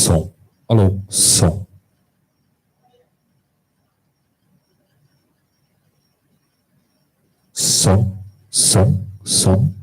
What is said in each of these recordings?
som. Alô, som. Som, som, som.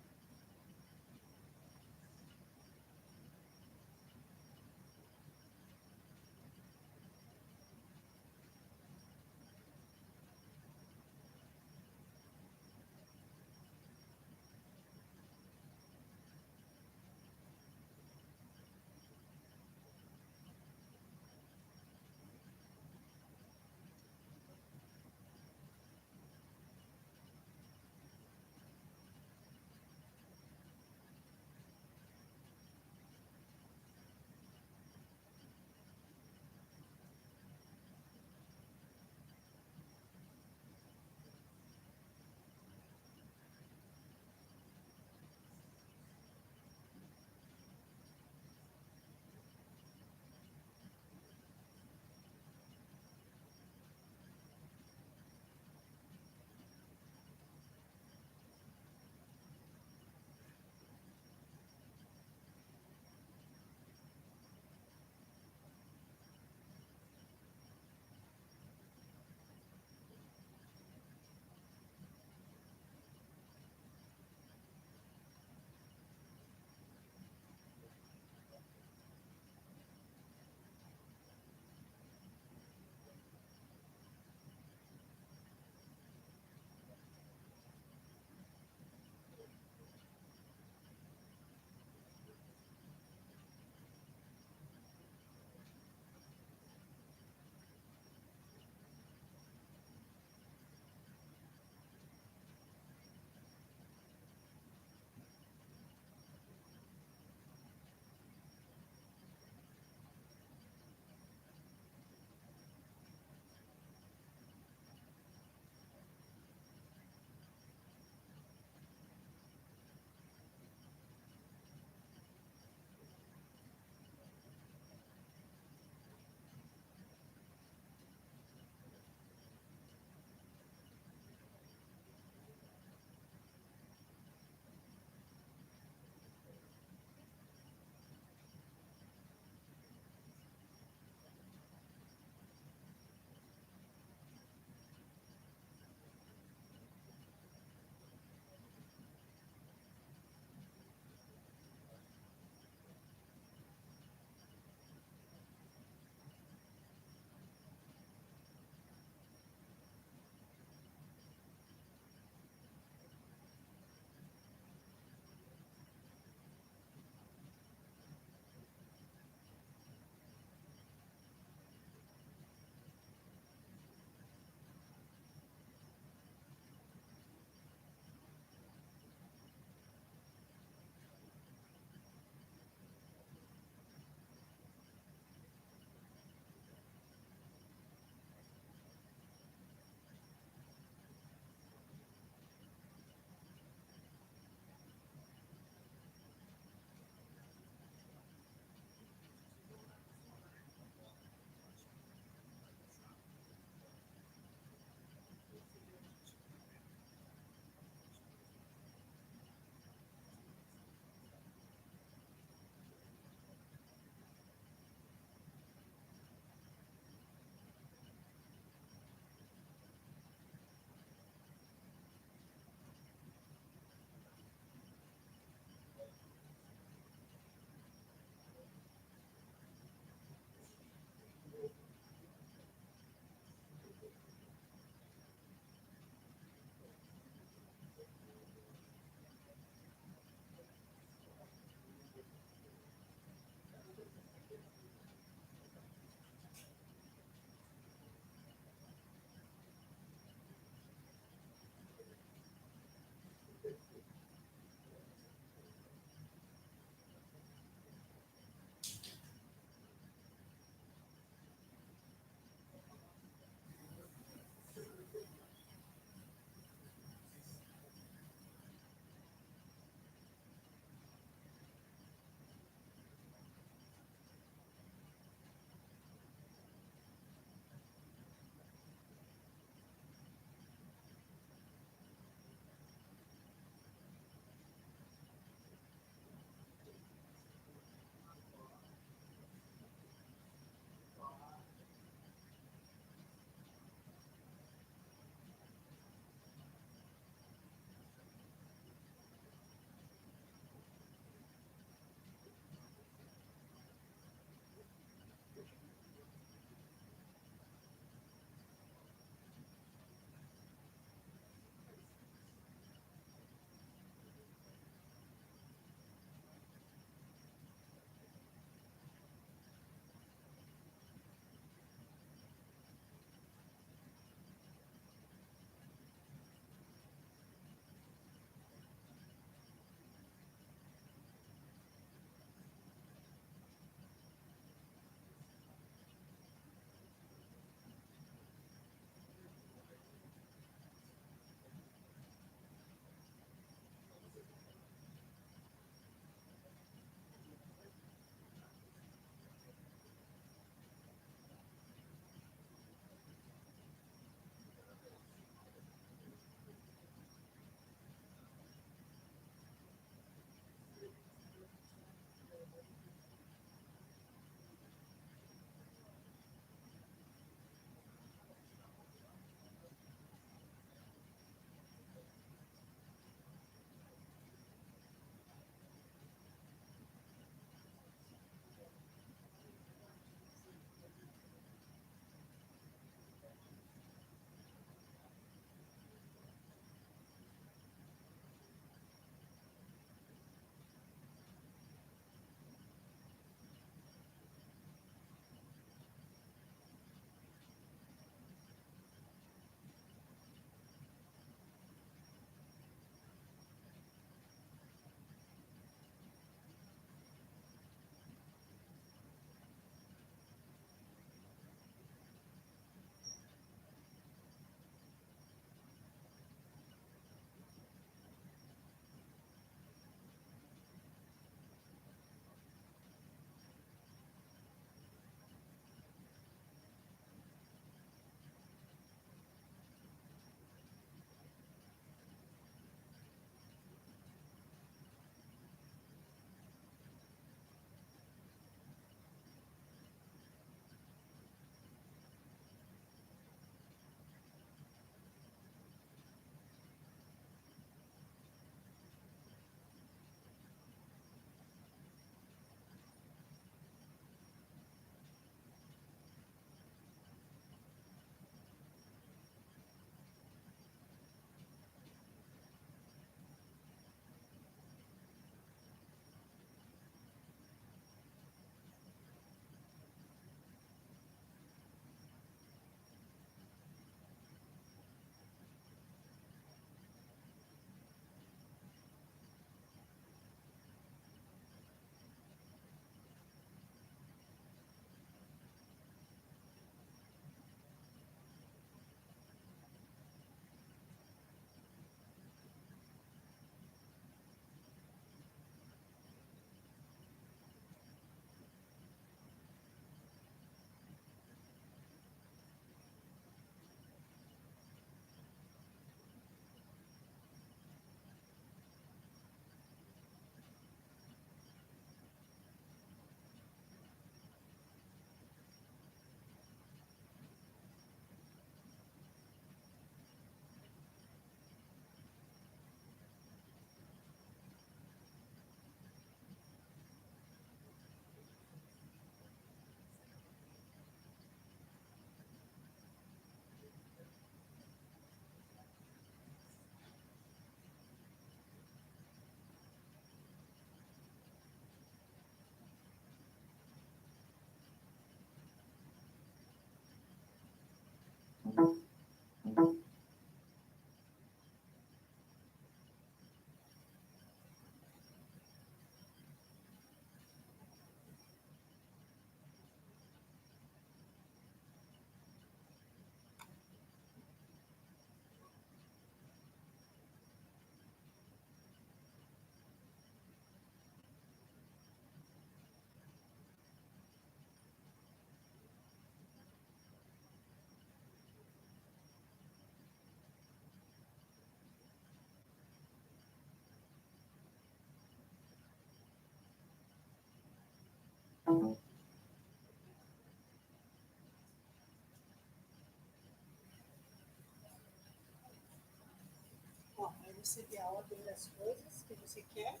você vê a ordem das coisas que você quer.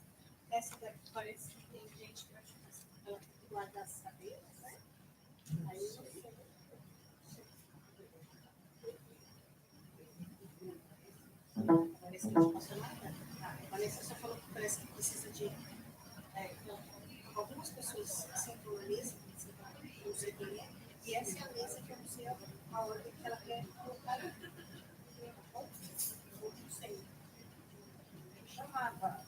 Essa daqui parece que tem gente que acha que ela tem que guardar as cadeiras, né? Aí você. Parece que não passou nada. A Vanessa só falou que parece que precisa de. Algumas pessoas sentam na mesa, não sei quem é, e essa é a mesa que eu não sei a ordem que ela quer colocar. Não sei. Chamava.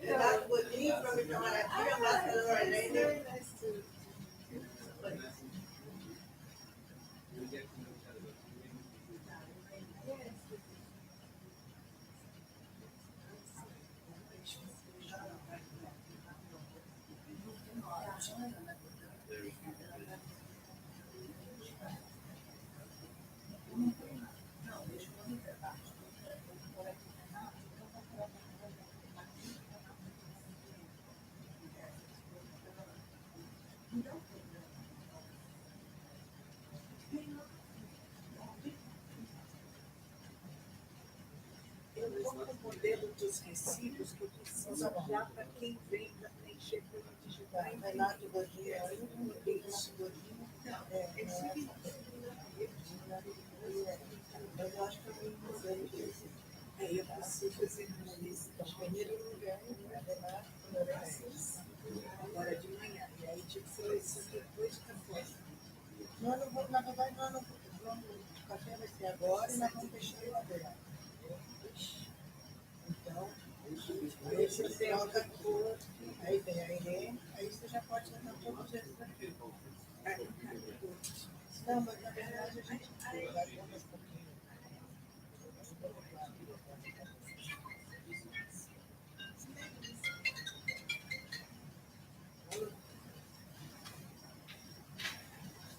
Renato Godinho, from Itamaraty, Ambassador Armênia. Eu estou com o modelo dos recibos que eu preciso já para quem vem para preencher pelo digital. Renato Godinho, Isso. Mas eu acho que eu não sei. Eu preciso fazer uma lista. Primeiro lugar, Renato, Agora de manhã. E aí tinha que ser isso aqui depois de café. nós não vamos, na verdade, nós não vamos, o café vai ser agora e nós vamos fechar o aberto. Então, aí você troca, aí vem a Irene, aí você já pode sentar todos eles aqui. Não, mas na verdade a gente vai contar um pouquinho.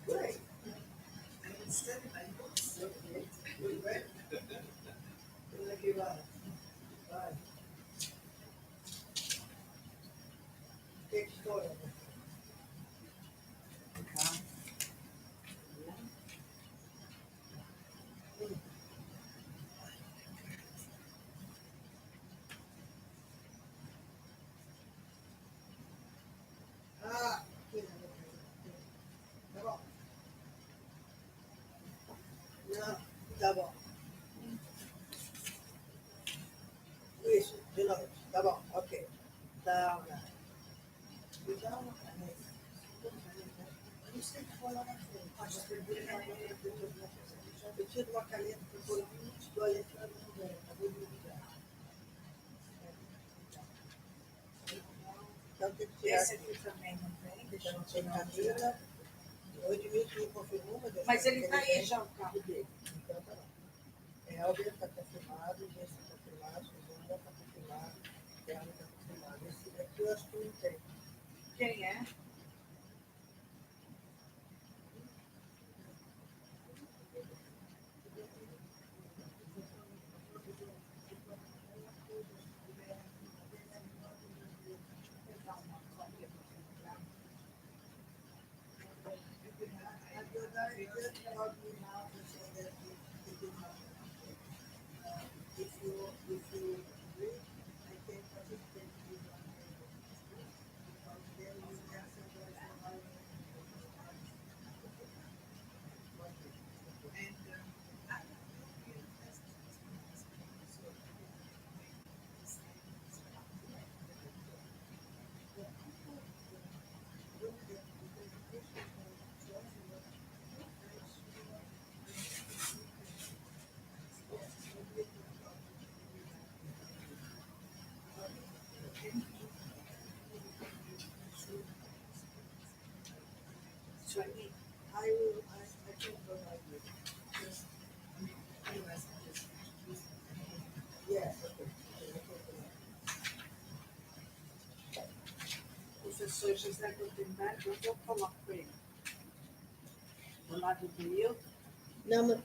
Great. Aqui vai. Vai. O que foi? Ah, tá bom. Não, tá bom. Isso, de novo. Tá bom, ok. Dá uma. Me dá uma caneta. Eu não sei o que foi lá na frente. Acho que eu tiro uma caneta para pôr do letrado no lugar. Acabou de ligar. Então tem que tirar. Esse aqui também não tem. Deixa eu Tem tirar. Camila. O Edmilson me confirmou, Mas ele está aí já, o carro dele. Então tá bom. Elber está confirmado, Inês está confirmado, Suzana está confirmado, Terra está confirmado. Esse daqui eu acho que não tem. Quem é? Shani, I can provide you. Yes, okay. Professor José Gutenberg, eu vou falar com ele. Do lado do Hilton. Não,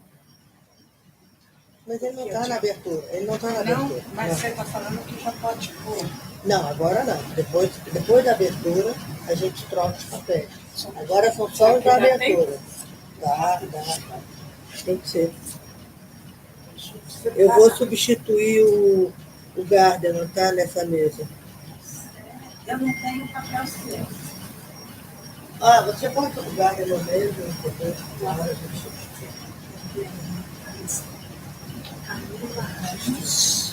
mas ele não está na abertura. Ele não está na abertura. Não, mas você está falando que já pode pôr. Não, agora não. Depois da abertura, a gente troca os papéis. Agora são só os da abertura. Dá. Tem que ser. Eu vou substituir o Gardner, não está nessa mesa. Eu não tenho papel seu. Ah, você pode o Gardner no mesmo, entendeu? Agora a gente substitui. Camila Ramos.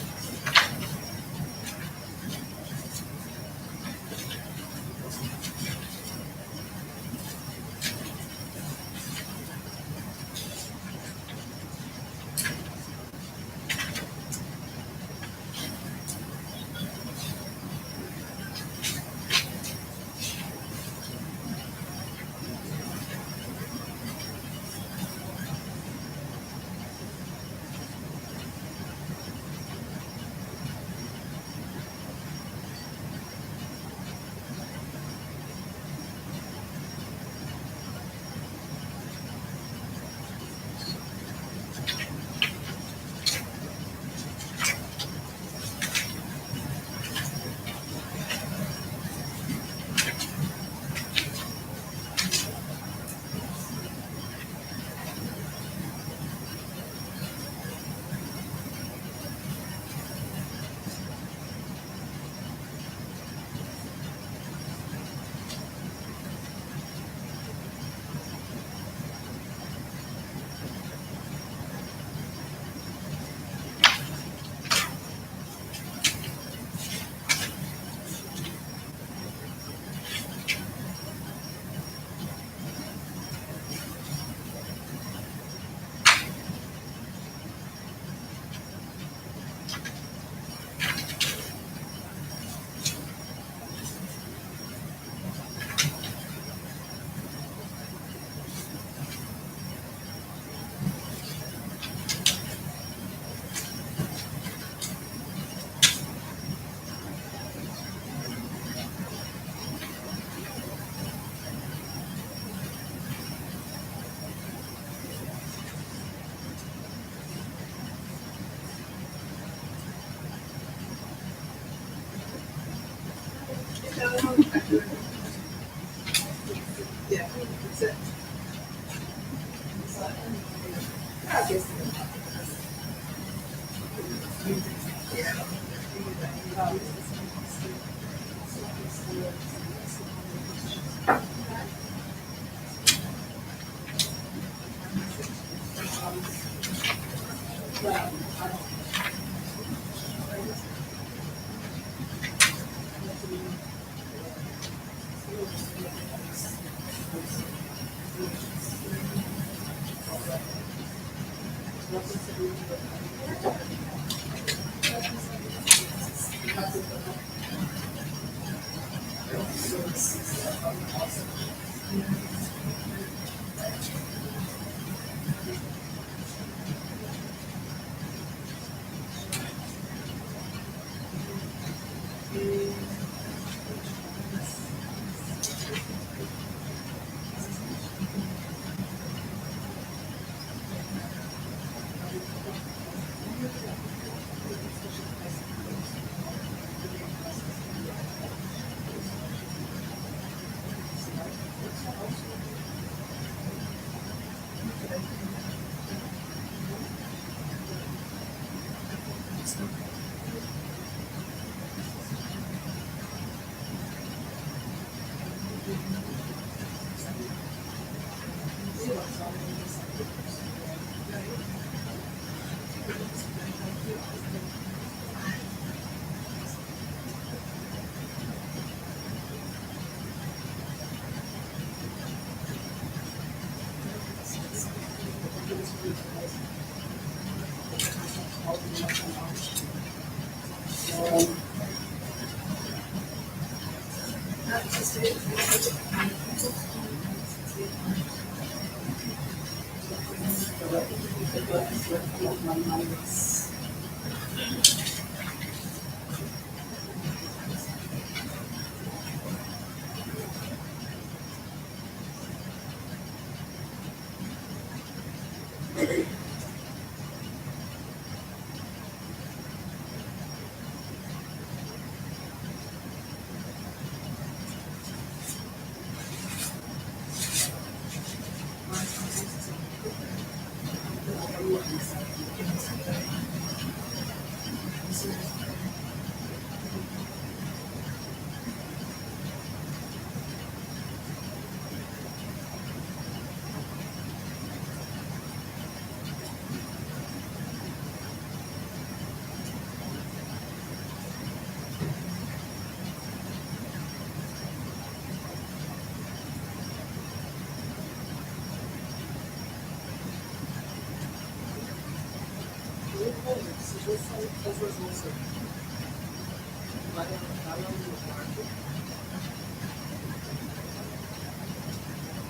Yeah. That's it. I guess.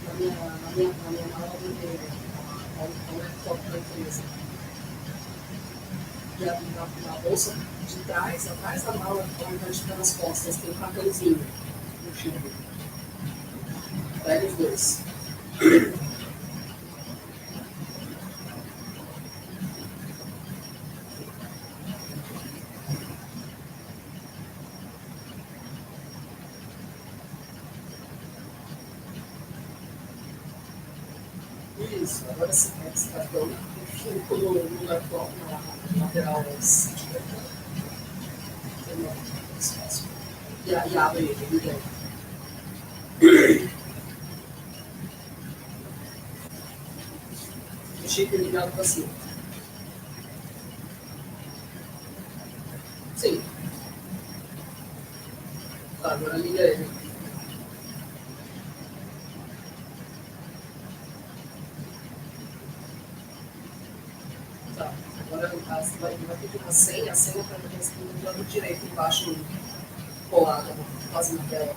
Na minha mala do meio, como é foto da empresa. E na bolsa de trás, atrás da mala, ao invés de ficar nas costas, tem um cartãozinho no chão. Pega os dois. Isso, agora você pega esse cartão e colou no laptop, na lateral esquerda. E abre ele dentro. O chip ligado para cima. Sim. Tá, agora liga ele. Tá, agora vai ter que ir na senha, a senha para no lado direito, embaixo, colada, quase na tela.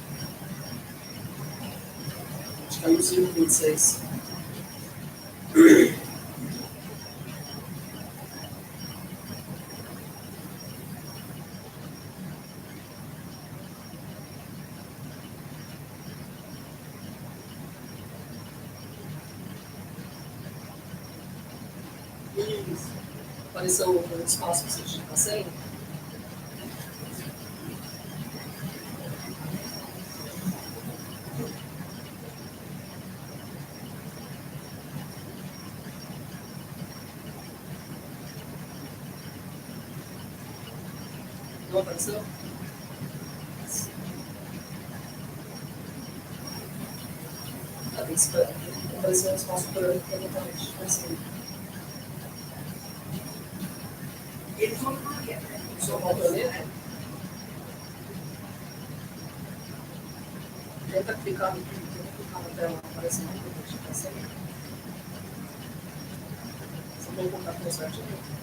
Acho que é no 526. Isso. Apareceu o espaço para você digitar a senha? Não apareceu? Ah, tem que esperar. Apareceu um espaço por ali que eu não assim. Ele falou que é, né? Só volta ali? Tenta clicar na tela, aparece uma notificação. Você pode colocar com o certinho?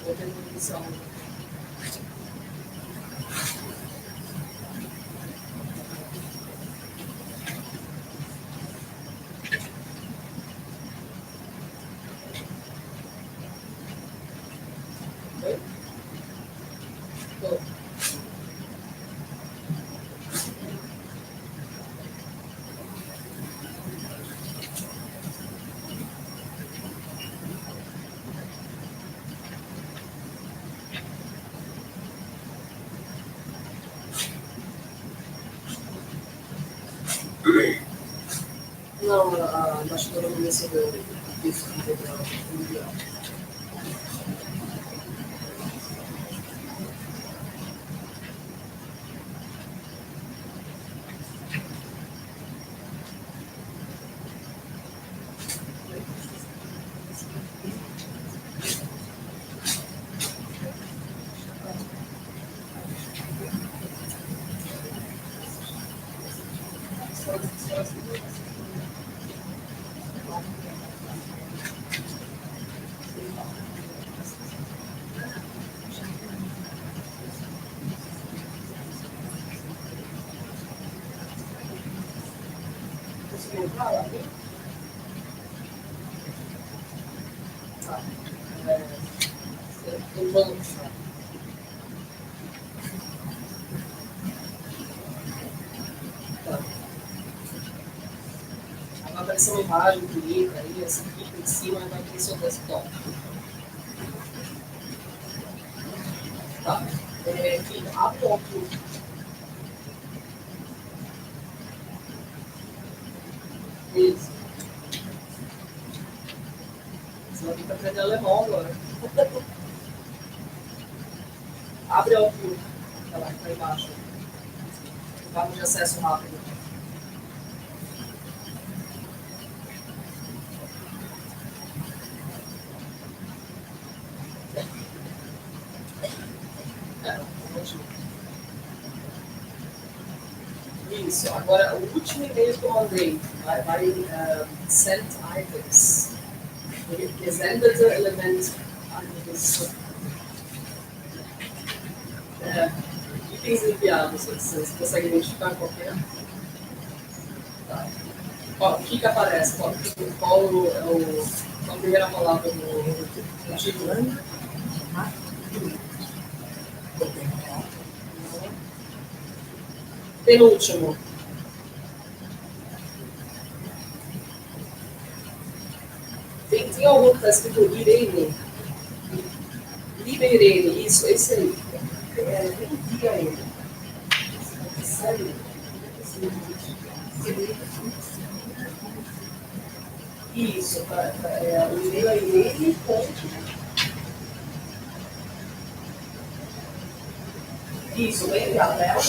Vou ter uma edição. Oi? Tô. Não, a embaixadora não recebeu isso integral mundial. Conseguiu entrar lá? Tá. Tem banco. Tá. Vai aparecer uma imagem, clica aí, você clica em cima e vai ter seu desktop. Tá. Clica, abre o Outlook. Isso. Você vai ter que aprender alemão agora. Abre o Outlook. Tá lá, tá embaixo. Vamos de acesso rápido. Isso, agora o último e-mail que eu mandei vai send items. Gesendete Element Items. Itens enviados, vocês conseguem identificar qual que é? Tá. Ó, o que aparece? Qual é a primeira palavra no título? Penúltimo. Tem algum que está escrito Irene? Irene, isso, esse aí. Envia ele. Sério? Isso, o e-mail é Irene. Isso, bem enviado, é ela.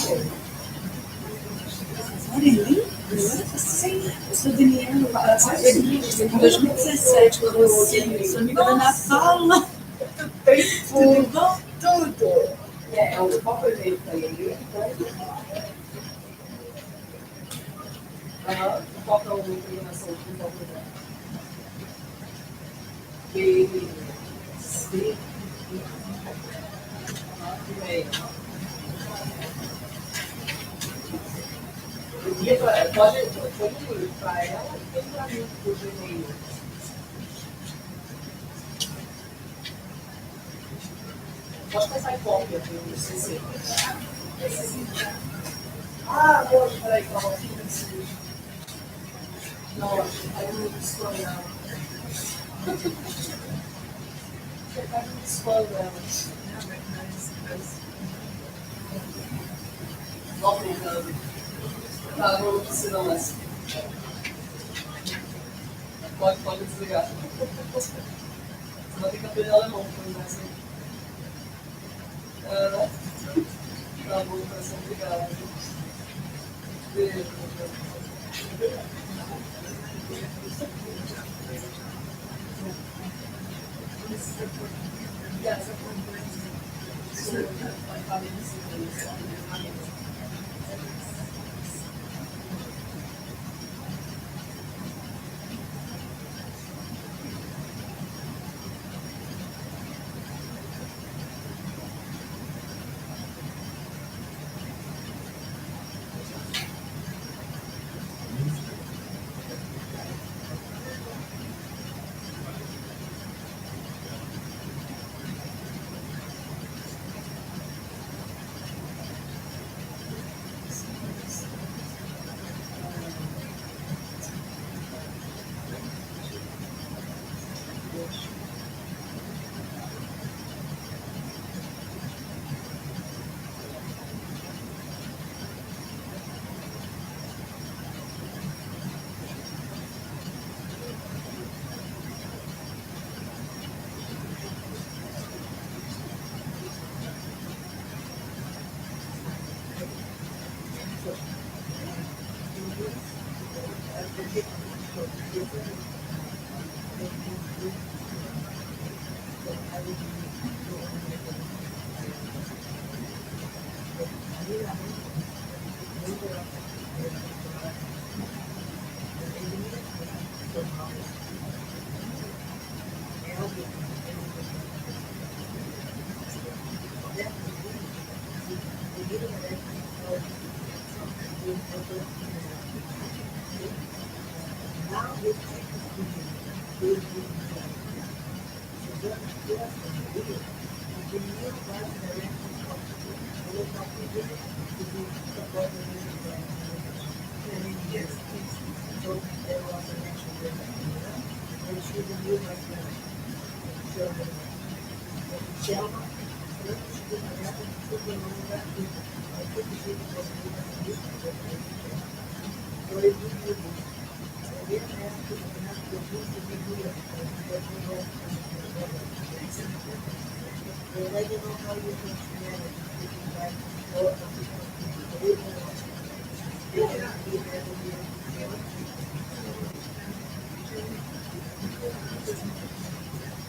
Sim, eu sou Daniela, em 2017, quando eu sou amiga da Ana Paula. Tudo bom? Tudo. Qual foi o e-mail para ele? Qual que é o informação que qual foi? BC. E-mail. Pode ir para ela e tem para mim por e-mail. Pode passar em cópia no CC. Ah, hoje, peraí, calma aqui. Não, aí eu não escolho ela. Você está me escolhendo ela. Não, brincando. Tá, não precisa mais. Pode desligar. Você vai ter que aprender alemão para usar isso aí. Né? Tá bom, então, obrigado. Beijo.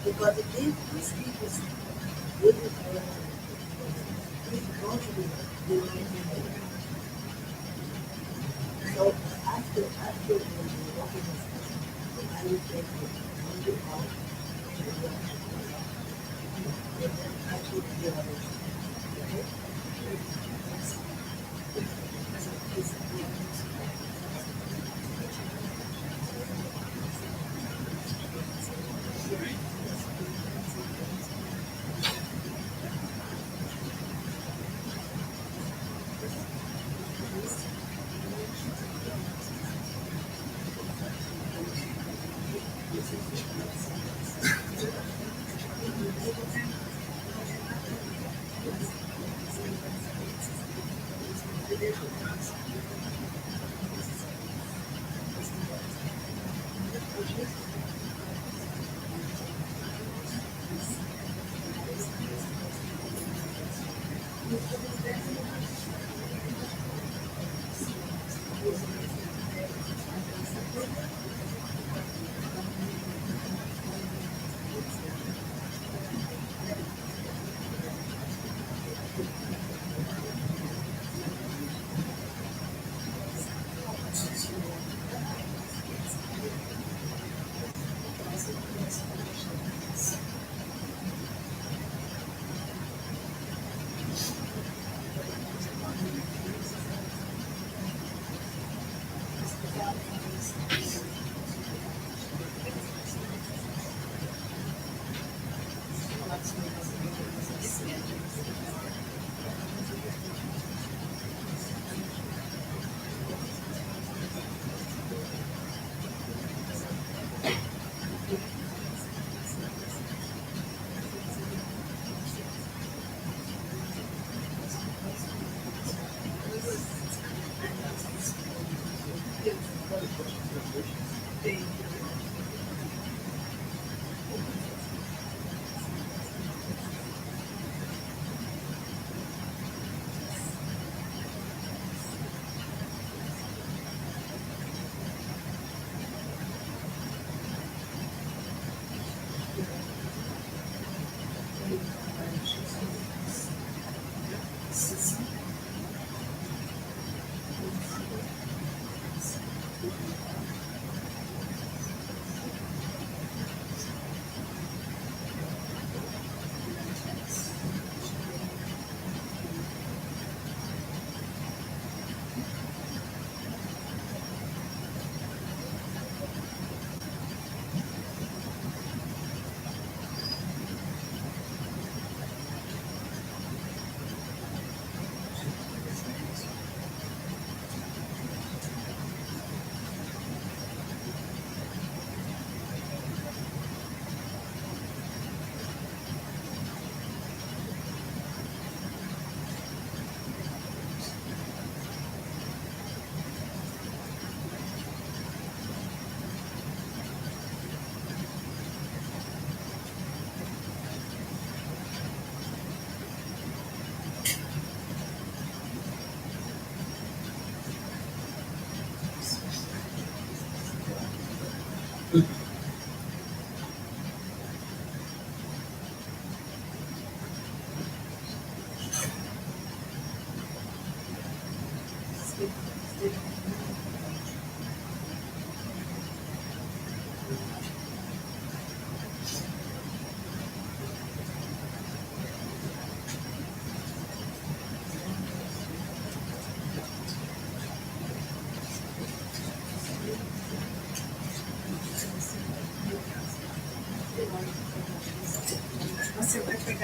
Because these people, so after working, I would take it out and then I took the others.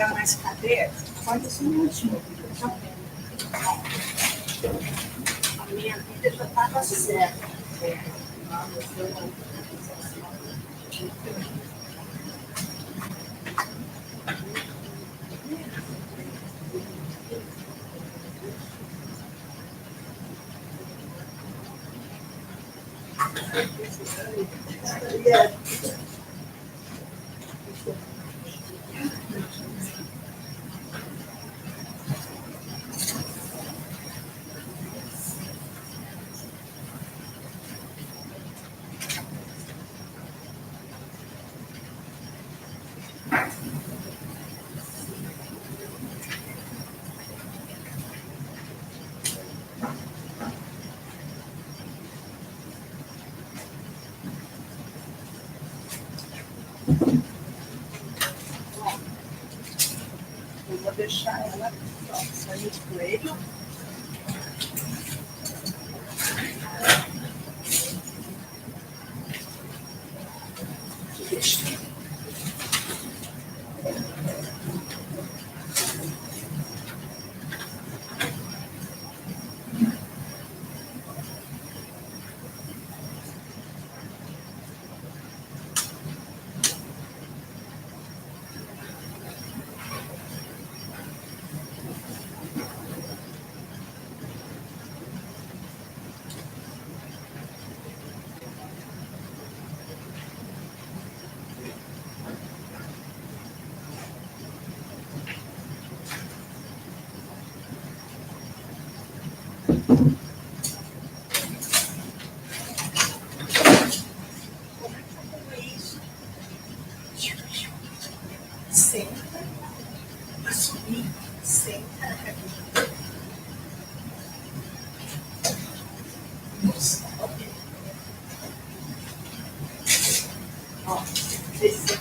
pegar mais cadeira, pode ser o último. A minha vida já estava certa. Yeah. Eu vou deixar ela sair do coelho. Deixa. Senta, assumir, senta. Nossa, ok. Ó, esse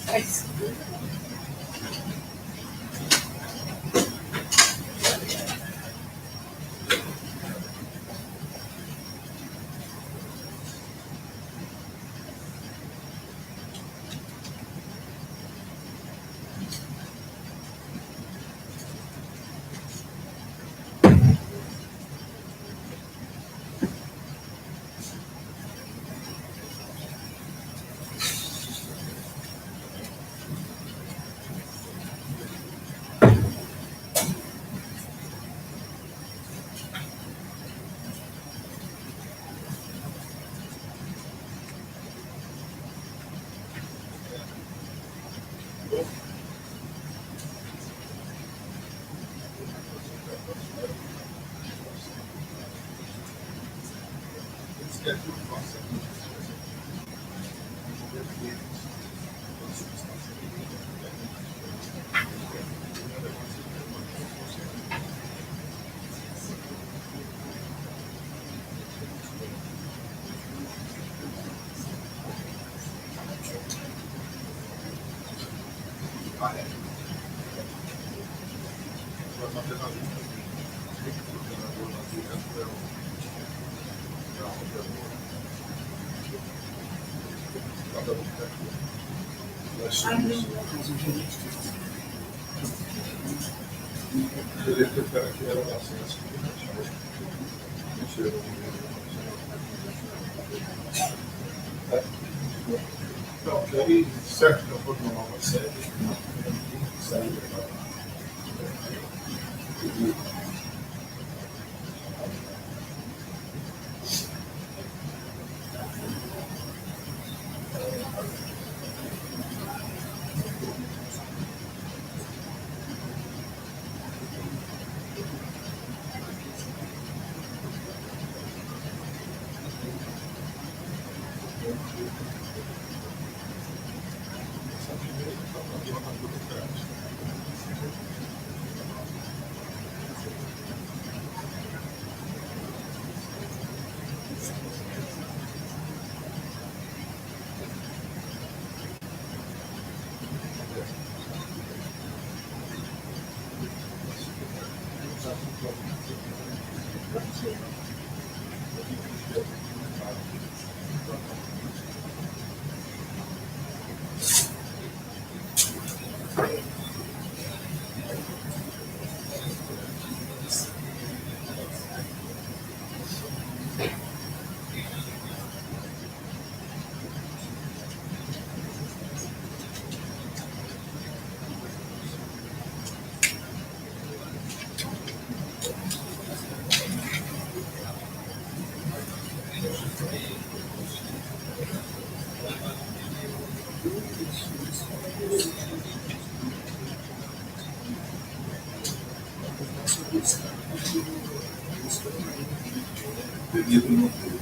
faz tudo. Então, aí, certo que eu vou tomar uma série, sair Pedro não teve.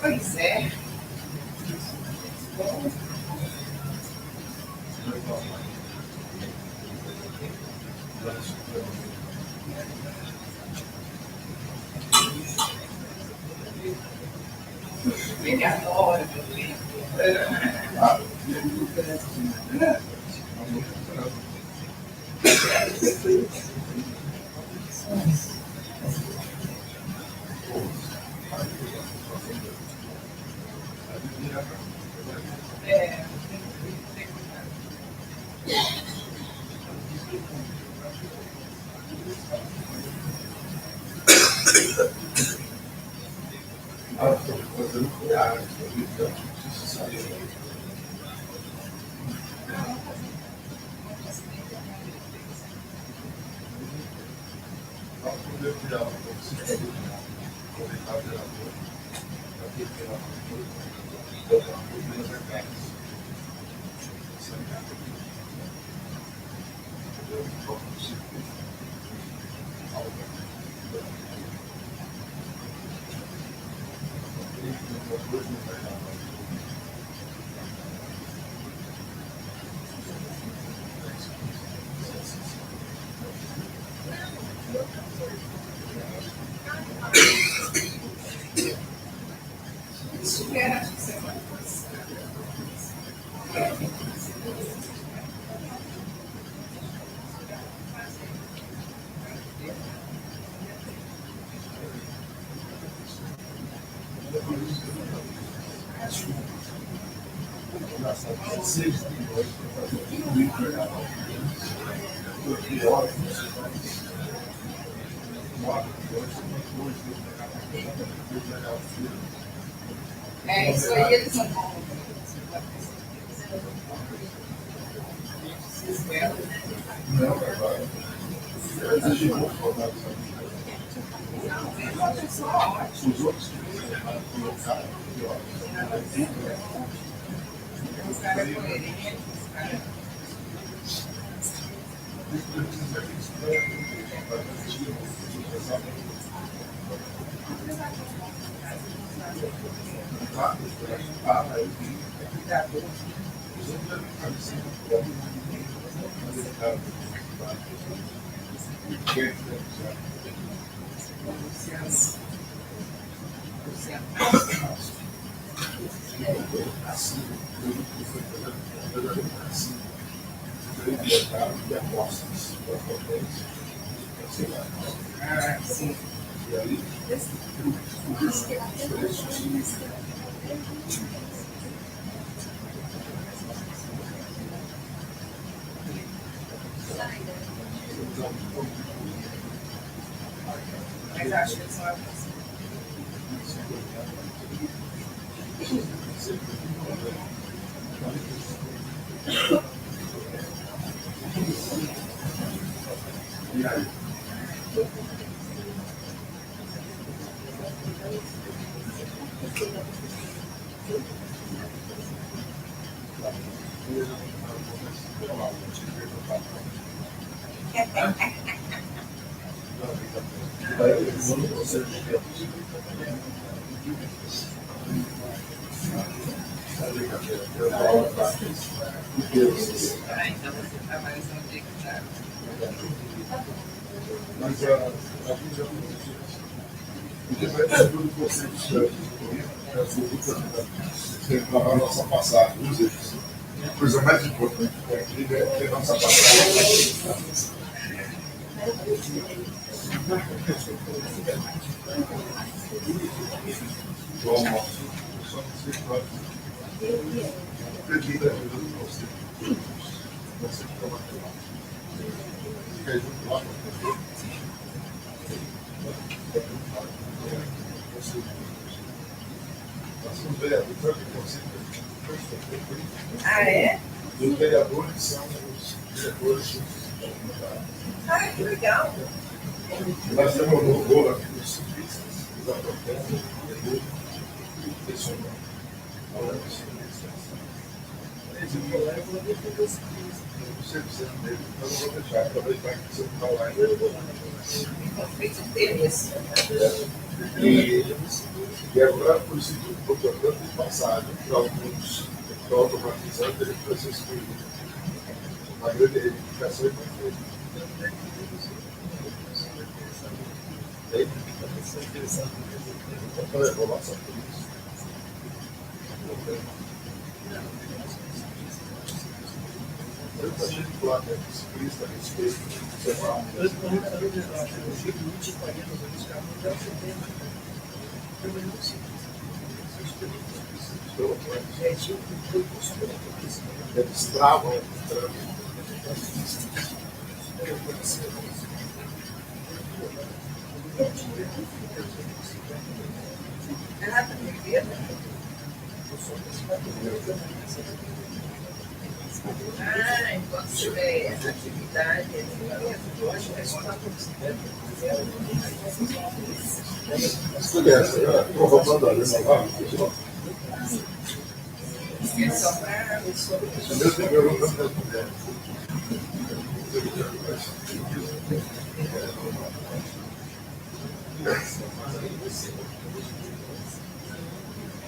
Pois é. Ele adora, meu filho. É. Espera, você vai É, isso aí eles não vão. Os outros colocaram, Os caras coerentes, os caras. Ah, sim. Mas acho que eles vão avançar. Ah, então você trabalha só no dia que tá. Mas a gente já porque vai tudo que você tem a nossa passagem, os erros. A coisa mais importante aqui é a nossa passagem. João, só que você pode pedir a ajuda de você. Você fica lá. Fica junto lá. Nós somos vereadores, sabe o que você Ah, é? os vereadores são os diretores. Ah, que legal. Nós temos um louvor aqui dos ciclistas, os atletas, impressionante. Esse colega eu vou defender os ciclistas. Eu sei que você não deve, então eu vou deixar, aproveitar que você não está lá ainda. Conflito de interesse. E agora, por isso que estou tratando de passagem para alguns automatizando ele para ser excluído. Uma grande edificação e perfeita. Então, eu vou passar por isso. Eu estou cheio de placa, ciclista, respeito, sei lá. Eles travam o trânsito. Ah, enquanto tiver essa atividade, eu acho que é só uma Você conhece, né? Estou roubando ali na lá. é só para Meu primeiro nome das mulheres.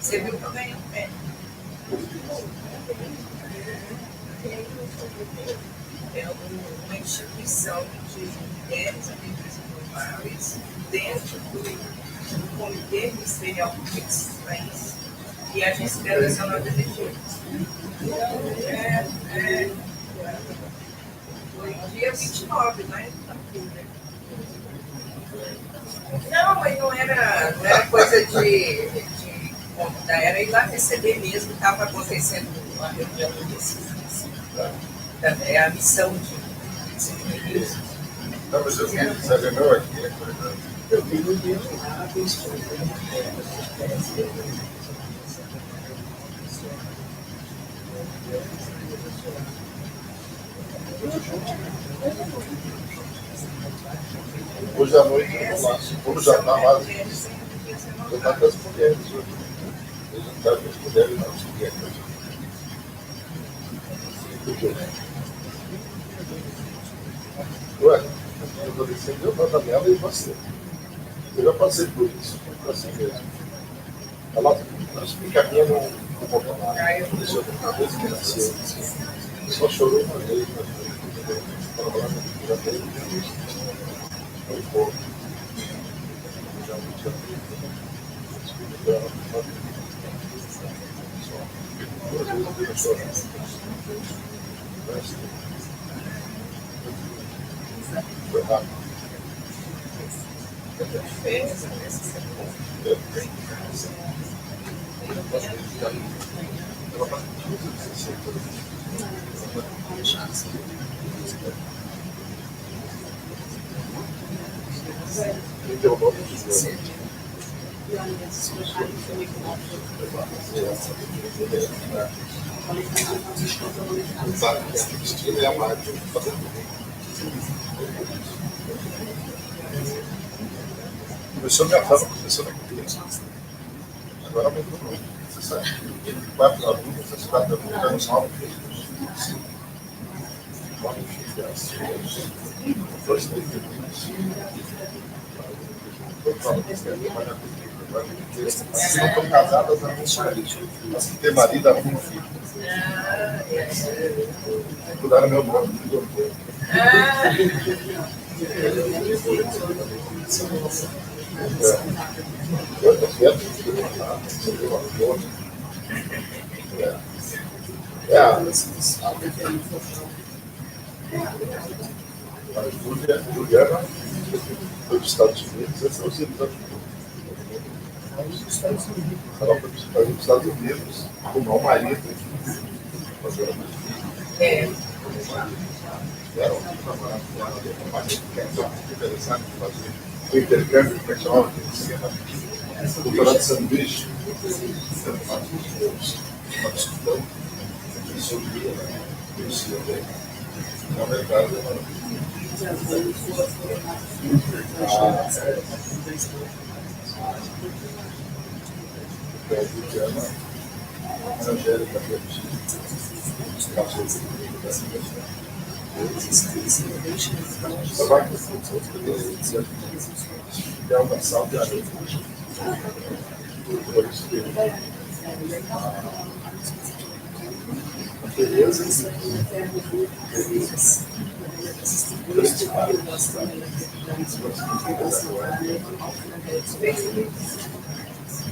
Você viu que eu ganhei um pé. É uma instituição de mulheres agrícolas dentro do Comitê Ministerial de Pesquisas e a Agência Internacional de Energia. Foi dia 29, né? Não, mas não era coisa de convidar, era ir lá receber mesmo, estava acontecendo uma reunião de pesquisa. É a missão de desenvolvimento. Não, mas eu vi, sabe, meu aqui. Eu vi no dia lá, Hoje à noite eu vou lá. Como já está lá, já está com as mulheres hoje. Eu já está com as mulheres na mulheres. Ué, eu estou descendo o tratamento e você. Eu já passei por isso, foi assim mesmo. Ela fica minha no Bolsonaro. Deixou uma vez que nasceu. Só chorou uma vez, mas já tem foi pouco. Já não tinha foi rápido. Então, vamos dizer. Sabe, a Cristina é a Márcia fazendo começou minha fama, começou na criança. Agora aumentou muito. Você sabe, 4 alunos, você está dando 9 filhos. Se não estão casadas, não são marido. Mas que ter marido, ela não fica. Mudaram meu nome. Juliana foi para os Estados Unidos, esses são os Estados Unidos. Ela foi para os Estados Unidos, arrumar um marido, fazer uma filha. Era um marido que é interessante fazer o intercâmbio pessoal, doutorado de sanduíche, uma discussão sobre isso. Na verdade, a Angélica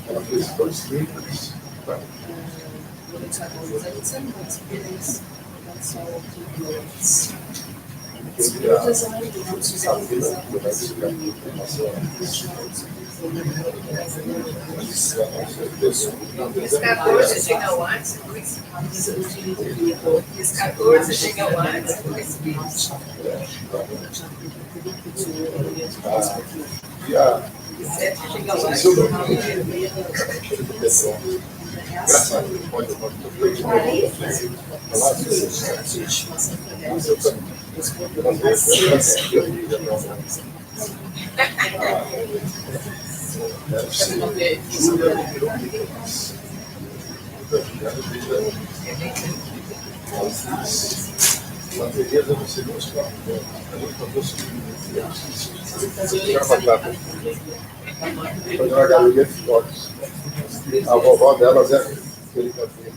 ela fez 2 livros. Os 14 chegam antes, os 14 chegam antes, E a 7 chegam antes. engraçado, pode falar. Baterias eu não sei nem os quatro. A gente fazer o seguinte: batata. Fazer uma galinha de fotos. A vovó delas é aquele cabelo.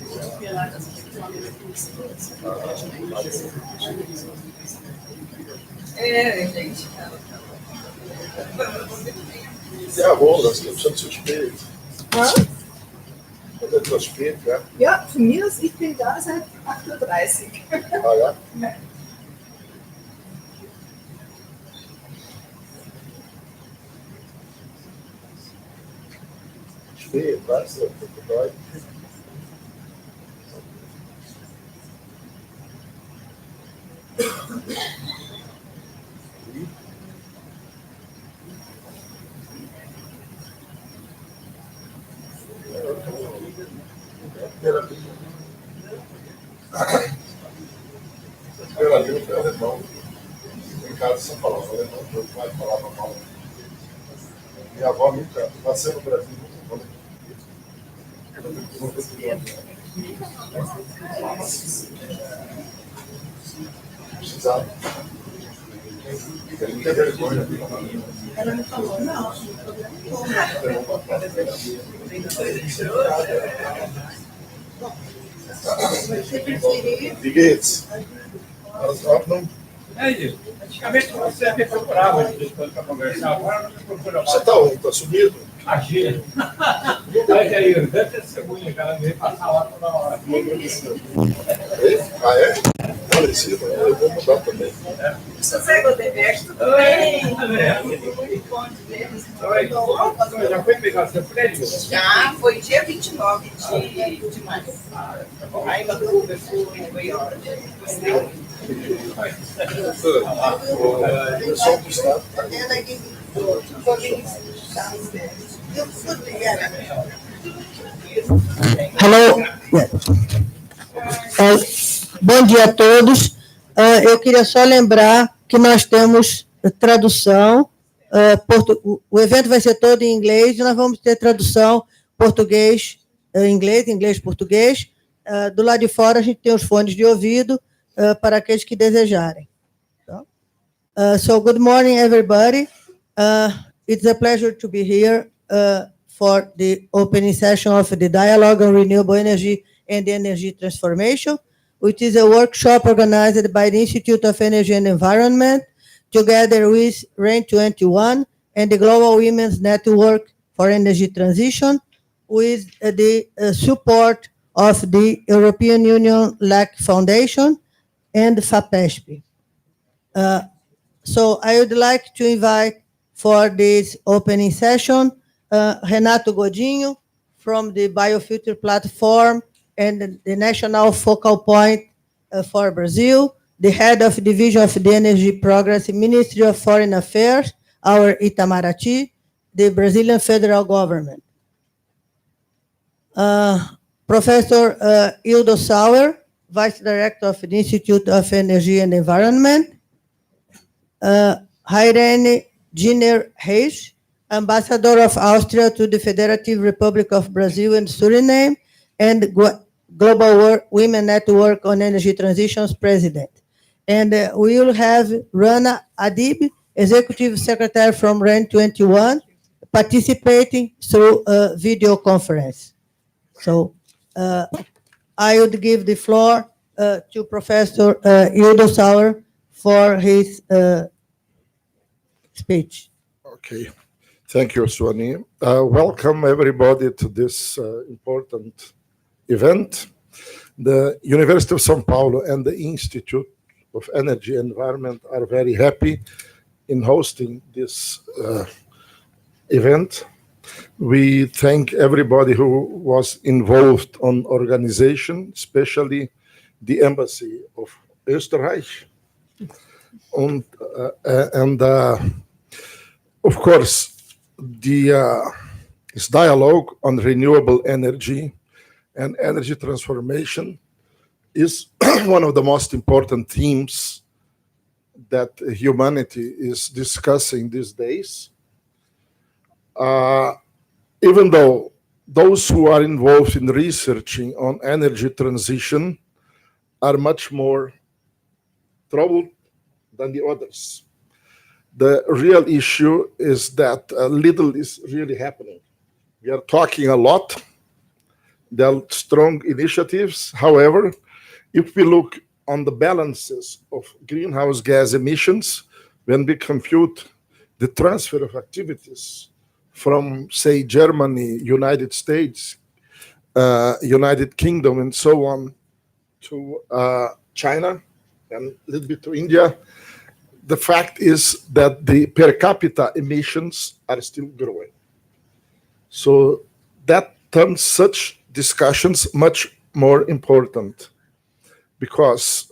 Gente. E a avó, nós estamos suspeito. Quando é suspeito, ja? Ja, von mir aus, ich bin da seit 38. Ah, ja? Spät, weißt du, das bedeutet. Pela língua é alemão. Em casa só falava alemão, meu pai falava mal. Minha avó nunca nasceu no Brasil, nunca falou. Precisava. Ele não tem vergonha de falar. Ela me falou, não, Wie geht's? Alles in Ordnung? Antigamente você me procurava de quando para conversar, agora não me procura mais. Você está onde? Está sumido? Imagina. Mas aí, o Dante é segundo, cara, veio passar lá toda hora. Ah, é? Parecido, eu vou mudar também. José Godeberg, tudo bem? Já foi pegar seu prêmio? Já foi dia 29 de maio. Aí uma dúvida foi O pessoal do Estado está Hello. Bom dia a todos. Eu queria só lembrar que nós temos tradução. O evento vai ser todo em inglês e nós vamos ter tradução português, inglês, português, do lado de fora a gente tem os fones de ouvido para aqueles que desejarem. Tá? So good morning, everybody. It's a pleasure to be here for the opening session of the Dialogue on Renewable Energy and Energy Transformation, which is a workshop organized by the Institute of Energy and Environment, together with REN21 and the Global Women's Network for Energy Transition, with the support of the European Union LAC Foundation and FAPESP. So I would like to invite for this opening session Renato Godinho from the Biofilter Platform and the National Focal Point for Brazil, the head of Division of the Energy Progress, Ministry of Foreign Affairs, our Itamaraty, the Brazilian federal government. Professor Hildo Sauer, Vice Director of the Institute of Energy and Environment, Heirene Giner Reis, Ambassador of Austria to the Federative Republic of Brazil and Suriname, and Global Women Network on Energy Transitions President. And we will have Rana Adib, Executive Secretary from REN21, participating through a video conference. So I would give the floor to Professor Hildo Sauer for his speech. Okay. Thank you, Suani. Welcome, everybody, to this important event. The University of São Paulo and the Institute of Energy and Environment are very happy in hosting this event. We thank everybody who was involved on organization, especially the Embassy of Österreich. And of course, this dialogue on renewable energy and energy transformation is one of the most important themes that humanity is discussing these days. Even though those who are involved in researching on energy transition are much more troubled than the others. The real issue is that little is really happening. We are talking a lot. There are strong initiatives. However, if we look on the balances of greenhouse gas emissions, when we compute the transfer of activities from, say, Germany, United States, United Kingdom, and so on, to China, and a little bit to India, the fact is that the per capita emissions are still growing. So that turns such discussions much more important, because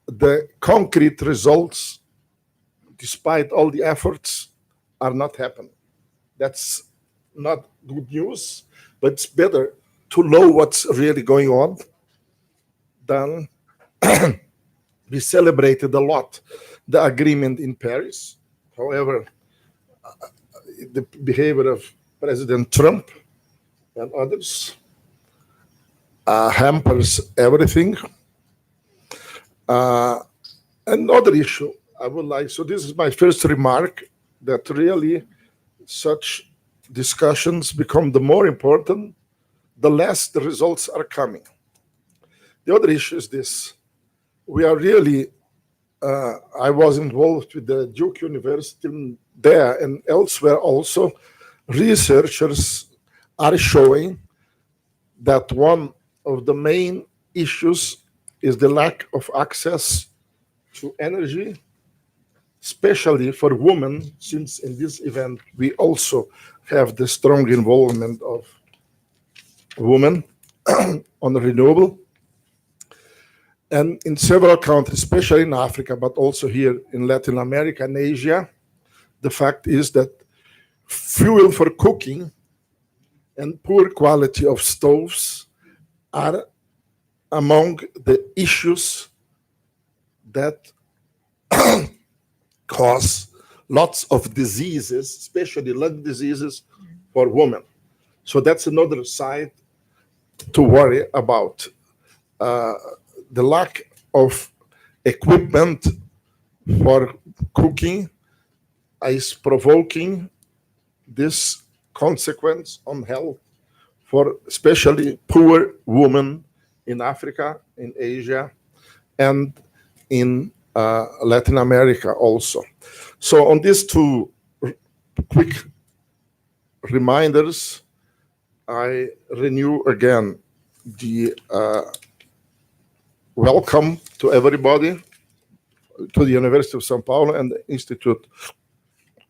the concrete results, despite all the efforts, are not happening. That's not good news, but it's better to know what's really going on than we celebrated a lot the agreement in Paris. However, the behavior of President Trump and others hampers everything. Another issue I would like, so this is my first remark, that really such discussions become the more important, the less the results are coming. The other issue is this. We are really, I was involved with the Duke University there and elsewhere also. Researchers are showing that one of the main issues is the lack of access to energy, especially for women, since in this event we also have the strong involvement of women on renewable. And in several countries, especially in Africa, but also here in Latin America and Asia, the fact is that fuel for cooking and poor quality of stoves are among the issues that cause lots of diseases, especially lung diseases for women. So that's another side to worry about. the lack of equipment for cooking is provoking this consequence on health for especially poor women in Africa, in Asia, and in Latin America also. So on these two quick reminders, I renew again the welcome to everybody to the University of São Paulo and the Institute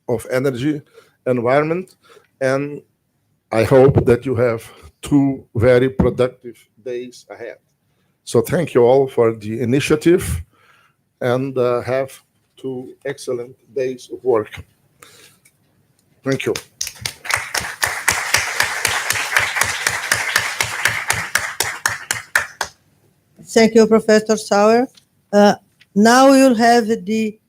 of Energy Environment. And I hope that you have 2 very productive days ahead. So thank you all for the initiative and have 2 excellent days of work. Thank you. Thank you, Professor Sauer. Now we'll have the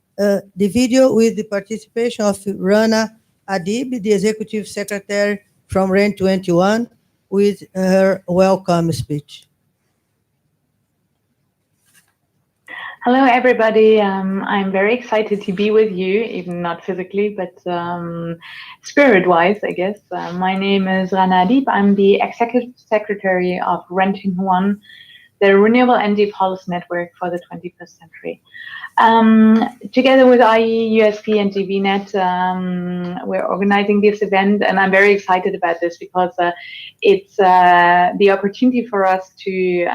video with the participation of Rana Adib, the Executive Secretary from REN 21, with her welcome speech. Hello, everybody. I'm very excited to be with you, even not physically, but spirit-wise, I guess. My name is Rana Adib. I'm the Executive Secretary of REN 21, the Renewable Energy Policy Network for the 21st century. Together with IE, USP, and GVNet, we're organizing this event, and I'm very excited about this because it's the opportunity for us to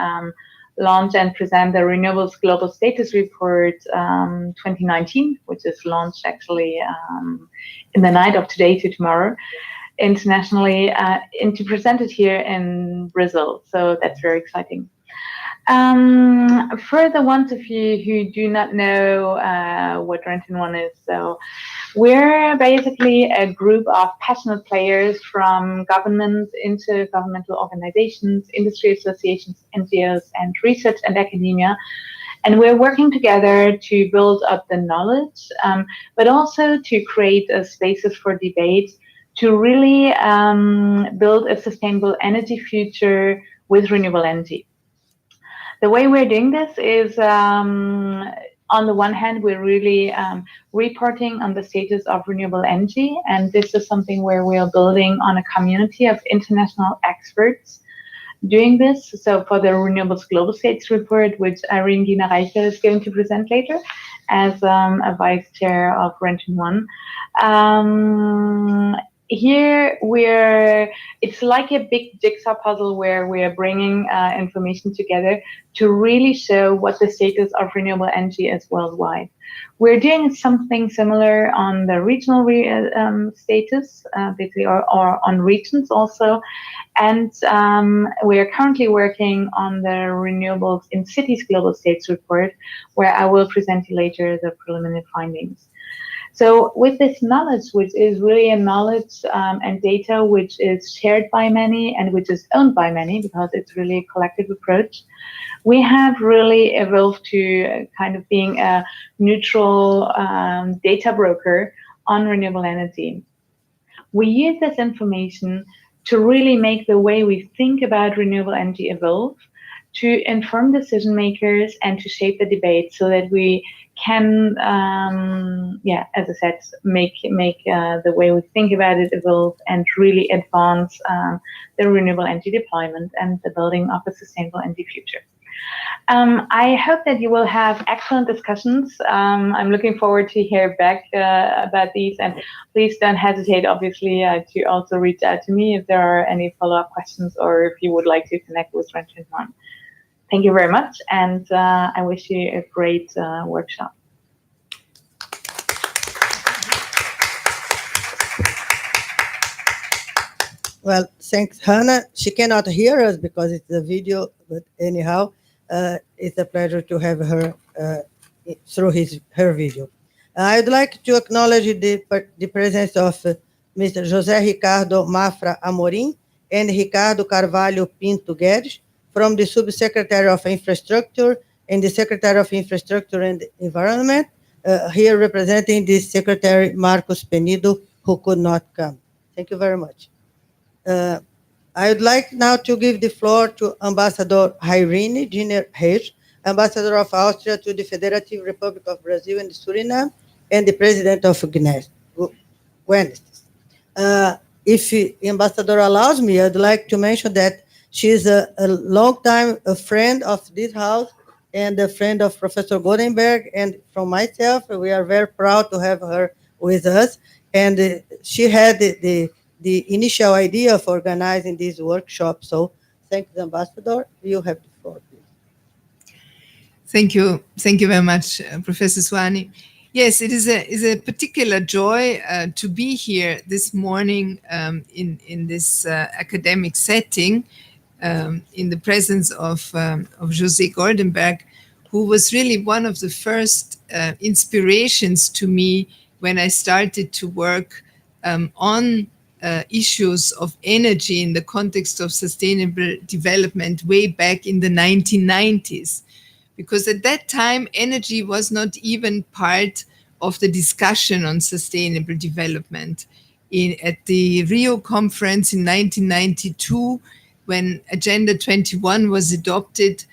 launch and present the Renewables Global Status Report 2019, which is launched actually in the night of today to tomorrow internationally, and to present it here in Brazil. So that's very exciting. For the ones of you who do not know what REN 21 is, so we're basically a group of passionate players from governments, intergovernmental organizations, industry associations, NGOs, and research and academia. And we're working together to build up the knowledge, but also to create spaces for debate to really build a sustainable energy future with renewable energy. The way we're doing this is, on the one hand, we're really reporting on the status of renewable energy, and this is something where we are building on a community of international experts doing this. So for the Renewables Global Status Report, which Irene Gina-Reichel is going to present later as a vice chair of REN 21, here it's like a big jigsaw puzzle where we are bringing information together to really show what the status of renewable energy is worldwide. We're doing something similar on the regional status, basically, or on regions also. And we are currently working on the Renewables in Cities Global Status Report, where I will present you later the preliminary findings. So with this knowledge, which is really a knowledge and data which is shared by many and which is owned by many, because it's really a collective approach, we have really evolved to kind of being a neutral data broker on renewable energy. We use this information to really make the way we think about renewable energy evolve, to inform decision makers and to shape the debate so that we can, as I said, make the way we think about it evolve and really advance the renewable energy deployment and the building of a sustainable energy future. I hope that you will have excellent discussions. I'm looking forward to hear back about these, and please don't hesitate, obviously, to also reach out to me if there are any follow-up questions or if you would like to connect with REN 21. Thank you very much, and I wish you a great workshop. Well, thanks, Hannah. She cannot hear us because it's a video, but anyhow, it's a pleasure to have her through her video. I'd like to acknowledge the presence of Mr. José Ricardo Mafra Amorim and Ricardo Carvalho Pinto Guedes from the Subsecretary of Infrastructure and the Secretary of Infrastructure and Environment, here representing the Secretary Marcos Penido, who could not come. Thank you very much. I would like now to give the floor to Ambassador Irene Giner Reis, Ambassador of Austria to the Federative Republic of Brazil and Suriname, and the President of Guinness. If Ambassador allows me, I'd like to mention that she is a long-time friend of this house and a friend of Professor Goldenberg, and from myself, we are very proud to have her with us. And she had the initial idea of organizing this workshop. So thank you, Ambassador. You have the floor, please. Thank you. Thank you very much, Professor Swani. Yes, it is a particular joy to be here this morning in this academic setting in the presence of José Goldenberg, who was really one of the first inspirations to me when I started to work on issues of energy in the context of sustainable development way back in the 1990s. Because at that time, energy was not even part of the discussion on sustainable development. At the Rio conference in 1992, when Agenda 21 was adopted,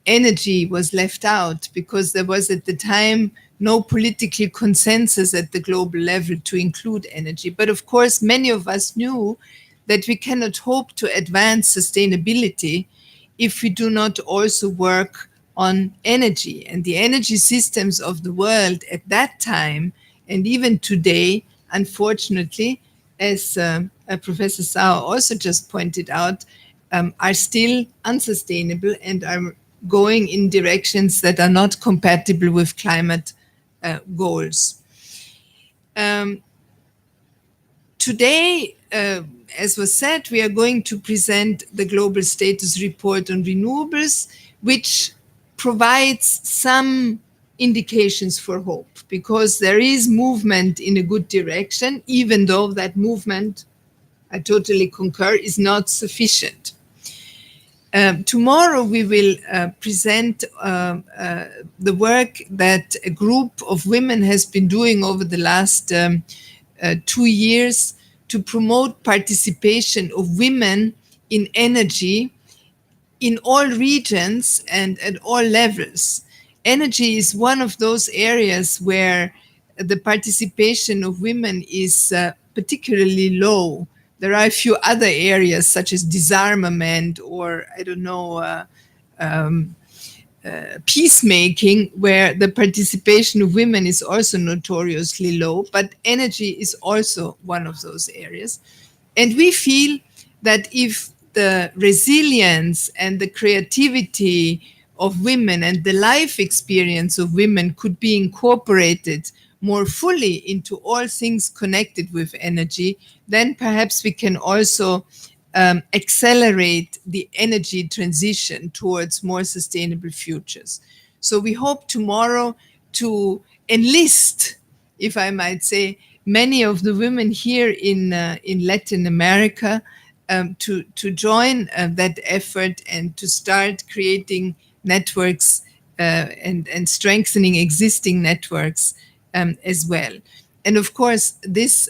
energy was left out because there was at the time no political consensus at the global level to include energy. But of course, many of us knew that we cannot hope to advance sustainability if we do not also work on energy. And the energy systems of the world at that time, and even today, unfortunately, as Professor Sauer also just pointed out, are still unsustainable and are going in directions that are not compatible with climate goals. Today, as was said, we are going to present the Global Status Report on Renewables, which provides some indications for hope, because there is movement in a good direction, even though that movement, I totally concur, is not sufficient. Tomorrow we will present the work that a group of women has been doing over the last 2 years to promote participation of women in energy in all regions and at all levels. Energy is one of those areas where the participation of women is particularly low. There are a few other areas such as disarmament or, I don't know, peacemaking, where the participation of women is also notoriously low, but energy is also one of those areas. And we feel that if the resilience and the creativity of women and the life experience of women could be incorporated more fully into all things connected with energy, then perhaps we can also accelerate the energy transition towards more sustainable futures. So we hope tomorrow to enlist, if I might say, many of the women here in Latin America to join that effort and to start creating networks and strengthening existing networks as well. And of course, this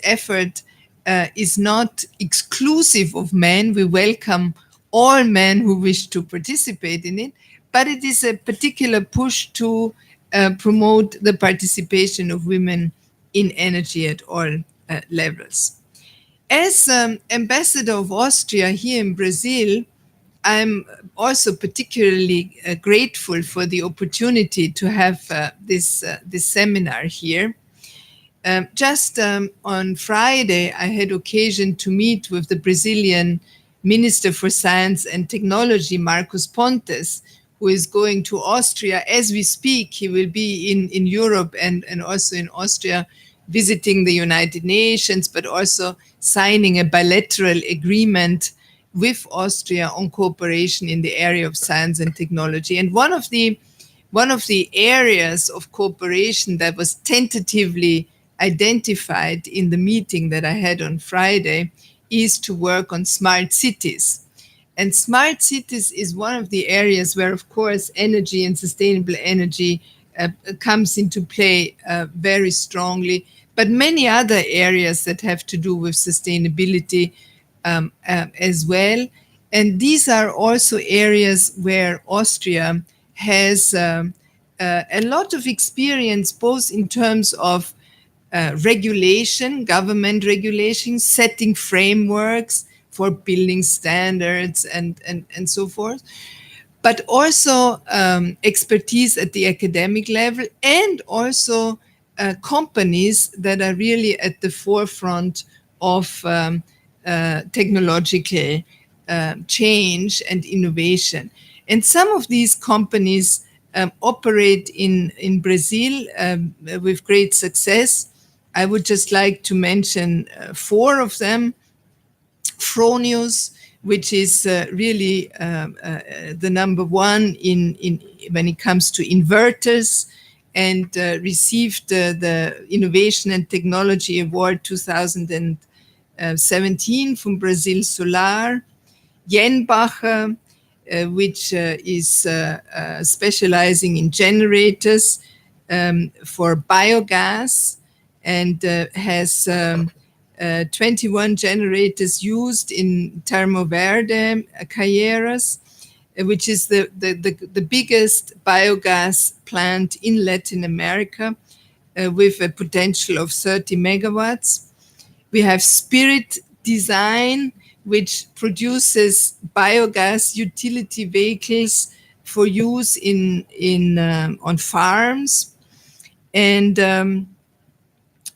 effort is not exclusive of men. We welcome all men who wish to participate in it, but it is a particular push to promote the participation of women in energy at all levels. As ambassador of Austria here in Brazil, I'm also particularly grateful for the opportunity to have this seminar here. Just on Friday, I had occasion to meet with the Brazilian Minister for Science and Technology, Marcos Pontes, who is going to Austria as we speak. He will be in Europe and also in Austria, visiting the United Nations, but also signing a bilateral agreement with Austria on cooperation in the area of science and technology. And one of the areas of cooperation that was tentatively identified in the meeting that I had on Friday is to work on smart cities. And smart cities is one of the areas where, of course, energy and sustainable energy comes into play very strongly. But many other areas that have to do with sustainability as well. And these are also areas where Austria has a lot of experience, both in terms of regulation, government regulation, setting frameworks for building standards and so forth, but also expertise at the academic level, and also companies that are really at the forefront of technological change and innovation. And some of these companies operate in Brazil with great success. I would just like to mention 4 of them. Fronius, which is really the number one in when it comes to inverters, and received the Innovation and Technology Award 2017 from Brazil Solar. Jenbacher, which is specializing in generators for biogas, and has 21 generators used in Termo Verde Calheiras, which is the biggest biogas plant in Latin America, with a potential of 30 megawatts. We have Spirit Design, which produces biogas utility vehicles for use on farms, and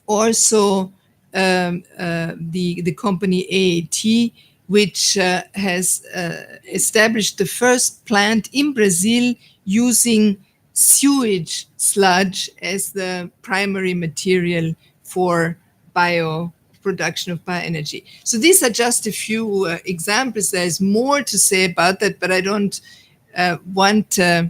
also the company AAT, which has established the first plant in Brazil using sewage sludge as the primary material for production of bioenergy. So these are just a few examples. There's more to say about that, but I don't want to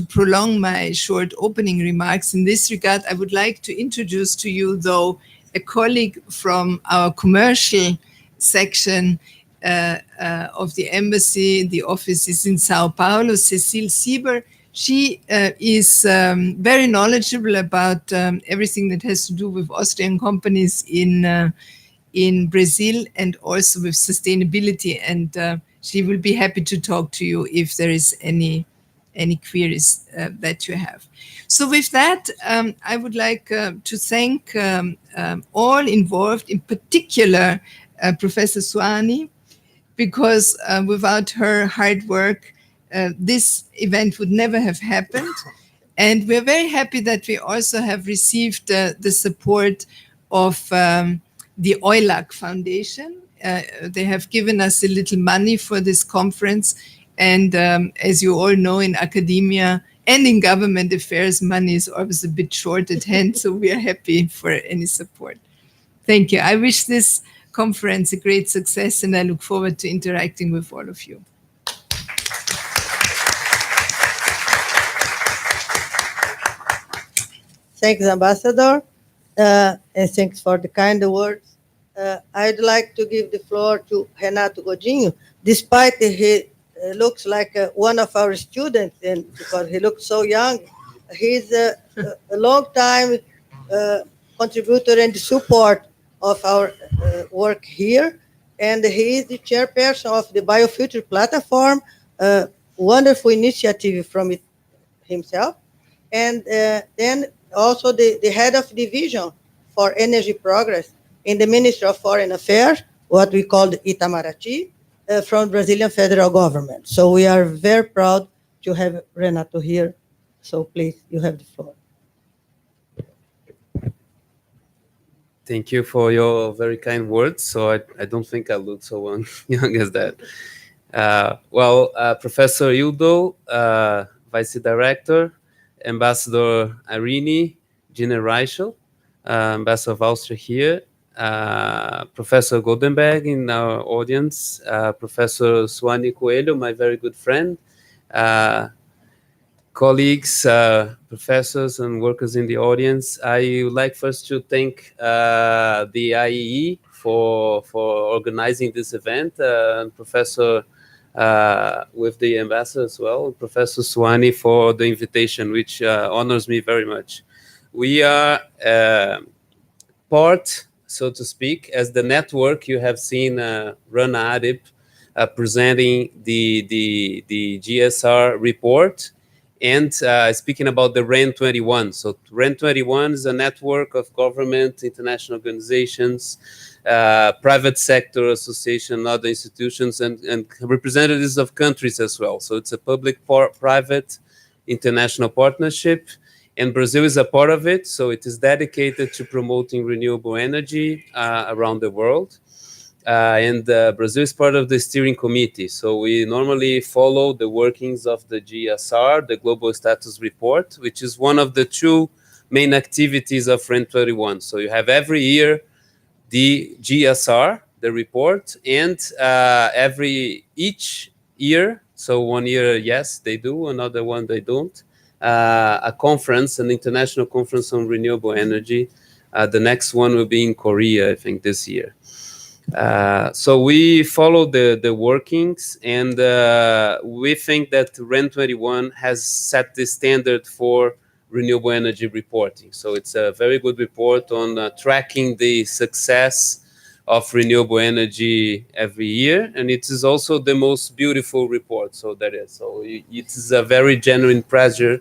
prolong my short opening remarks. In this regard, I would like to introduce to you, though, a colleague from our commercial section of the embassy. The office is in Sao Paulo, Cecile Sieber. She is very knowledgeable about everything that has to do with Austrian companies in Brazil, and also with sustainability. And she will be happy to talk to you if there is any queries that you have. So with that, I would like to thank all involved, in particular Professor Suani, because without her hard work, this event would never have happened. And we're very happy that we also have received the support of the EULAC Foundation. They have given us a little money for this conference. And as you all know, in academia and in government affairs, money is always a bit short at hand. So we are happy for any support. Thank you. I wish this conference a great success, and I look forward to interacting with all of you. Thanks, Ambassador, and thanks for the kind words. I'd like to give the floor to Renato Godinho, despite he looks like one of our students, and because he looks so young. He's a long-time contributor and support of our work here, and he is the chairperson of the Biofuture Platform, a wonderful initiative from himself, and then also the head of division for energy progress in the Ministry of Foreign Affairs, what we call the Itamaraty, from Brazilian federal government. So we are very proud to have Renato here. So please, you have the floor. Thank you for your very kind words. So I don't think I look so young as that. Professor Ildo, Vice Director, Ambassador Irini, Gina Reichel, Ambassador of Austria here, Professor Goldenberg in our audience, Professor Suani Coelho, my very good friend, colleagues, professors and workers in the audience. I would like first to thank the IEE for organizing this event, Professor with the ambassador as well, Professor Suani, for the invitation, which honors me very much. We are part so to speak. As the network, you have seen Rana Arip presenting the GSR report and speaking about the REN 21. So REN 21 is a network of government, international organizations, private sector association, other institutions, and representatives of countries as well. So it's a public-private international partnership, and Brazil is a part of it. So it is dedicated to promoting renewable energy around the world. Brazil is part of the steering committee. So we normally follow the workings of the GSR, the Global Status Report, which is one of the two main activities of REN 21. So you have every year the GSR, the report, and each year, so 1 year, yes, they do, another one they don't, a conference, an international conference on renewable energy. The next one will be in Korea, I think, this year. So we follow the workings, and we think that REN 21 has set the standard for renewable energy reporting. So it's a very good report on tracking the success of renewable energy every year, and it is also the most beautiful report. So that is. So it is a very genuine pleasure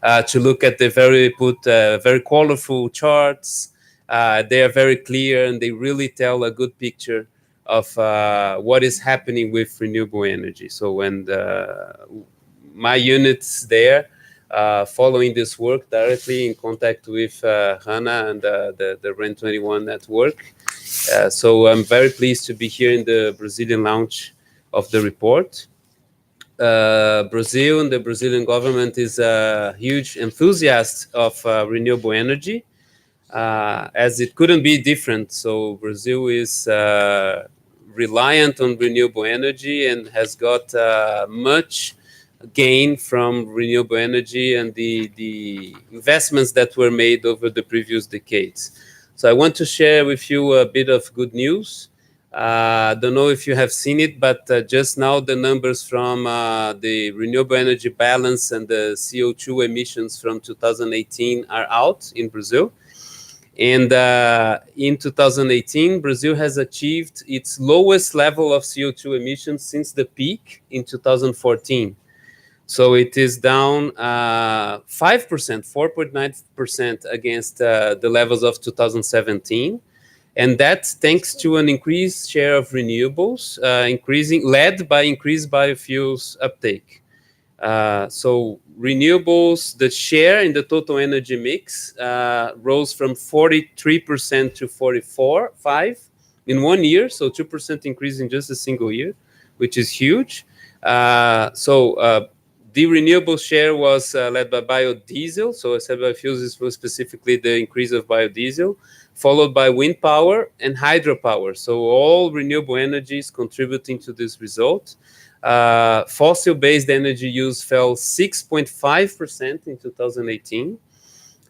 to look at the very colorful charts. They are very clear, and they really tell a good picture of what is happening with renewable energy. So when my units there, following this work directly in contact with Hannah and the REN 21 network. So I'm very pleased to be here in the Brazilian launch of the report. Brazil and the Brazilian government is a huge enthusiast of renewable energy, as it couldn't be different. So Brazil is reliant on renewable energy and has got much gain from renewable energy and the investments that were made over the previous decades. So I want to share with you a bit of good news. Don't know if you have seen it, but just now the numbers from the renewable energy balance and the CO2 emissions from 2018 are out in Brazil. And in 2018, Brazil has achieved its lowest level of CO2 emissions since the peak in 2014. So it is down 5%, 4.9% against the levels of 2017. And that's thanks to an increased share of renewables, led by increased biofuels uptake. So renewables, the share in the total energy mix rose from 43% to 44.5% in 1 year. So 2% increase in just a single year, which is huge. The renewable share was led by biodiesel. So I said biofuels is specifically the increase of biodiesel, followed by wind power and hydropower. So all renewable energies contributing to this result. Fossil-based energy use fell 6.5% in 2018.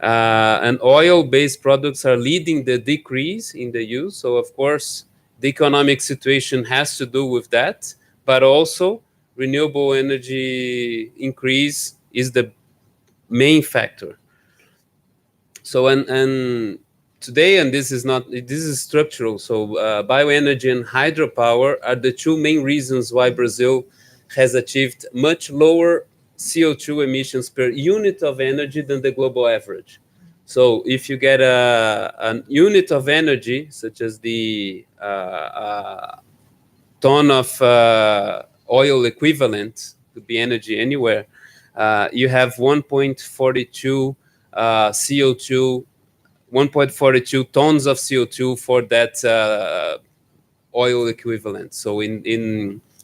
And oil-based products are leading the decrease in the use. So, of course, the economic situation has to do with that, but also renewable energy increase is the main factor. So, and today, and this is structural. So bioenergy and hydropower are the two main reasons why Brazil has achieved much lower CO2 emissions per unit of energy than the global average. So if you get a unit of energy, such as the ton of oil equivalent, could be energy anywhere, you have 1.42 CO2, 1.42 tons of CO2 for that oil equivalent. So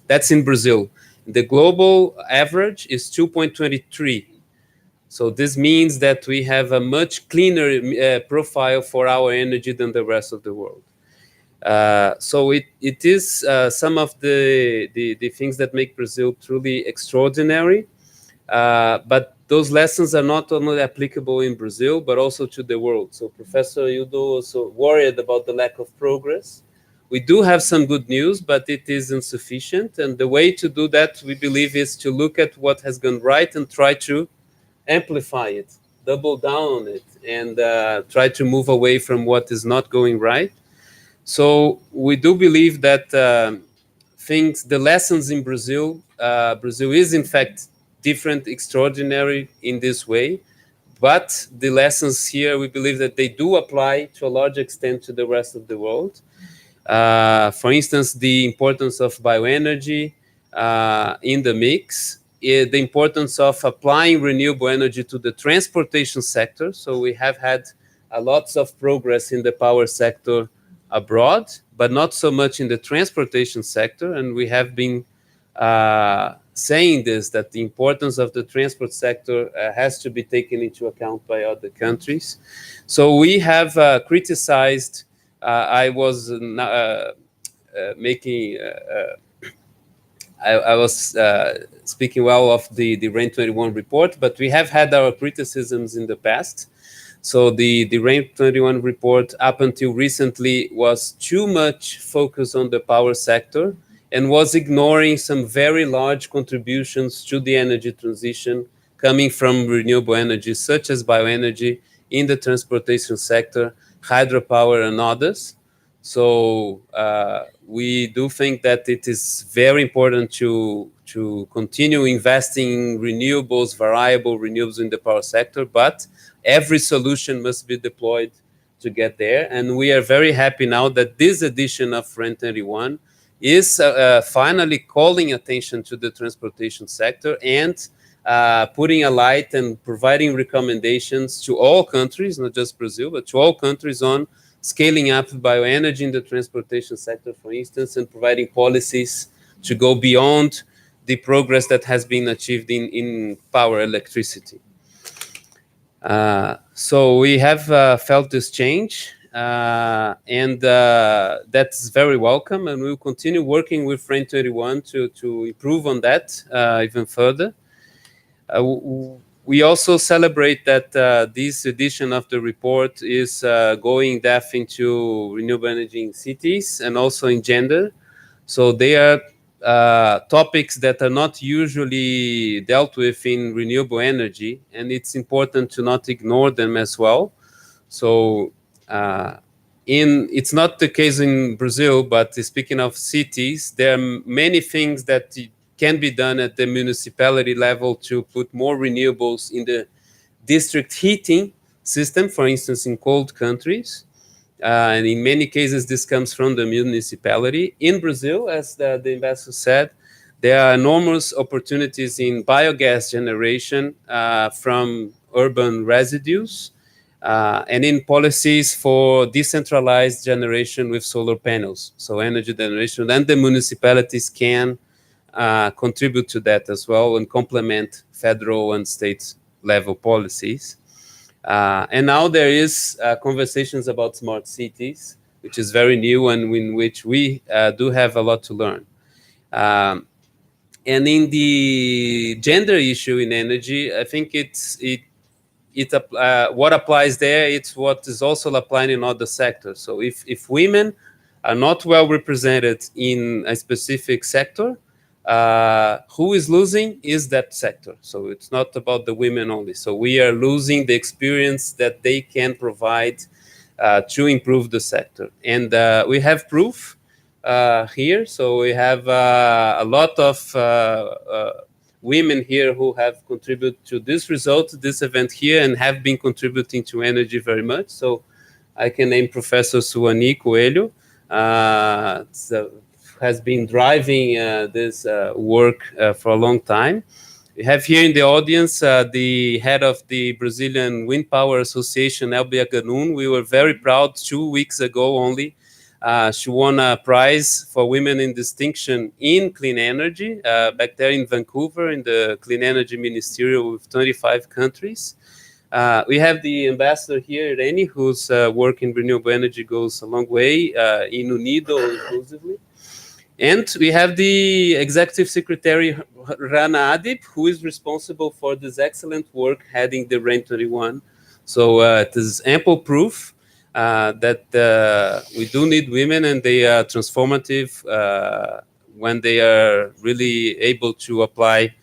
that's in Brazil. The global average is 2.23. So this means that we have a much cleaner profile for our energy than the rest of the world. So it is some of the things that make Brazil truly extraordinary. But those lessons are not only applicable in Brazil, but also to the world. So Professor Yudo also worried about the lack of progress. We do have some good news, but it is insufficient. And the way to do that, we believe, is to look at what has gone right and try to amplify it, double down on it, and try to move away from what is not going right. So we do believe that the lessons in Brazil, Brazil is in fact different, extraordinary in this way, but the lessons here, we believe that they do apply to a large extent to the rest of the world. For instance, the importance of bioenergy in the mix, the importance of applying renewable energy to the transportation sector. So we have had a lots of progress in the power sector abroad, but not so much in the transportation sector. And we have been saying this, that the importance of the transport sector has to be taken into account by other countries. So we have criticized, I was I was speaking well of the RAIN 21 report, but we have had our criticisms in the past. So the RAIN 21 report up until recently was too much focused on the power sector and was ignoring some very large contributions to the energy transition coming from renewable energy, such as bioenergy in the transportation sector, hydropower, and others. So we do think that it is very important to continue investing in renewables, variable renewables in the power sector, but every solution must be deployed to get there. And we are very happy now that this edition of RAIN 21 is finally calling attention to the transportation sector and putting a light and providing recommendations to all countries, not just Brazil, but to all countries on scaling up bioenergy in the transportation sector, for instance, and providing policies to go beyond the progress that has been achieved in power electricity. So we have felt this change, and that's very welcome, and we'll continue working with RAIN 21 to improve on that even further. We also celebrate that this edition of the report is going depth into renewable energy in cities and also in gender. So they are topics that are not usually dealt with in renewable energy, and it's important to not ignore them as well. So it's not the case in Brazil, but speaking of cities, there are many things that can be done at the municipality level to put more renewables in the district heating system, for instance, in cold countries. And in many cases, this comes from the municipality. In Brazil, as the investor said, there are enormous opportunities in biogas generation from urban residues and in policies for decentralized generation with solar panels. So energy generation, and the municipalities can contribute to that as well and complement federal and state level policies. And now there is conversations about smart cities, which is very new and in which we do have a lot to learn. And in the gender issue in energy, I think what applies there, it's what is also applying in other sectors. So if women are not well represented in a specific sector, who is losing is that sector. So it's not about the women only. So we are losing the experience that they can provide to improve the sector. And we have proof here. So we have a lot of women here who have contributed to this result, this event here, and have been contributing to energy very much. So I can name Professor Suani Coelho, has been driving this work for a long time. We have here in the audience the head of the Brazilian Wind Power Association, Elbia Ganun. We were very proud 2 weeks ago only. She won a prize for women in distinction in clean energy back there in Vancouver in the Clean Energy Ministerial with 25 countries. We have the ambassador here, Irene, whose work in renewable energy goes a long way in UNIDO inclusively. And we have the executive secretary, Rana Adib, who is responsible for this excellent work heading the RAIN 21. So it is ample proof that we do need women, and they are transformative when they are really able to apply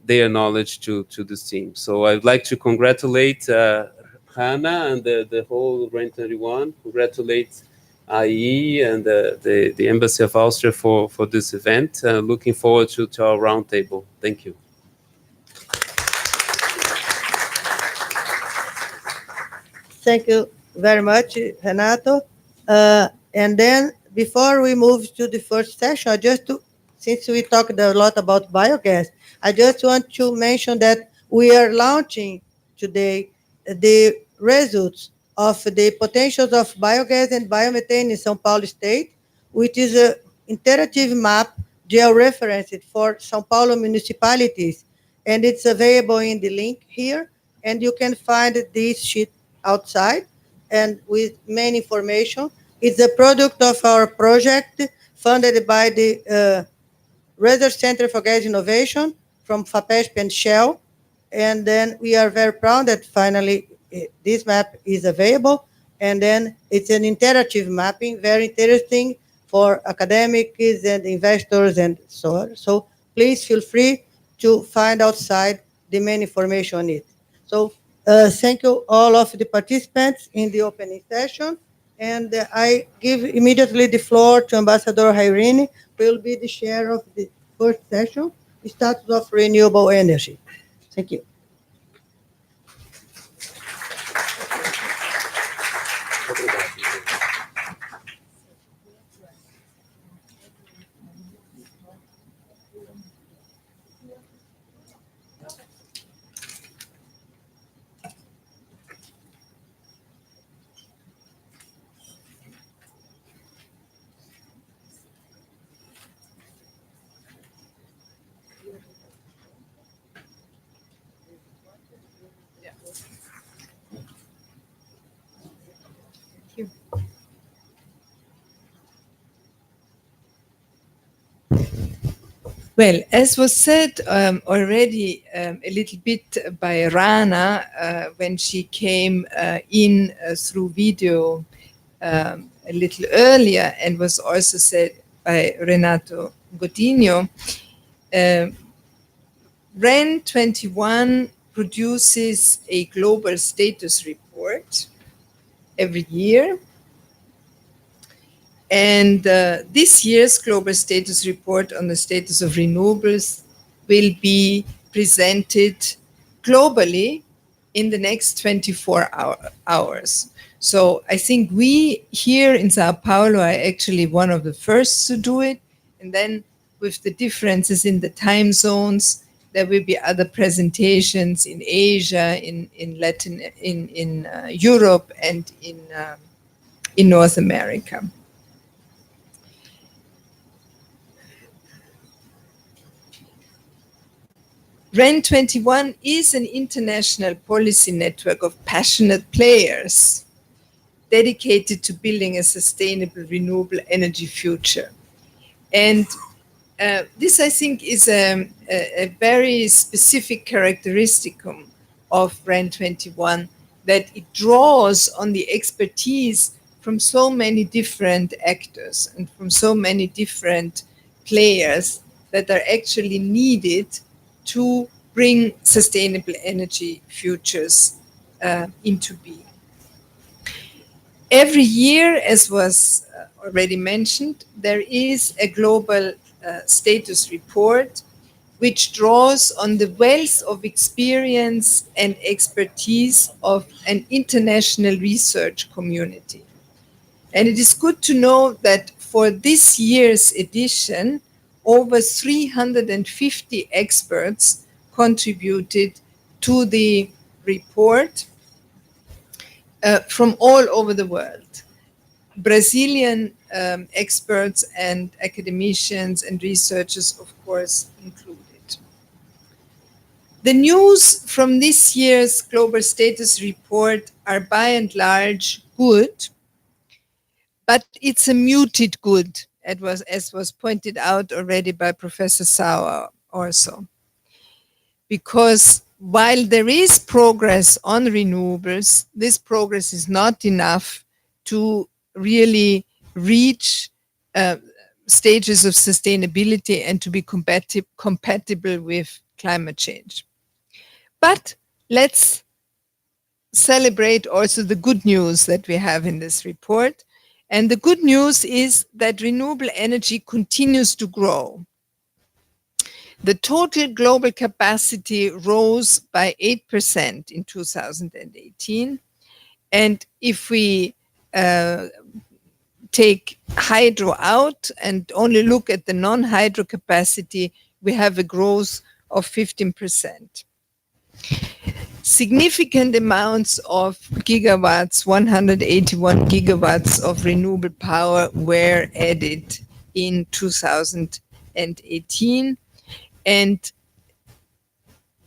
their knowledge to this team. So I'd like to congratulate Hannah and the whole RAIN 21, congratulate IE and the Embassy of Austria for this event. Looking forward to our roundtable. Thank you. Thank you very much, Renato. And then before we move to the first session, since we talked a lot about biogas, I just want to mention that we are launching today the results of the potentials of biogas and biomethane in São Paulo State, which is an interactive map georeferenced for São Paulo municipalities. And it's available in the link here. And you can find this sheet outside and with main information. It's a product of our project funded by the Research Center for Gas Innovation from FAPESP and Shell. And then we are very proud that finally this map is available. And then it's an interactive mapping, very interesting for academics and investors and so on. So please feel free to find outside the main information on it. So thank you all of the participants in the opening session. And I give immediately the floor to Ambassador Irene, who will be the chair of the first session, the status of renewable energy. Thank you. Well, as was said already a little bit by Rana when she came in through video a little earlier, and was also said by Renato Godinho, REN 21 produces a global status report every year. And this year's global status report on the status of renewables will be presented globally in the next 24 hours. So I think we here in Sao Paulo are actually one of the first to do it. And then with the differences in the time zones, there will be other presentations in Asia, in Europe, and in North America. REN 21 is an international policy network of passionate players dedicated to building a sustainable renewable energy future. And this, I think, is a very specific characteristic of REN 21, that it draws on the expertise from so many different actors and from so many different players that are actually needed to bring sustainable energy futures into being. Every year, as was already mentioned, there is a global status report which draws on the wealth of experience and expertise of an international research community. And it is good to know that for this year's edition, over 350 experts contributed to the report from all over the world. Brazilian experts and academicians and researchers, of course, included. The news from this year's Global Status Report are by and large good, but it's a muted good, as was pointed out already by Professor Sauer also. Because while there is progress on renewables, this progress is not enough to really reach stages of sustainability and to be compatible with climate change. But let's celebrate also the good news that we have in this report. And the good news is that renewable energy continues to grow. The total global capacity rose by 8% in 2018. And if we take hydro out and only look at the non-hydro capacity, we have a growth of 15%. Significant amounts of gigawatts, 181 gigawatts of renewable power were added in 2018. And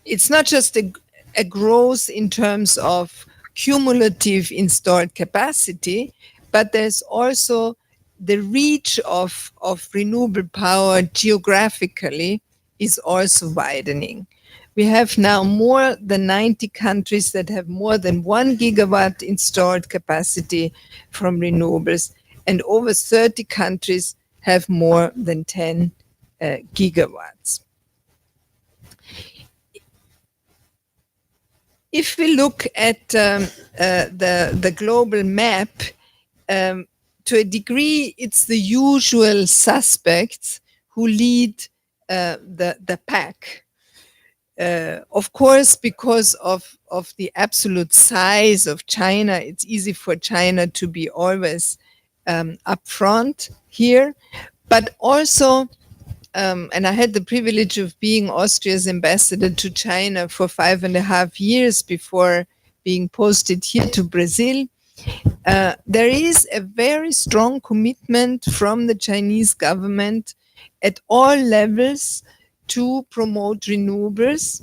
it's not just a growth in terms of cumulative installed capacity, but there's also the reach of renewable power geographically is also widening. We have now more than 90 countries that have more than 1 gigawatt installed capacity from renewables, and over 30 countries have more than 10 gigawatts. If we look at the global map, to a degree, it's the usual suspects who lead the pack. Of course, because of the absolute size of China, it's easy for China to be always up front here. But also, and I had the privilege of being Austria's ambassador to China for 5.5 years before being posted here to Brazil. There is a very strong commitment from the Chinese government at all levels to promote renewables,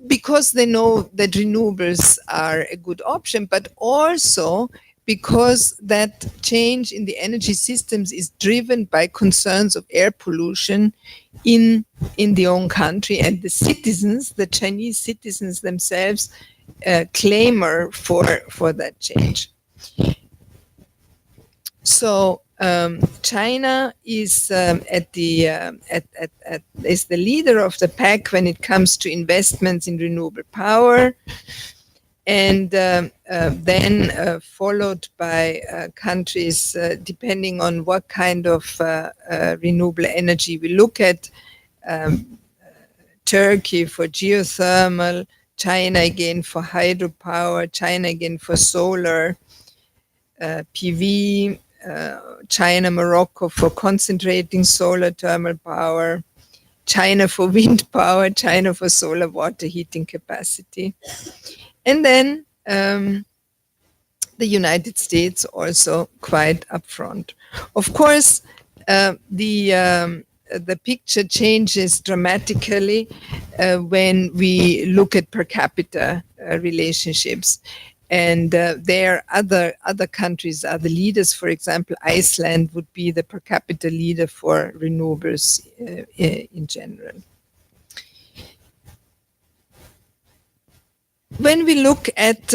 because they know that renewables are a good option, but also because that change in the energy systems is driven by concerns of air pollution in the own country, and the citizens, the Chinese citizens themselves, clamor for that change. So China is is the leader of the pack when it comes to investments in renewable power, and then followed by countries depending on what kind of renewable energy we look at. Turkey for geothermal, China again for hydropower, China again for solar, PV, China, Morocco for concentrating solar thermal power, China for wind power, China for solar water heating capacity. And then the United States also quite upfront. Of course, the picture changes dramatically when we look at per capita relationships. And there other countries are the leaders. For example, Iceland would be the per capita leader for renewables in general. When we look at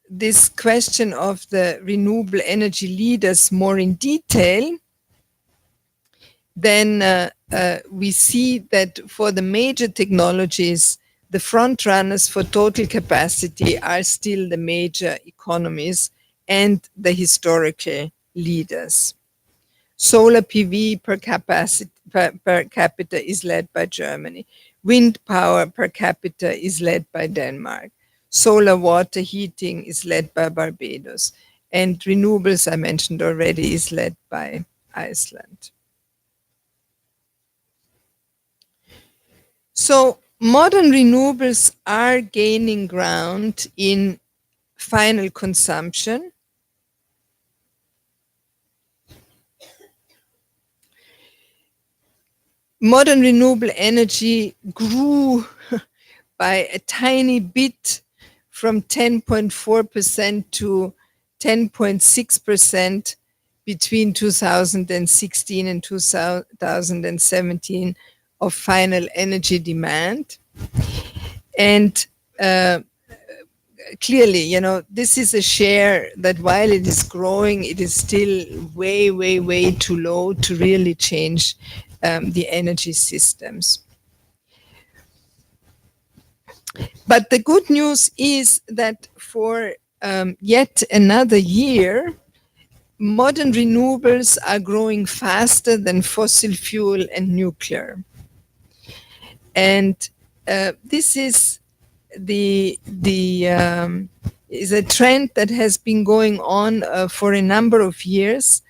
this question of the renewable energy leaders more in detail, then we see that for the major technologies, the front runners for total capacity are still the major economies and the historical leaders. Solar PV per capita is led by Germany. Wind power per capita is led by Denmark. Solar water heating is led by Barbados. And renewables, I mentioned already, is led by Iceland. So modern renewables are gaining ground in final consumption. Modern renewable energy grew by a tiny bit from 10.4% to 10.6% between 2016 and 2017 of final energy demand. And clearly, you know, this is a share that while it is growing, it is still way, way, way too low to really change the energy systems. But the good news is that for yet another year, modern renewables are growing faster than fossil fuel and nuclear. And this is is a trend that has been going on for a number of years,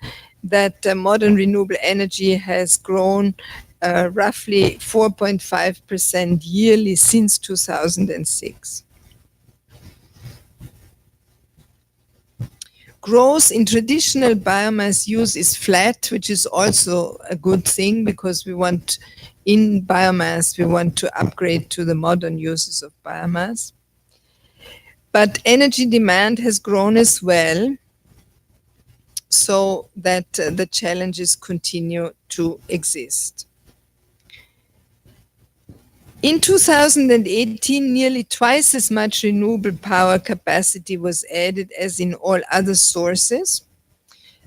that modern renewable energy has grown roughly 4.5% yearly since 2006. Growth in traditional biomass use is flat, which is also a good thing, because we want to upgrade to the modern uses of biomass. But energy demand has grown as well, so that the challenges continue to exist. In 2018, nearly twice as much renewable power capacity was added as in all other sources.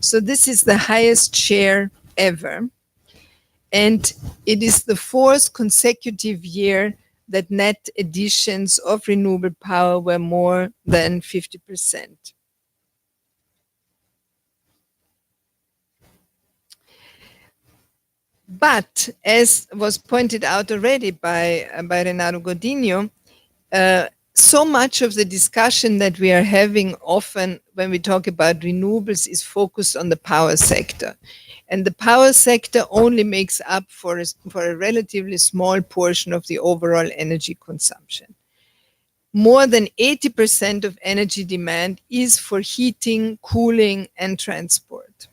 So this is the highest share ever. And it is the fourth consecutive year that net additions of renewable power were more than 50%. But as was pointed out already by Renato Godinho, so much of the discussion that we are having often when we talk about renewables is focused on the power sector. And the power sector only makes up for a relatively small portion of the overall energy consumption. More than 80% of energy demand is for heating, cooling, and transport.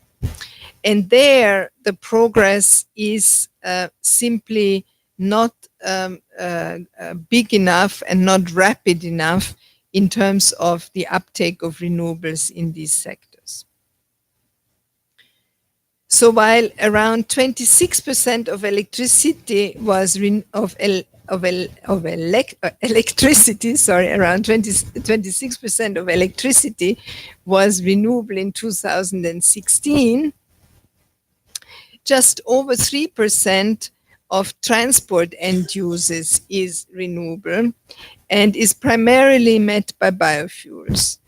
And there, the progress is simply not big enough and not rapid enough in terms of the uptake of renewables in these sectors. So while around 26% of electricity was around 26% of electricity was renewable in 2016, just over 3% of transport end uses is renewable and is primarily met by biofuels.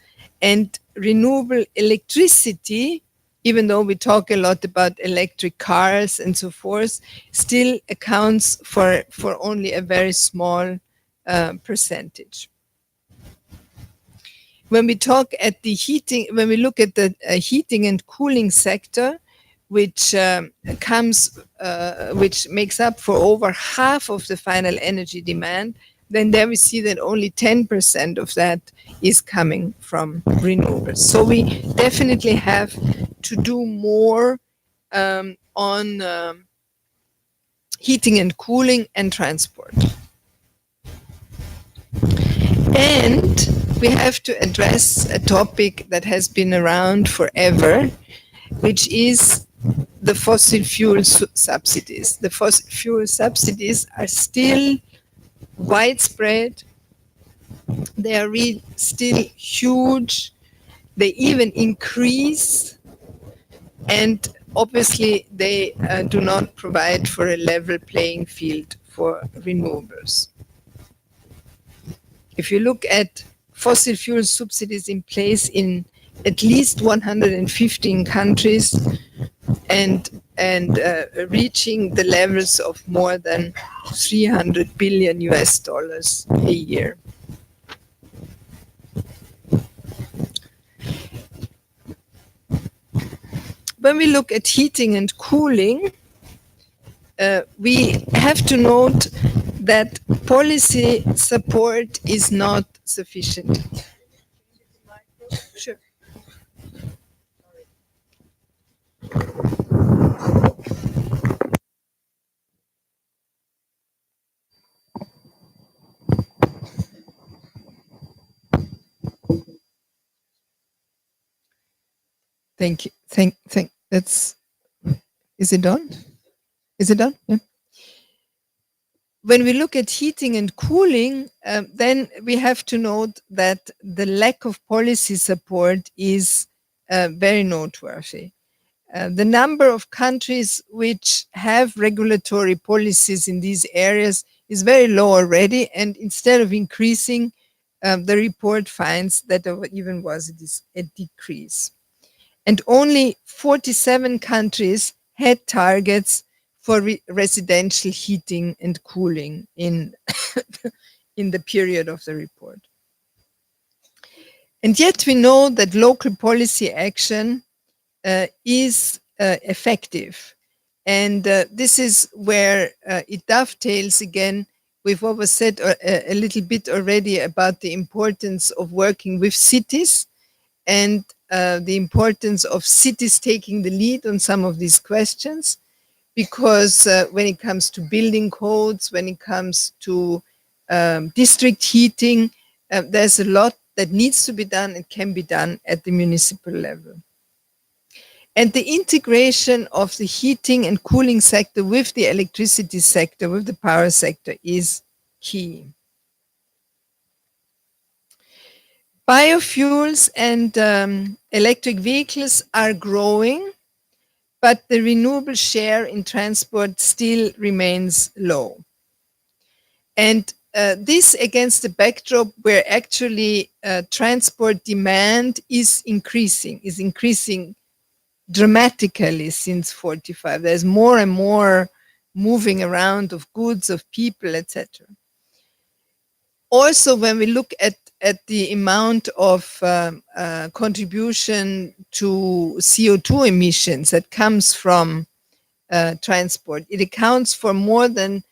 And renewable electricity, even though we talk a lot about electric cars and so forth, still accounts for only a very small percentage. When we look at the heating and cooling sector, which makes up for over half of the final energy demand, then there we see that only 10% of that is coming from renewables. So we definitely have to do more on heating and cooling and transport. And we have to address a topic that has been around forever, which is the fossil fuel subsidies. The fossil fuel subsidies are still widespread. They are still huge. They even increase. And obviously, they do not provide for a level playing field for renewables. If you look at fossil fuel subsidies in place in at least 115 countries, and reaching the levels of more than $300 billion a year. When we look at heating and cooling, we have to note that policy support is not sufficient. Sure. Thank you. Is it done? Is it done? Yeah. When we look at heating and cooling, then we have to note that the lack of policy support is very noteworthy. The number of countries which have regulatory policies in these areas is very low already, and instead of increasing, the report finds that there even was a decrease. And only 47 countries had targets for residential heating and cooling in, in the period of the report. And yet we know that local policy action is effective. And this is where it dovetails again with what was said a little bit already about the importance of working with cities and the importance of cities taking the lead on some of these questions. Because when it comes to building codes, when it comes to district heating, there's a lot that needs to be done and can be done at the municipal level. And the integration of the heating and cooling sector with the electricity sector, with the power sector, is key. Biofuels and electric vehicles are growing, but the renewable share in transport still remains low. And this against the backdrop where actually transport demand is increasing dramatically since 45. There's more and more moving around of goods, of people, etc. Also, when we look at the amount of contribution to CO2 emissions that comes from transport, it accounts for more than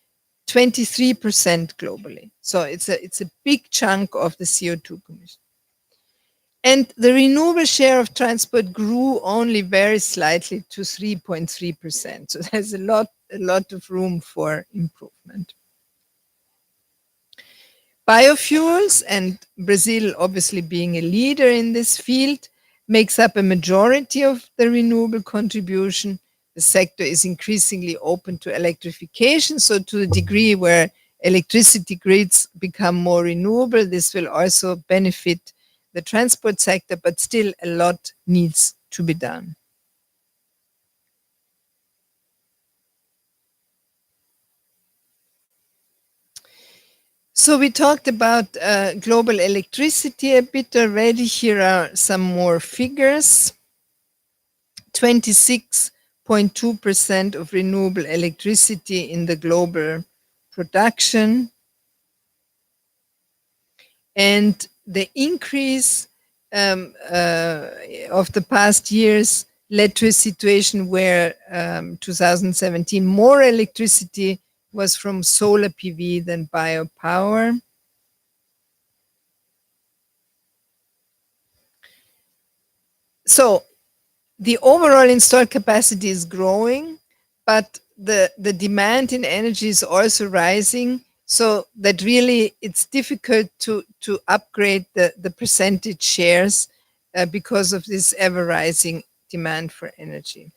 23% globally. So it's a big chunk of the CO2 emissions. And the renewable share of transport grew only very slightly to 3.3%. So there's a lot of room for improvement. Biofuels, and Brazil obviously being a leader in this field, makes up a majority of the renewable contribution. The sector is increasingly open to electrification. So to the degree where electricity grids become more renewable, this will also benefit the transport sector, but still a lot needs to be done. So we talked about global electricity a bit already. Here are some more figures. 26.2% of renewable electricity in the global production. And the increase of the past years led to a situation where 2017 more electricity was from solar PV than biopower. So the overall installed capacity is growing, but the demand in energy is also rising, so that really it's difficult to upgrade the percentage shares because of this ever rising demand for energy.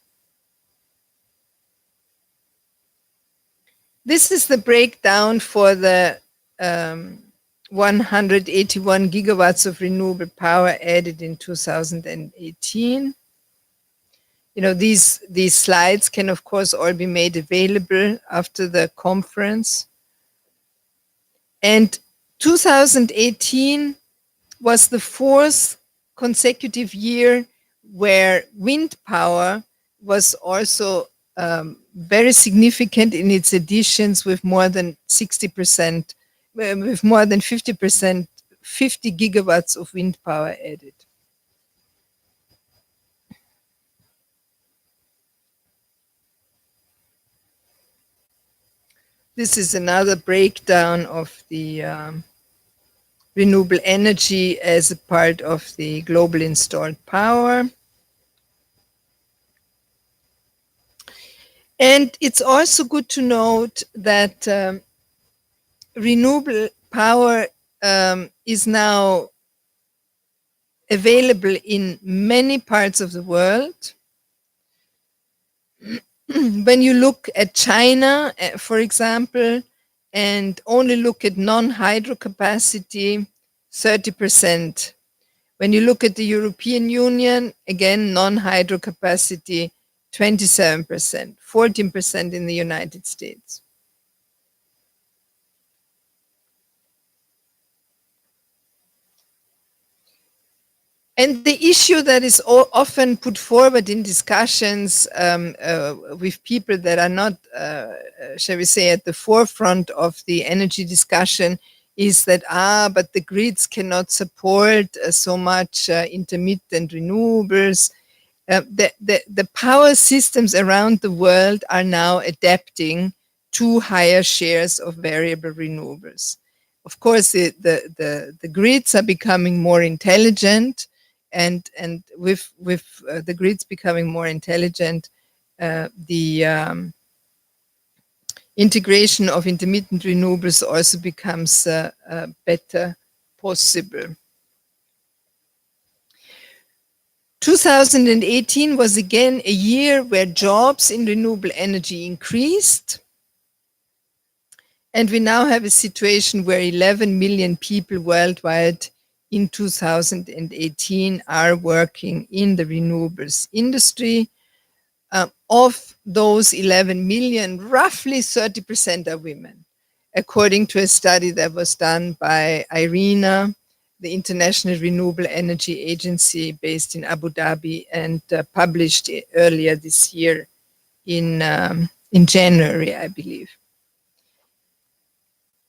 This is the breakdown for the 181 gigawatts of renewable power added in 2018. You know, these slides can, of course, all be made available after the conference. And 2018 was the fourth consecutive year where wind power was also very significant in its additions, with more than 60%, with more than 50%, 50 gigawatts of wind power added. This is another breakdown of the renewable energy as a part of the global installed power. And it's also good to note that renewable power is now available in many parts of the world. When you look at China, for example, and only look at non-hydro capacity, 30%. When you look at the European Union, again, non-hydro capacity, 27%, 14% in the United States. And the issue that is often put forward in discussions with people that are not, shall we say, at the forefront of the energy discussion is that, but the grids cannot support so much intermittent renewables. The power systems around the world are now adapting to higher shares of variable renewables. Of course, the grids are becoming more intelligent, and with the grids becoming more intelligent, the integration of intermittent renewables also becomes better possible. 2018 was again a year where jobs in renewable energy increased. And we now have a situation where 11 million people worldwide in 2018 are working in the renewables industry. Of those 11 million, roughly 30% are women, according to a study that was done by IRENA, the International Renewable Energy Agency based in Abu Dhabi, and published earlier this year in January, I believe.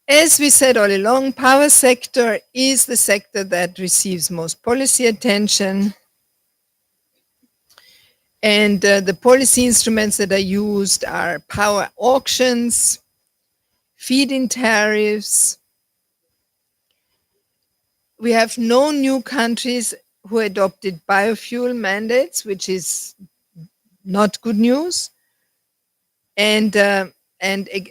As we said all along, power sector is the sector that receives most policy attention. And the policy instruments that are used are power auctions, feed-in tariffs. We have no new countries who adopted biofuel mandates, which is not good news. And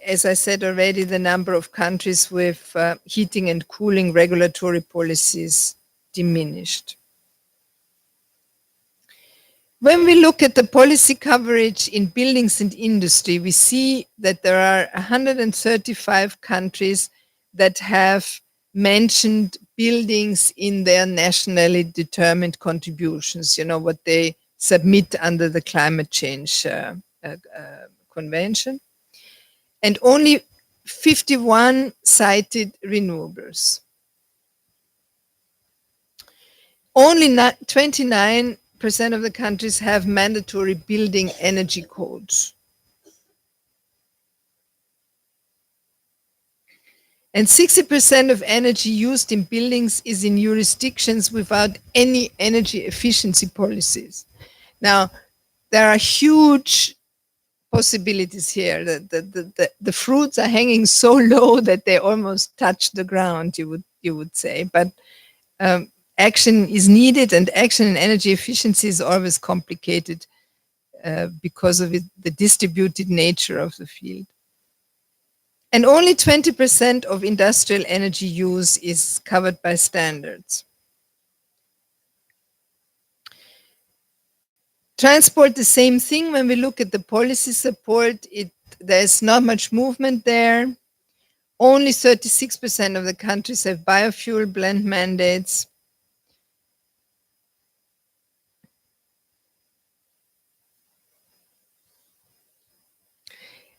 as I said already, the number of countries with heating and cooling regulatory policies diminished. When we look at the policy coverage in buildings and industry, we see that there are 135 countries that have mentioned buildings in their nationally determined contributions, you know, what they submit under the climate change convention. And only 51 cited renewables. Only 29% of the countries have mandatory building energy codes. And 60% of energy used in buildings is in jurisdictions without any energy efficiency policies. Now, there are huge possibilities here. The fruits are hanging so low that they almost touch the ground, you would say. But action is needed, and action in energy efficiency is always complicated because of the distributed nature of the field. And only 20% of industrial energy use is covered by standards. Transport, the same thing. When we look at the policy support, there's not much movement there. Only 36% of the countries have biofuel blend mandates.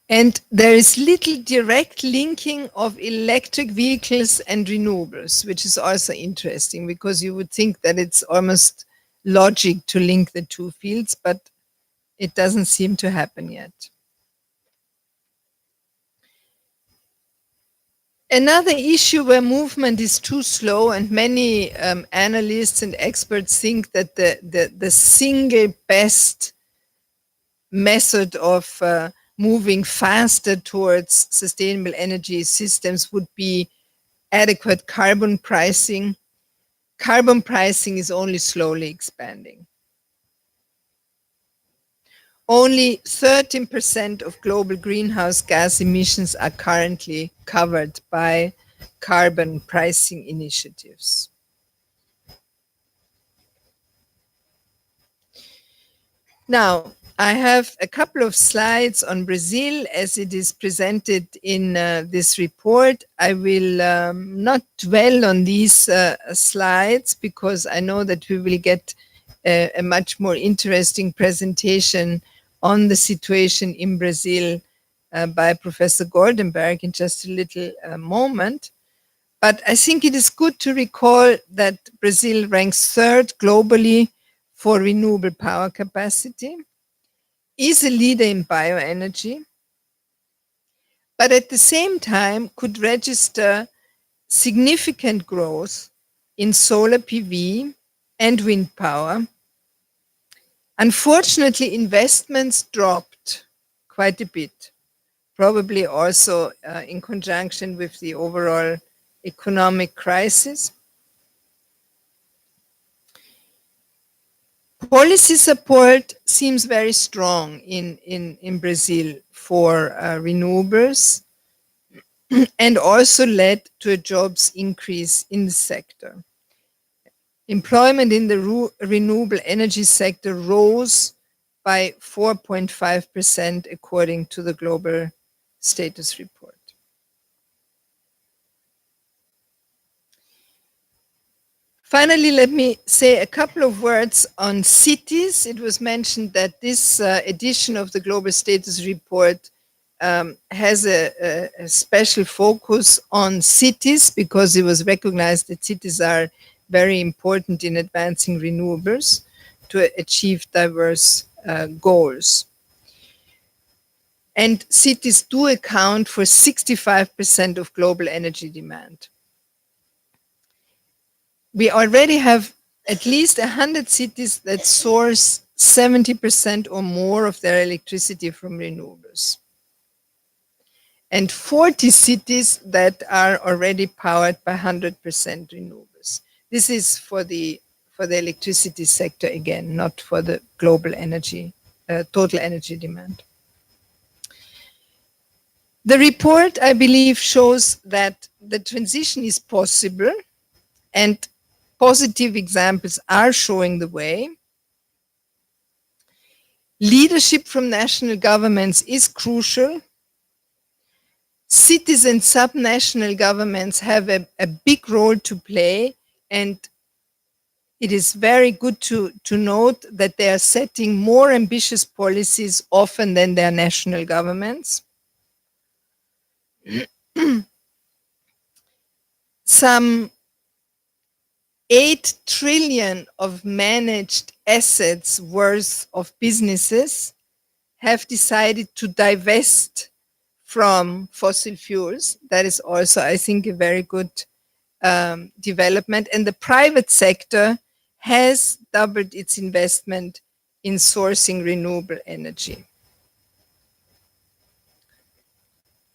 And there is little direct linking of electric vehicles and renewables, which is also interesting, because you would think that it's almost logic to link the two fields, but it doesn't seem to happen yet. Another issue where movement is too slow, and many analysts and experts think that the single best method of moving faster towards sustainable energy systems would be adequate carbon pricing. Carbon pricing is only slowly expanding. Only 13% of global greenhouse gas emissions are currently covered by carbon pricing initiatives. Now, I have a couple of slides on Brazil as it is presented in this report. I will not dwell on these slides because I know that we will get a much more interesting presentation on the situation in Brazil by Professor Goldenberg in just a little moment. But I think it is good to recall that Brazil ranks third globally for renewable power capacity, is a leader in bioenergy, but at the same time could register significant growth in solar PV and wind power. Unfortunately, investments dropped quite a bit, probably also in conjunction with the overall economic crisis. Policy support seems very strong in Brazil for renewables and also led to a jobs increase in the sector. Employment in the renewable energy sector rose by 4.5% according to the Global Status Report. Finally, let me say a couple of words on cities. It was mentioned that this edition of the Global Status Report has a special focus on cities because it was recognized that cities are very important in advancing renewables to achieve diverse goals. And cities do account for 65% of global energy demand. We already have at least 100 cities that source 70% or more of their electricity from renewables, and 40 cities that are already powered by 100% renewables. This is for the electricity sector again, not for the global energy, total energy demand. The report, I believe, shows that the transition is possible and positive examples are showing the way. Leadership from national governments is crucial. Cities and subnational governments have a big role to play, and it is very good to note that they are setting more ambitious policies often than their national governments. Some 8 trillion of managed assets worth of businesses have decided to divest from fossil fuels. That is also, I think, a very good development. And the private sector has doubled its investment in sourcing renewable energy.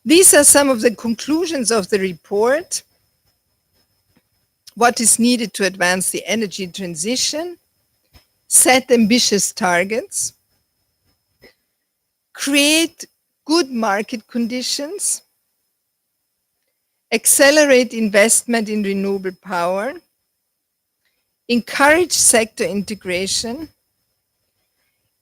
These are some of the conclusions of the report. What is needed to advance the energy transition? Set ambitious targets, create good market conditions, accelerate investment in renewable power, encourage sector integration,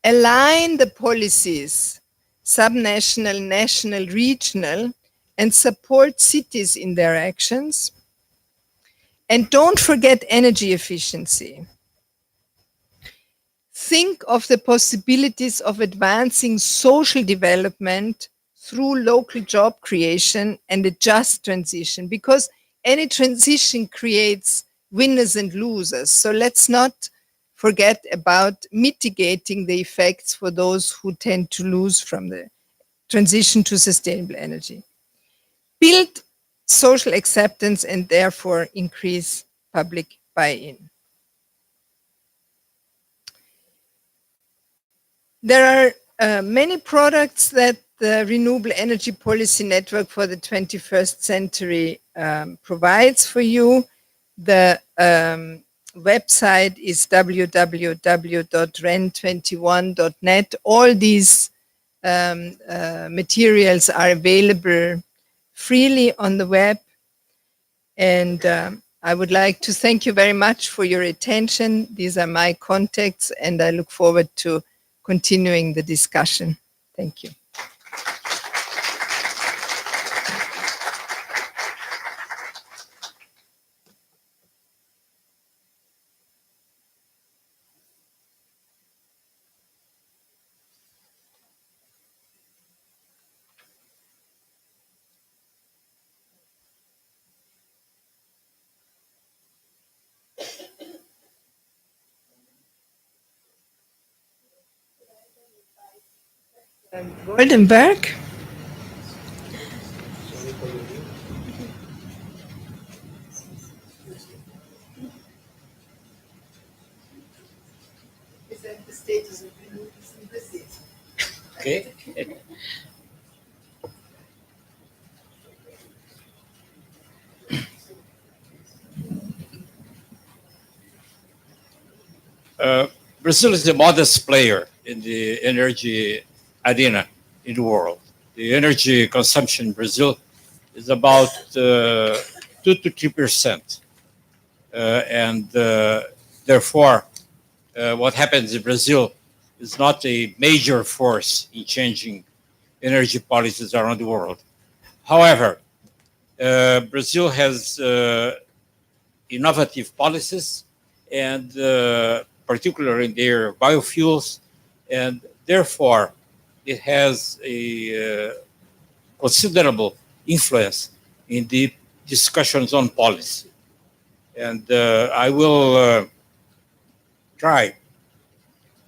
align the policies, subnational, national, regional, and support cities in their actions. And don't forget energy efficiency. Think of the possibilities of advancing social development through local job creation and a just transition, because any transition creates winners and losers. So let's not forget about mitigating the effects for those who tend to lose from the transition to sustainable energy. Build social acceptance and therefore increase public buy-in. There are many products that the Renewable Energy Policy Network for the 21st Century provides for you. The website is www.ren21.net. All these materials are available freely on the web. And I would like to thank you very much for your attention. These are my contacts, and I look forward to continuing the discussion. Thank you. Goldenberg? Present the status of renewables in Brazil. Okay. Brazil is the modest player in the energy arena in the world. The energy consumption in Brazil is about 2 to 3%. And therefore, what happens in Brazil is not a major force in changing energy policies around the world. However, Brazil has innovative policies, and particularly in their biofuels, and therefore it has a considerable influence in the discussions on policy. And I will try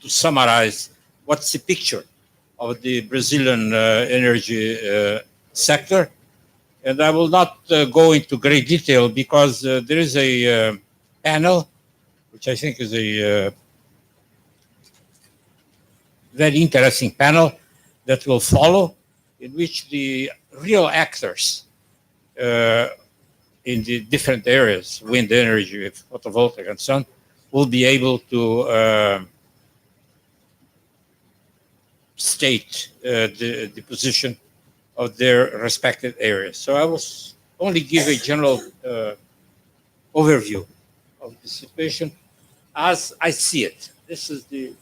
to summarize what's the picture of the Brazilian energy sector. And I will not go into great detail because there is a panel, which I think is a very interesting panel that will follow, in which the real actors in the different areas, wind energy, photovoltaic, and so on, will be able to state the position of their respective areas. So I will only give a general overview of the situation as I see it. This is the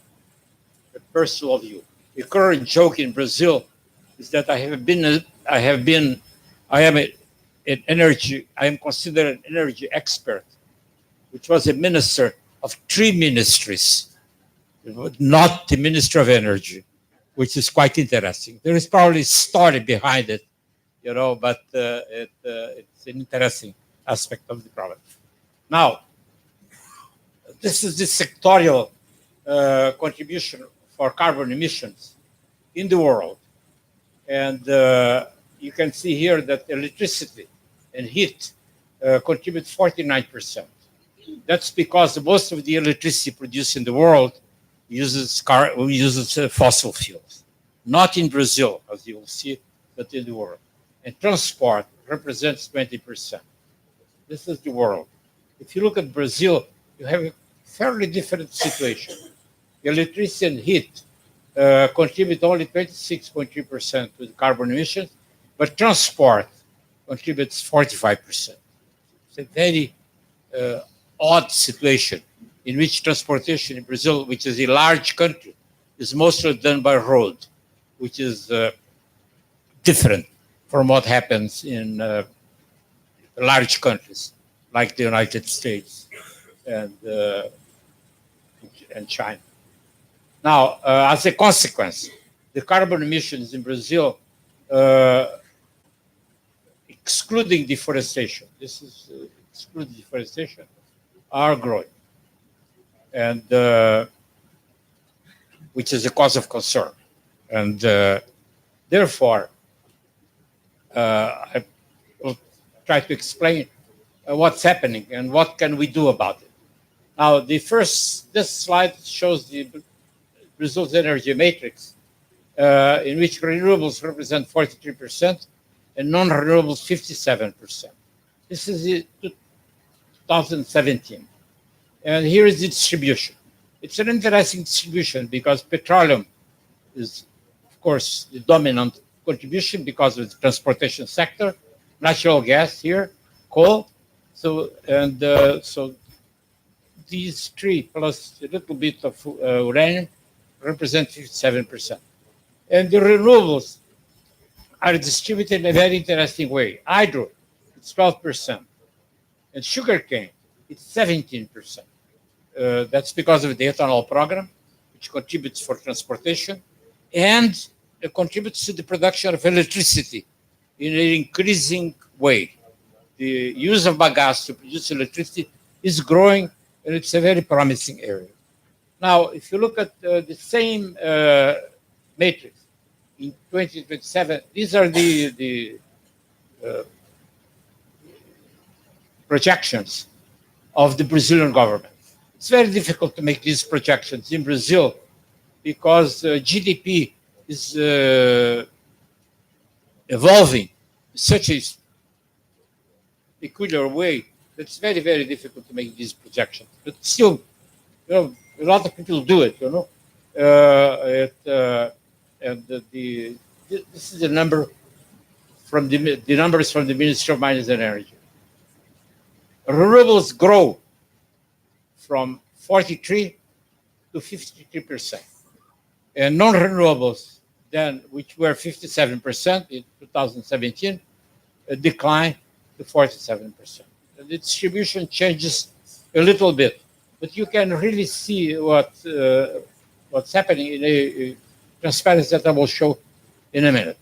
personal view. The current joke in Brazil is that I am considered an energy expert, which was a minister of 3 ministries, not the Minister of Energy, which is quite interesting. There is probably a story behind it, but it's an interesting aspect of the problem. Now, this is the sectorial contribution for carbon emissions in the world. And you can see here that electricity and heat contribute 49%. That's because most of the electricity produced in the world uses fossil fuels. Not in Brazil, as you will see, but in the world. And transport represents 20%. This is the world. If you look at Brazil, you have a fairly different situation. Electricity and heat contribute only 26.3% to the carbon emissions, but transport contributes 45%. It's a very odd situation in which transportation in Brazil, which is a large country, is mostly done by road, which is different from what happens in large countries like the United States and China. Now, as a consequence, the carbon emissions in Brazil, excluding deforestation, excluding deforestation, are growing, and which is a cause of concern. And therefore, I will try to explain what's happening and what can we do about it. Now, this slide shows the Brazil's energy matrix, in which renewables represent 43% and non-renewables 57%. This is 2017. And here is the distribution. It's an interesting distribution because petroleum is, of course, the dominant contribution because of the transportation sector, natural gas here, coal. So these 3 plus a little bit of uranium represent 57%. And the renewables are distributed in a very interesting way. Hydro, it's 12%. And sugarcane, it's 17%. That's because of the ethanol program, which contributes for transportation, and it contributes to the production of electricity in an increasing way. The use of bagasse to produce electricity is growing, and it's a very promising area. Now, if you look at the same matrix in 2027. These are the projections of the Brazilian government. It's very difficult to make these projections in Brazil because GDP is evolving in such a peculiar way that it's very, very difficult to make these projections. But still, a lot of people do it, this is the number from the numbers from the Ministry of Mines and Energy. Renewables grow from 43 to 53%. And non-renewables, then, which were 57% in 2017, decline to 47%. The distribution changes a little bit, but you can really see what's happening in a transparency that I will show in a minute.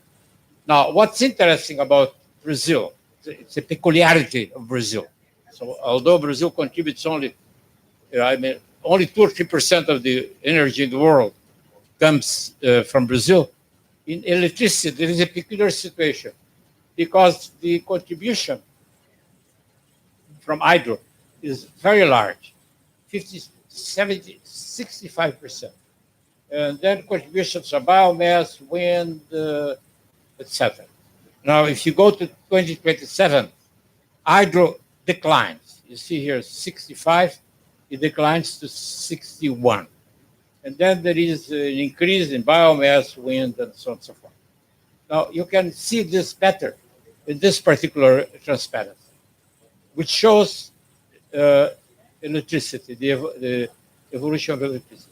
Now, what's interesting about Brazil, it's a peculiarity of Brazil. So although Brazil contributes only 2 or 3% of the energy in the world comes from Brazil, in electricity, there is a peculiar situation because the contribution from hydro is very large, 50, 70, 65%. And then contributions from biomass, wind, etc. Now, if you go to 2027, hydro declines. You see here 65, it declines to 61. And then there is an increase in biomass, wind, and so on and so forth. Now, you can see this better in this particular transparency, which shows electricity, the evolution of electricity.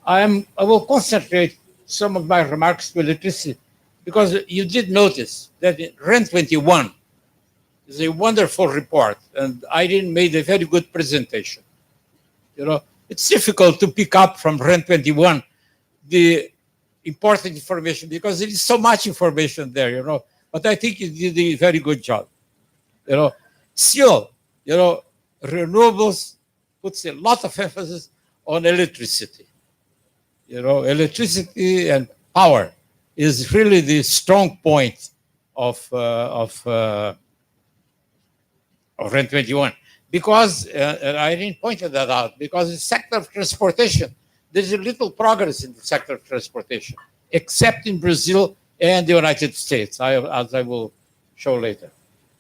I will concentrate some of my remarks to electricity because you did notice that REN 21 is a wonderful report, and I didn't make a very good presentation. It's difficult to pick up from REN 21 the important information because there is so much information there, But I think you did a very good job. Still, renewables puts a lot of emphasis on electricity. Electricity and power is really the strong point of REN 21. Because, and I didn't point that out, because the sector of transportation, there's a little progress in the sector of transportation, except in Brazil and the United States, as I will show later.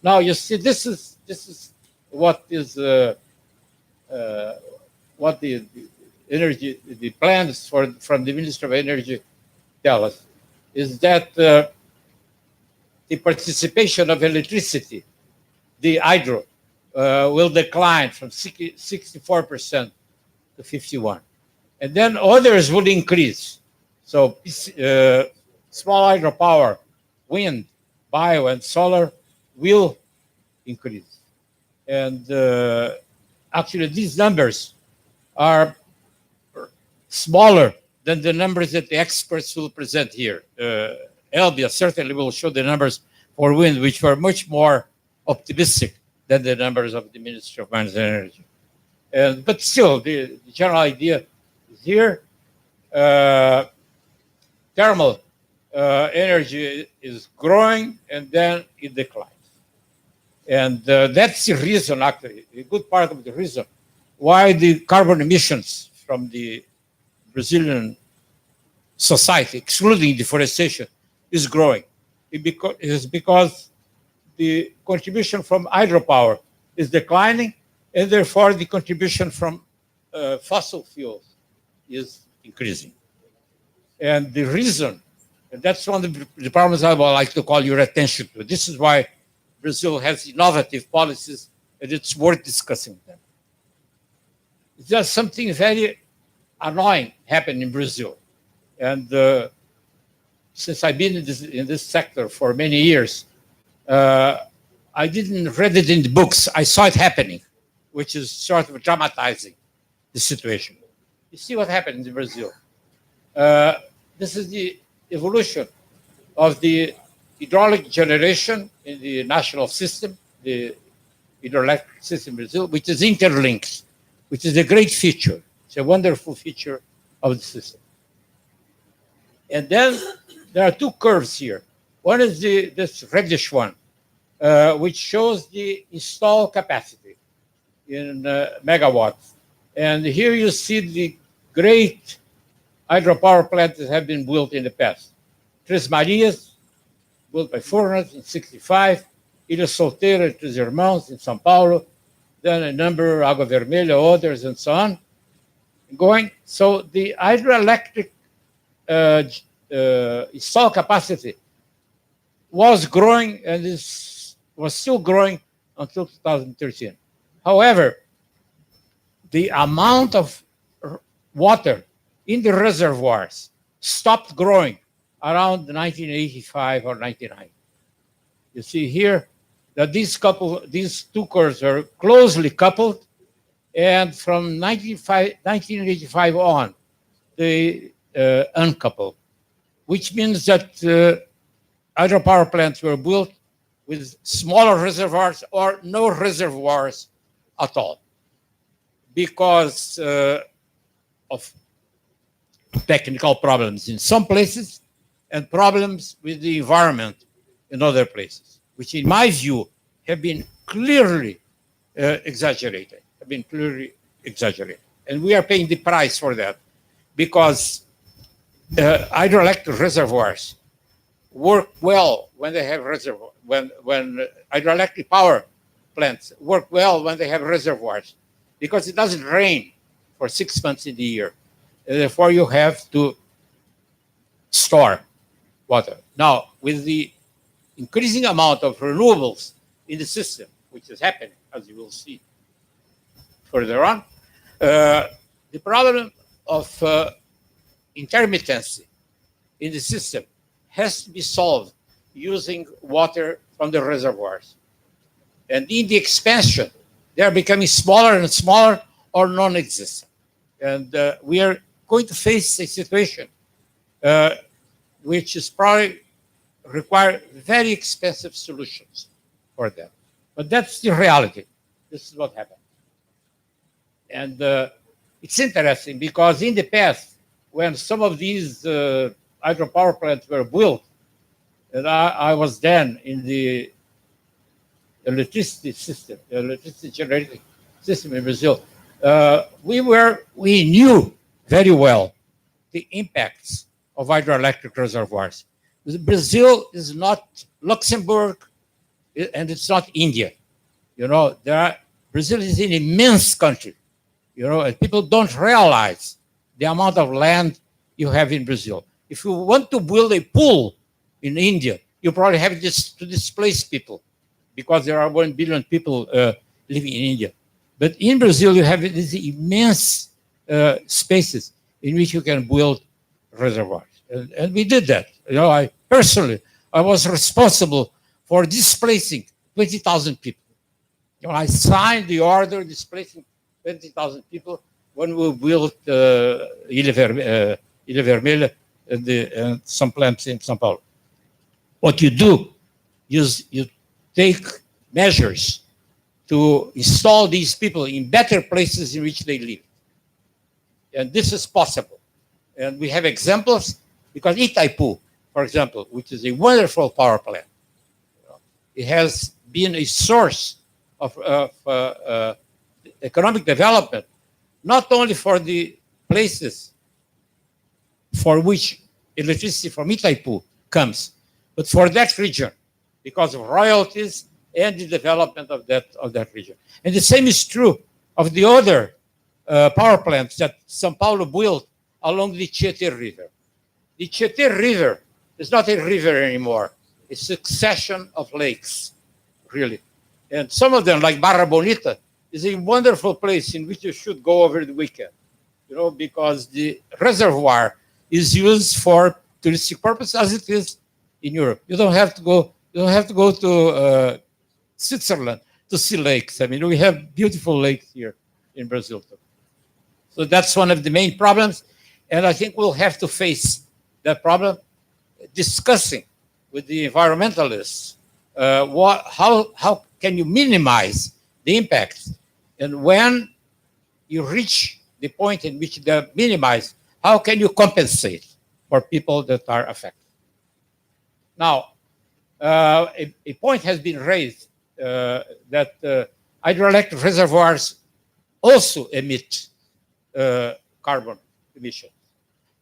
Now, you see, this is what is what the energy, the plans from the Ministry of Energy tell us, is that the participation of electricity, the hydro, will decline from 64% to 51%. And then others will increase. So small hydropower, wind, bio, and solar will increase. And actually, these numbers are smaller than the numbers that the experts will present here. Elbia certainly will show the numbers for wind, which were much more optimistic than the numbers of the Ministry of Mines and Energy. But still, the general idea is here. Thermal energy is growing, and then it declines. And that's the reason, actually, a good part of the reason why the carbon emissions from the Brazilian society, excluding deforestation, is growing. It is because the contribution from hydropower is declining, and therefore the contribution from fossil fuels is increasing. And the reason, and that's one of the problems I would like to call your attention to. This is why Brazil has innovative policies, and it's worth discussing them. There's something very annoying happened in Brazil. And since I've been in this sector for many years, I didn't read it in the books. I saw it happening, which is sort of dramatizing the situation. You see what happened in Brazil. This is the evolution of the hydraulic generation in the national system, the hydroelectric system in Brazil, which is interlinked, which is a great feature. It's a wonderful feature of the system. And then there are two curves here. One is this reddish one, which shows the installed capacity in megawatts. And here you see the great hydropower plants that have been built in the past. Três Marias, built by Furnas in 65, Ilha Solteira, Três Irmãos in São Paulo, then a number, Água Vermelha, others, and so on. So the hydroelectric installed capacity was growing and was still growing until 2013. However, the amount of water in the reservoirs stopped growing around 1985 or 99. You see here that these two curves are closely coupled, and from 1985 on, they uncoupled, which means that hydropower plants were built with smaller reservoirs or no reservoirs at all because of technical problems in some places and problems with the environment in other places, which in my view have been clearly exaggerated. And we are paying the price for that because hydroelectric reservoirs work well when they have reservoirs. When hydroelectric power plants work well when they have reservoirs, because it doesn't rain for 6 months in the year. And therefore, you have to store water. Now, with the increasing amount of renewables in the system, which is happening, as you will see further on, the problem of intermittency in the system has to be solved using water from the reservoirs. And in the expansion, they are becoming smaller and smaller or non-existent. And we are going to face a situation which is probably require very expensive solutions for that. But that's the reality. This is what happened. And it's interesting because in the past, when some of these hydropower plants were built, and I was then in the electricity system, the electricity generating system in Brazil, we knew very well the impacts of hydroelectric reservoirs. Brazil is not Luxembourg, and it's not India. You know, Brazil is an immense country, you know, and people don't realize the amount of land you have in Brazil. If you want to build a pool in India, you probably have to displace people because there are 1 billion people living in India. But in Brazil, you have these immense spaces in which you can build reservoirs. And we did that. You know, I was responsible for displacing 20,000 people. You know, I signed the order displacing 20,000 people when we built Ilha Vermelha and some plants in São Paulo. What you do is you take measures to install these people in better places in which they live. And this is possible. And we have examples because Itaipu, for example, which is a wonderful power plant, it has been a source of economic development, not only for the places for which electricity from Itaipu comes, but for that region, because of royalties and the development of that region. And the same is true of the other power plants that São Paulo built along the Tietê River. The Tietê River is not a river anymore. It's a succession of lakes, really. And some of them, like Barra Bonita, is a wonderful place in which you should go over the weekend, you know, because the reservoir is used for touristic purposes as it is in Europe. You don't have to go to Switzerland to see lakes. I mean, we have beautiful lakes here in Brazil too. So that's one of the main problems. And I think we'll have to face that problem discussing with the environmentalists how can you minimize the impacts? And when you reach the point in which they're minimized, how can you compensate for people that are affected? Now, a point has been raised that hydroelectric reservoirs also emit carbon emissions.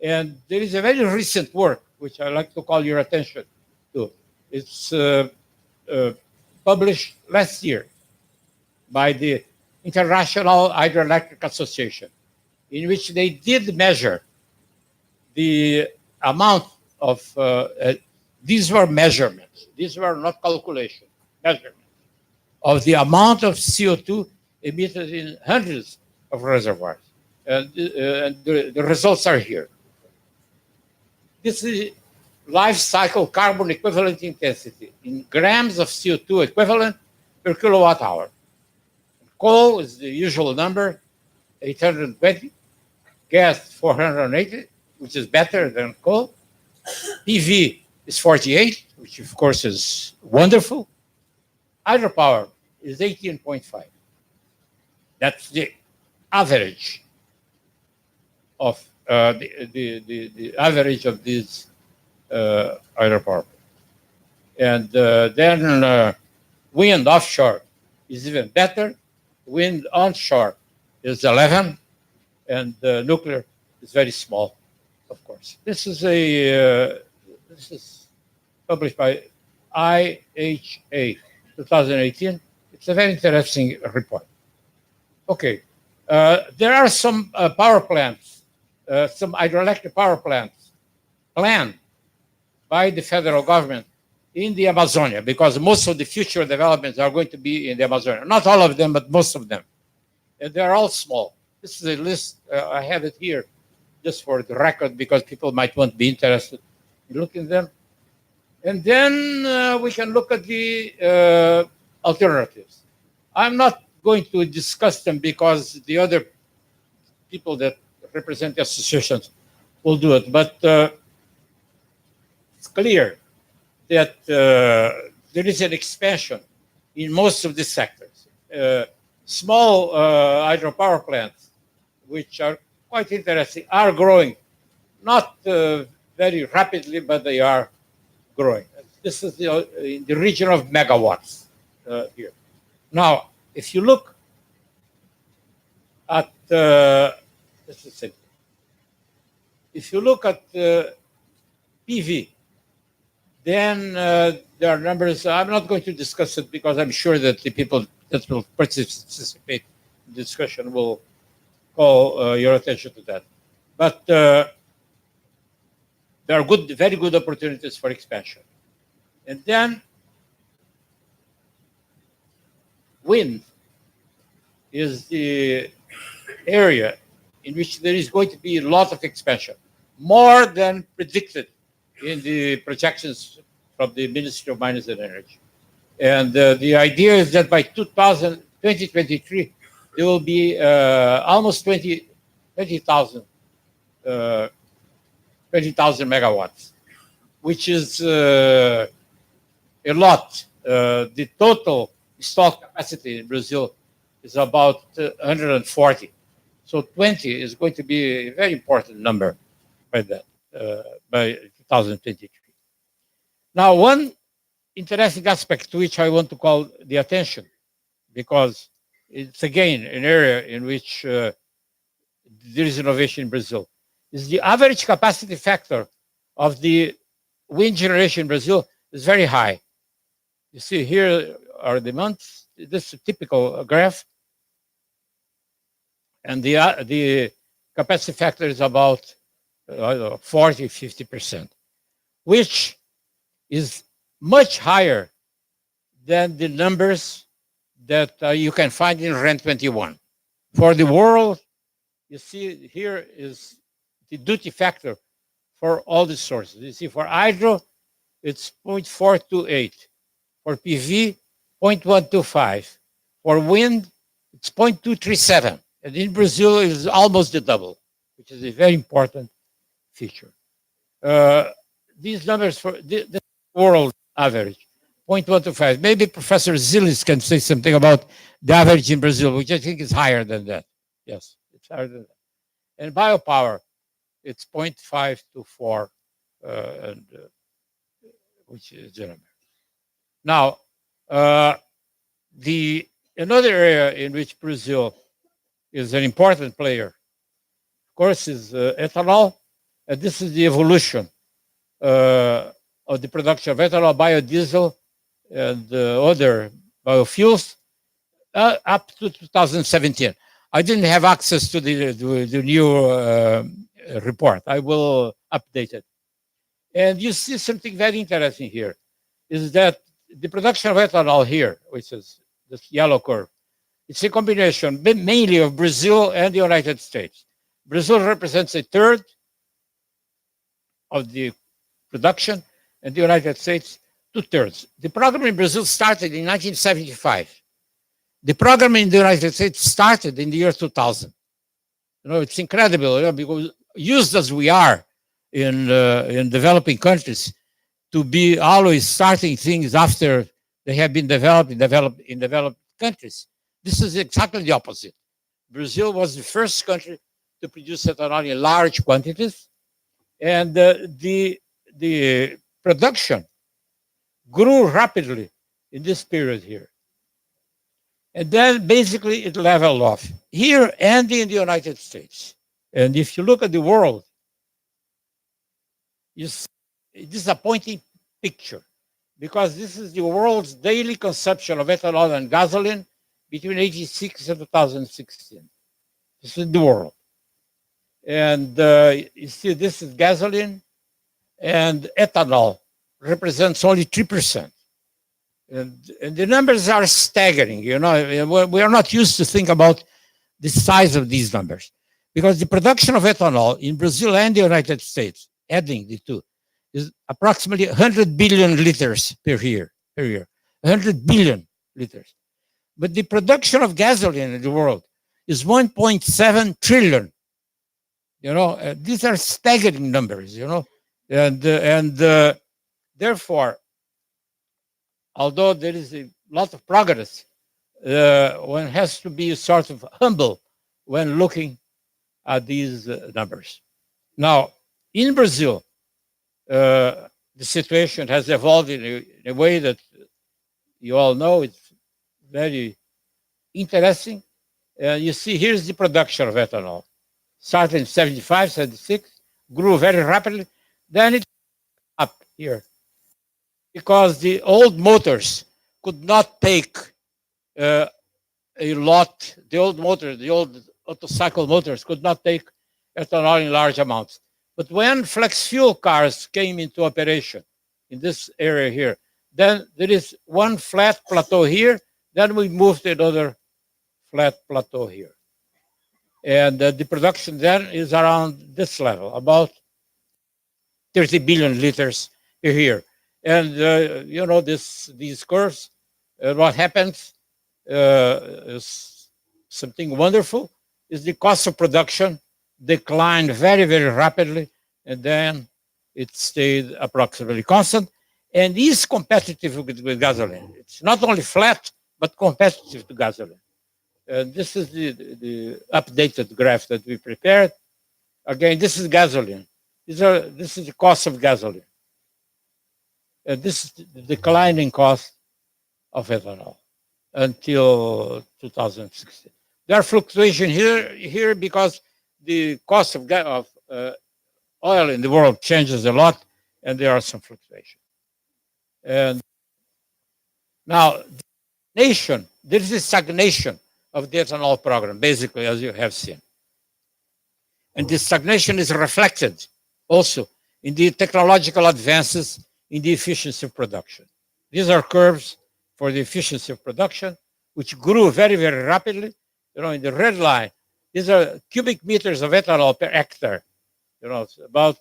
And there is a very recent work, which I'd like to call your attention to. It's published last year by the International Hydroelectric Association, in which they did measure the amount of, these were measurements, these were not calculations, measurements of the amount of CO2 emitted in hundreds of reservoirs. And the results are here. This is life cycle carbon equivalent intensity in grams of CO2 equivalent per kilowatt hour. Coal is the usual number, 820. Gas, 480, which is better than coal. PV is 48, which of course is wonderful. Hydropower is 18.5. That's the average of the average of these hydropower. And then wind offshore is even better. Wind onshore is 11, and nuclear is very small, of course. This is published by IHA 2018. It's a very interesting report. Okay, there are some power plants, some hydroelectric power plants planned by the federal government in the Amazonia, because most of the future developments are going to be in the Amazonia. Not all of them, but most of them. And they're all small. This is a list, I have it here just for the record, because people might want to be interested in looking at them. And then we can look at the alternatives. I'm not going to discuss them because the other people that represent the associations will do it. But it's clear that there is an expansion in most of the sectors. Small hydropower plants, which are quite interesting, are growing. Not very rapidly, but they are growing. This is in the region of megawatts here. Now, if you look at this is simple. If you look at PV, then there are numbers. I'm not going to discuss it because I'm sure that the people that will participate in the discussion will call your attention to that. But there are very good opportunities for expansion. And then wind is the area in which there is going to be a lot of expansion, more than predicted in the projections from the Ministry of Mines and Energy. And the idea is that by 2023, there will be almost 20,000 megawatts, which is a lot. The total installed capacity in Brazil is about 140. So 20 is going to be a very important number by 2023. Now, one interesting aspect to which I want to call the attention, because it's again an area in which there is innovation in Brazil, is the average capacity factor of the wind generation in Brazil is very high. You see here are the months. This is a typical graph. And the capacity factor is about 40, 50%, which is much higher than the numbers that you can find in REN 21. For the world, you see here is the duty factor for all the sources. You see for hydro, it's 0.428. For PV, 0.125. For wind, it's 0.237. And in Brazil, it is almost the double, which is a very important feature. These numbers for the world average, 0.125. Maybe Professor Zilis can say something about the average in Brazil, which I think is higher than that. Yes, it's higher than that. And biopower, it's 0.524. which is the number. Now, another area in which Brazil is an important player, of course, is ethanol, and this is the evolution of the production of ethanol, biodiesel, and other biofuels up to 2017. I didn't have access to the new report. I will update it. And you see something very interesting here, is that the production of ethanol here, which is this yellow curve, it's a combination mainly of Brazil and the United States. Brazil represents a third of the production, and the United States, 2/3. The program in Brazil started in 1975. The program in the United States started in the year 2000. You know, it's incredible, you know, because used as we are in developing countries to be always starting things after they have been developed in developed countries. This is exactly the opposite. Brazil was the first country to produce ethanol in large quantities, and the production grew rapidly in this period here. And then basically it leveled off here and in the United States. And if you look at the world, you see a disappointing picture, because this is the world's daily consumption of ethanol and gasoline between 86 and 2016. This is the world. And you see, this is gasoline, and ethanol represents only 3%. And the numbers are staggering. You know, we are not used to think about the size of these numbers, because the production of ethanol in Brazil and the United States, adding the two, is approximately 100 billion liters per year. 100 billion liters. But the production of gasoline in the world is 1.7 trillion. You know, these are staggering numbers, you know, and therefore, although there is a lot of progress, one has to be sort of humble when looking at these numbers. Now, in Brazil, the situation has evolved in a way that you all know. It's very interesting. You see, here's the production of ethanol. Started in 75, 76, grew very rapidly. Then it up here, because the old motors could not take a lot. The old auto cycle motors could not take ethanol in large amounts. But when flex fuel cars came into operation in this area here, then there is one flat plateau here. Then we moved to another flat plateau here. And the production then is around this level, about 30 billion liters a year. And, you know, these curves, what happens is something wonderful, is the cost of production declined very, very rapidly, and then it stayed approximately constant, and is competitive with gasoline. It's not only flat, but competitive to gasoline. And this is the updated graph that we prepared. Again, this is gasoline. This is the cost of gasoline. And this is the declining cost of ethanol until 2016. There are fluctuations here because the cost of oil in the world changes a lot, and there are some fluctuations. And now, there is a stagnation of the ethanol program, basically, as you have seen. And this stagnation is reflected also in the technological advances in the efficiency of production. These are curves for the efficiency of production, which grew very, very rapidly. You know, in the red line, these are cubic meters of ethanol per hectare. You know, it's about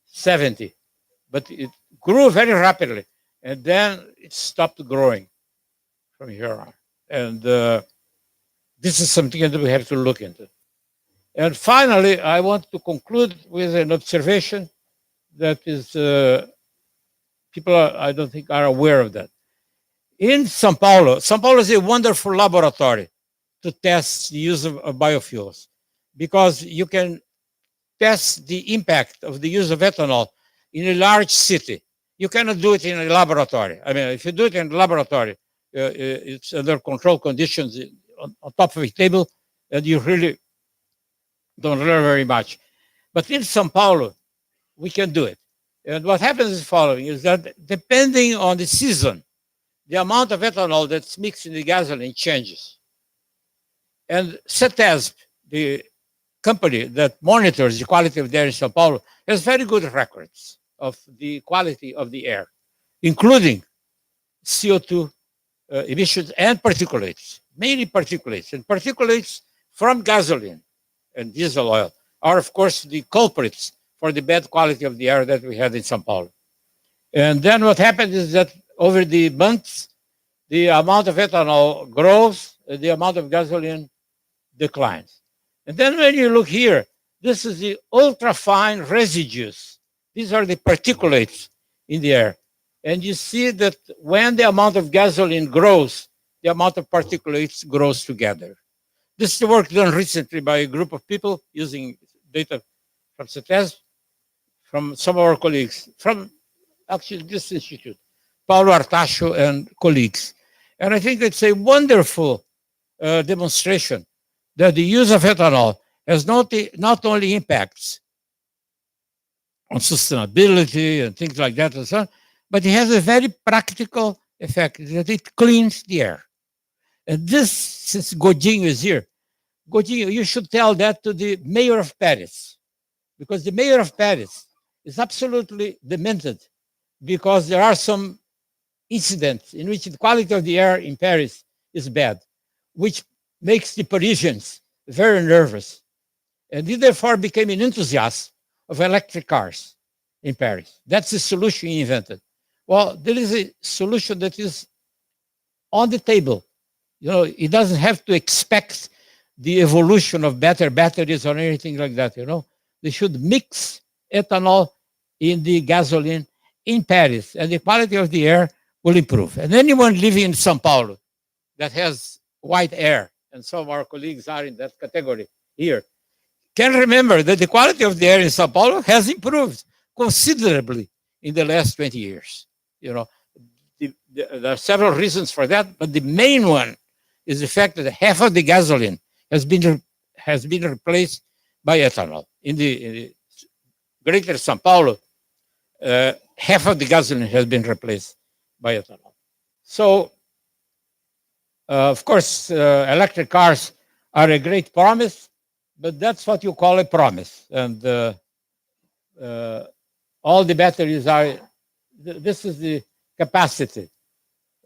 70. But it grew very rapidly, and then it stopped growing from here on. And this is something that we have to look into. And finally, I want to conclude with an observation that is, people, I don't think, are aware of that. In São Paulo is a wonderful laboratory to test the use of biofuels, because you can test the impact of the use of ethanol in a large city. You cannot do it in a laboratory. I mean, if you do it in a laboratory, it's under controlled conditions on top of a table, and you really don't learn very much. But in Sao Paulo, we can do it. And what happens is the following, is that depending on the season, the amount of ethanol that's mixed in the gasoline changes. And CETESB, the company that monitors the quality of the air in Sao Paulo, has very good records of the quality of the air, including CO2 emissions and particulates, mainly particulates. And particulates from gasoline and diesel oil are, of course, the culprits for the bad quality of the air that we had in Sao Paulo. And then what happened is that over the months, the amount of ethanol grows, and the amount of gasoline declines. And then when you look here, this is the ultrafine residues. These are the particulates in the air. And you see that when the amount of gasoline grows, the amount of particulates grows together. This is the work done recently by a group of people using data from CETESB, from some of our colleagues, from actually this institute, Paulo Artacho and colleagues. And I think it's a wonderful demonstration that the use of ethanol has not only impacts on sustainability and things like that and so on, but it has a very practical effect that it cleans the air. And this, since Godinho is here, Godinho, you should tell that to the mayor of Paris, because the mayor of Paris is absolutely demented because there are some incidents in which the quality of the air in Paris is bad, which makes the Parisians very nervous. And he therefore became an enthusiast of electric cars in Paris. That's the solution he invented. Well, there is a solution that is on the table. You know, he doesn't have to expect the evolution of better batteries or anything like that, you know. They should mix ethanol in the gasoline in Paris, and the quality of the air will improve. And anyone living in Sao Paulo that has white air, and some of our colleagues are in that category here, can remember that the quality of the air in Sao Paulo has improved considerably in the last 20 years. You know, there are several reasons for that, but the main one is the fact that half of the gasoline has been replaced by ethanol. In the greater Sao Paulo, half of the gasoline has been replaced by ethanol. So, of course, electric cars are a great promise, but that's what you call a promise. And all the batteries are, this is the capacity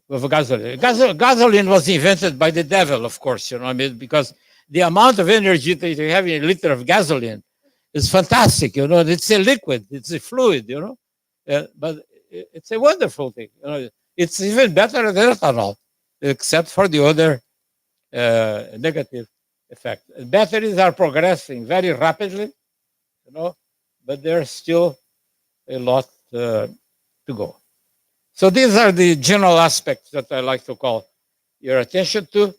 of gasoline. Gasoline was invented by the devil, of course, you know, I mean, because the amount of energy that you have in a liter of gasoline is fantastic, you know, it's a liquid, it's a fluid, you know, but it's a wonderful thing. You know, it's even better than ethanol, except for the other negative effect. Batteries are progressing very rapidly, you know, but there's still a lot to go. So these are the general aspects that I like to call your attention to.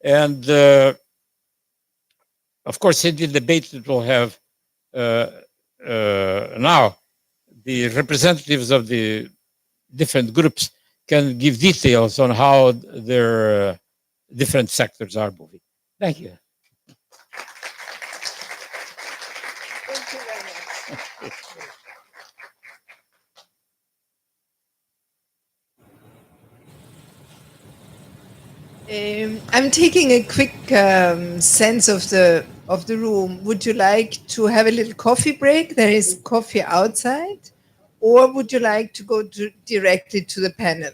And of course, in the debate that we'll have now, the representatives of the different groups can give details on how their different sectors are moving. Thank you. Thank you very much. I'm taking a quick sense of the room. Would you like to have a little coffee break? There is coffee outside, or would you like to go directly to the panel?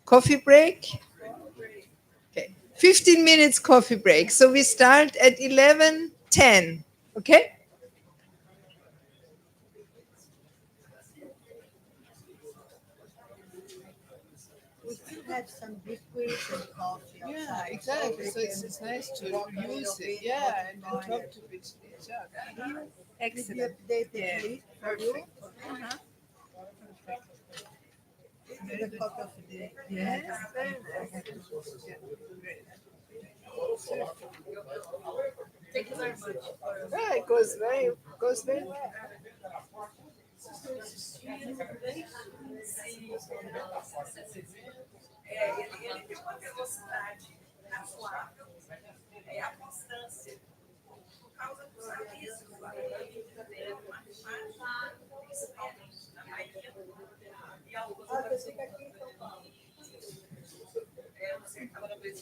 Coffee break? Okay, 15 minutes coffee break. So we start at 11:10. Okay. We still have some biscuits and coffee outside. Yeah, exactly. So it's nice to use it. Yeah, and talk to each other. Excellent. Did you update Yeah. the list for you? Uh-huh. The copy of the Yes, very nice. Yeah, great. Thank you very much. Yeah, it goes very well. Ele tem uma velocidade razoável, é a constância. Por causa dos avisos lá, principalmente na Bahia e alguns outros. Você acaba de ver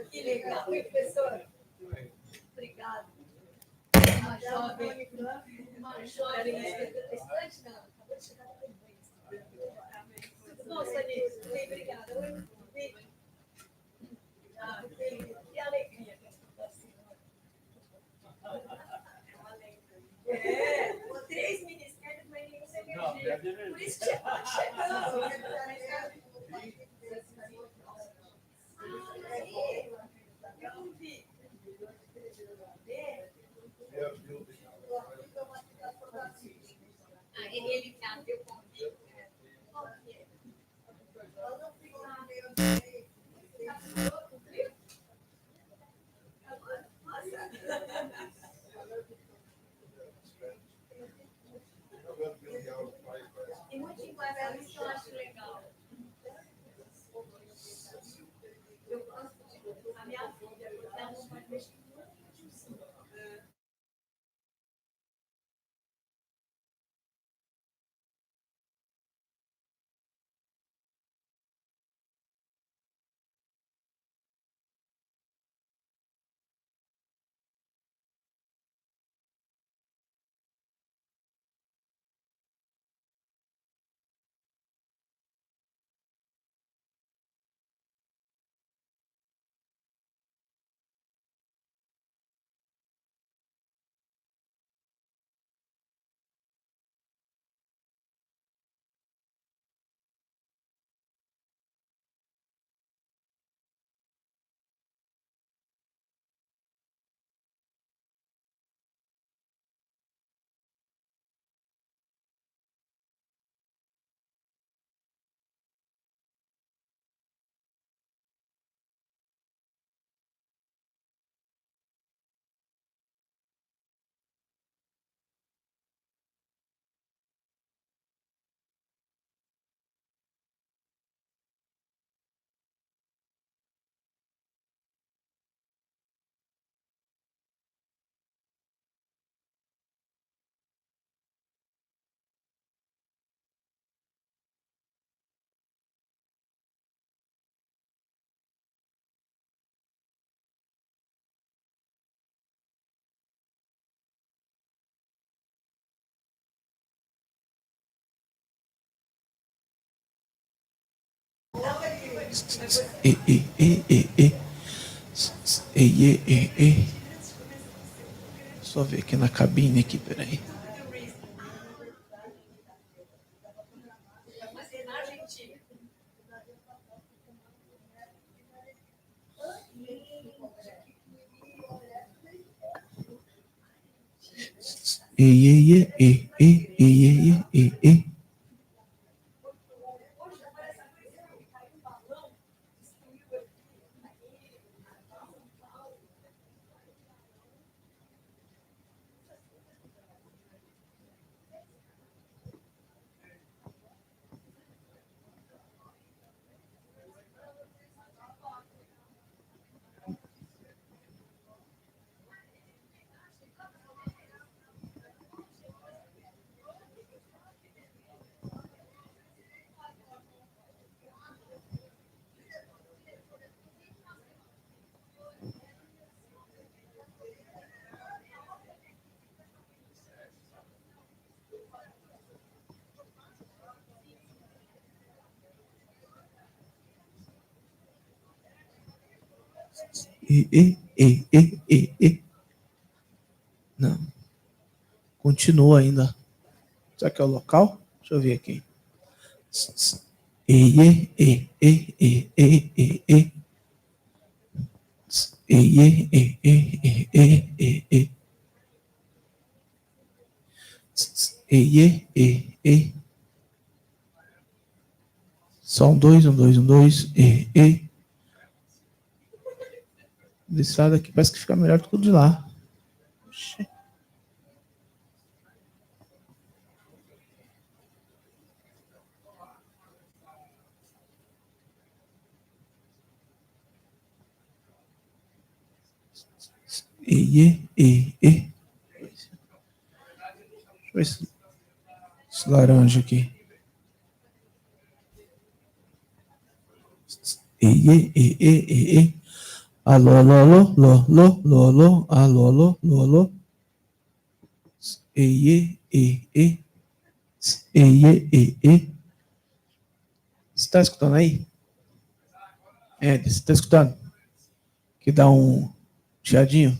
que legal, professora. Obrigada. Uma jovem estudante, não, acabou de chegar na tudo bom, Sanito? Bem, obrigada. Que alegria que a senhora. É, 3 ministérios, mas nenhum CPG. Por isso que chegamos. Eu não vi. Ele abriu o convite. E muito enquadrado, isso eu acho legal. Eu gosto de a minha filha, porque ela não pode mexer muito. Só ver aqui na cabine aqui, peraí. Não. Continua ainda. Será que é o local? Deixa eu ver aqui. E, E, E. Só um, dois, um, dois, um, dois. E. Desse lado aqui parece que fica melhor do que o de lá. Oxi. E. Deixa eu ver esse laranja aqui. E. Alô, alô, alô, alô, alô, alô, alô, alô, alô, alô, alô. E. E. Você está escutando aí? Você está escutando? Que dá um chiadinho?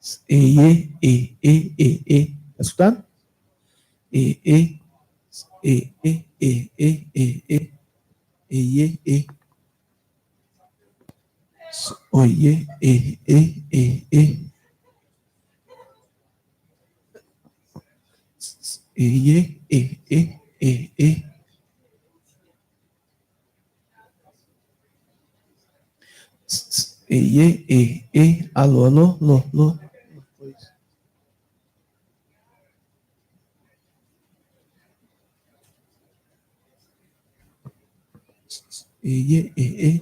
Está escutando? E. E. Oiê, e. Alô, alô, alô, alô. E. E.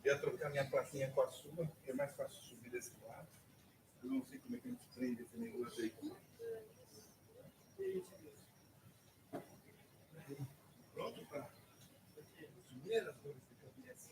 Eu ia trocar minha plaquinha com a sua, porque é mais fácil subir desse lado. Eu não sei como é que a gente prende esse negócio aí. Pronto para as primeiras dores de cabeça.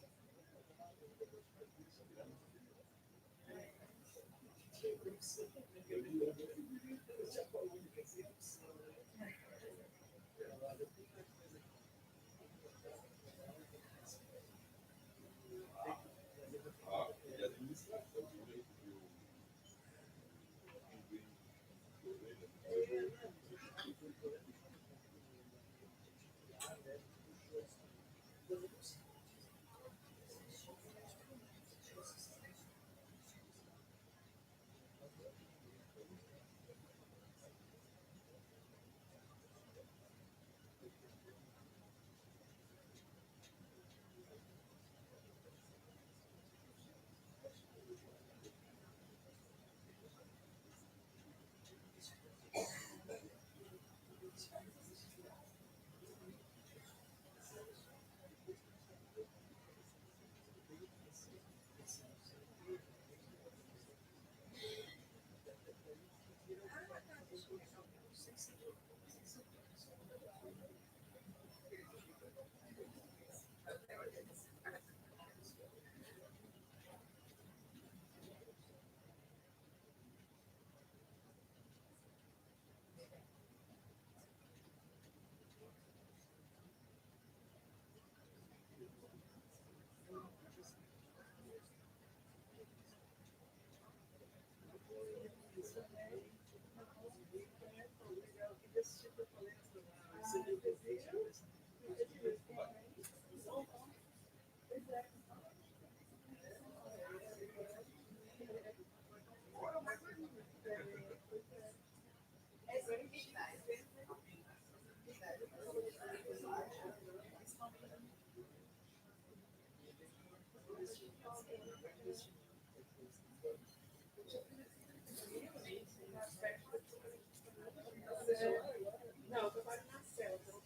Não, eu trabalho na célula, então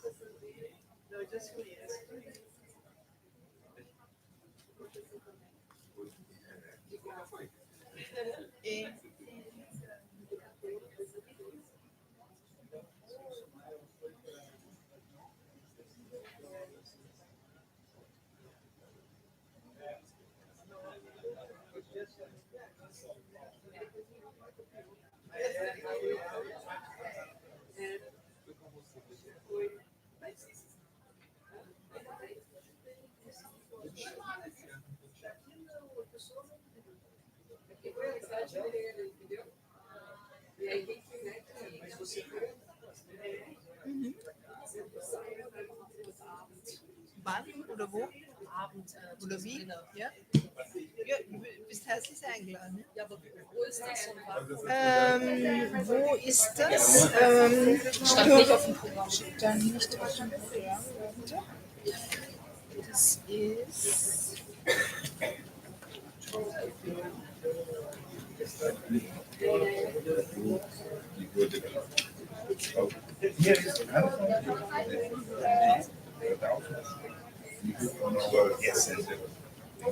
consultoria, não, eu já conheço. E aí quem quiser, mas você Wann oder wo? Abend. Oder wie? Ja? Ja, du bist herzlich eingeladen. Ja, aber wo ist das? Wo ist das? Stand nicht auf dem Programm. Stand nicht auf dem Programm. Warte. Das ist.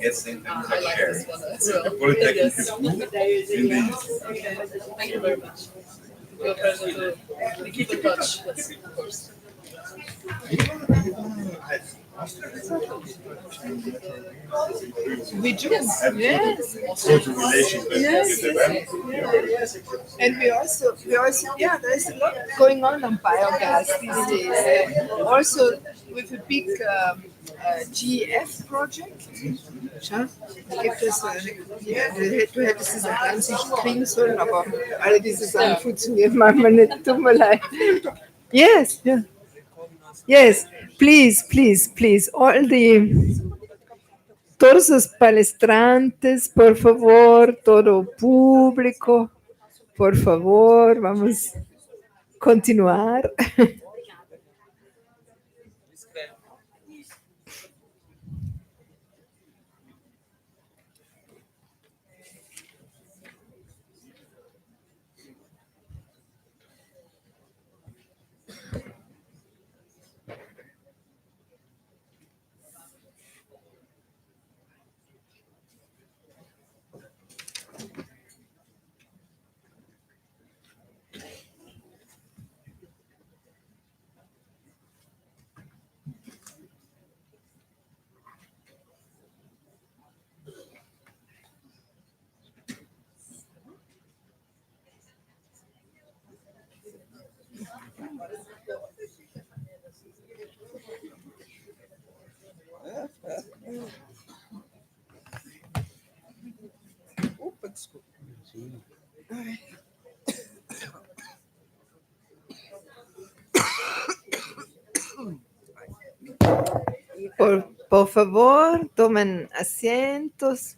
Gets things like sharing. The Polytechnic is cool. Thank you very much. Your pleasure to we keep in touch, yes, of course. We do, yes. Social relations Yes, yes. And we also, yeah, there's a lot going on biogas these days. Also with a big GEF project. Schau, gibt es, ja, du hättest es auch an sich kriegen sollen, aber alle diese Sachen funktionieren manchmal nicht. Tut mir leid. Yes, yeah. Yes, please, please, please. All the Todos os palestrantes, por favor, todo o público, por favor, vamos continuar. Opa, desculpa. Por favor, tomen asientos.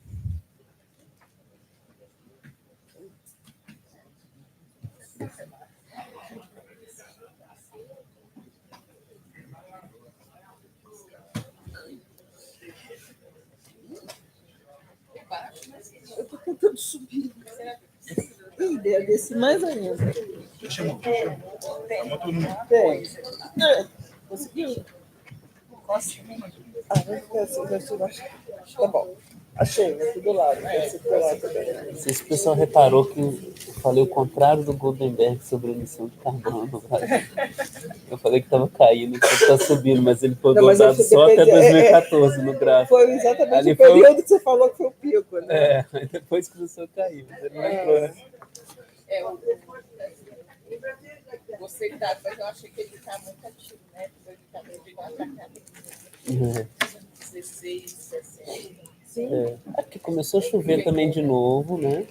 Eu tô tentando subir. Ih, desce mais ainda. Chamou. Chamou todo mundo. Tem. Conseguiu? Vai ficar assim, vai ser. Tá bom. Achei, aqui do lado. Esse do lado também. Não sei se o pessoal reparou que eu falei o contrário do Goldenberg sobre a emissão de carbono no Brasil. Eu falei que estava caindo, que está subindo, mas ele pôs os dados só até 2014 no gráfico. Foi exatamente Ali o período que você falou que foi o pico, né? É, aí depois começou a cair, mas ele não lembrou, né? Gostei da, mas eu achei que ele está muito ativo, né? Ele está meio de lá pra cá. 16, 17. É, porque começou a chover também de novo, né?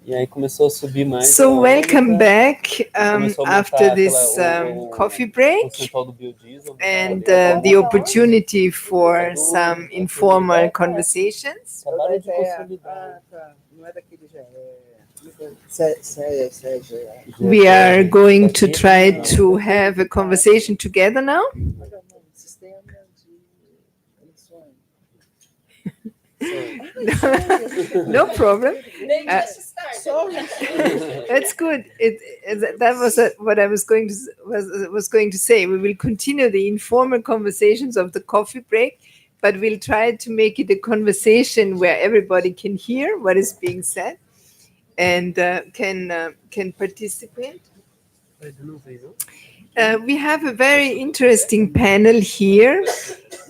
E aí começou a subir mais. So welcome back after this coffee break percentual do biodiesel, and the opportunity for some informal conversations. Trabalho de consolidar. Não é daquele já. We are going to try to have a conversation together now. No problem. That's good. That was what I was going to say. We will continue the informal conversations of the coffee break, but we'll try to make it a conversation where everybody can hear what is being said and can participate. We have a very interesting panel here,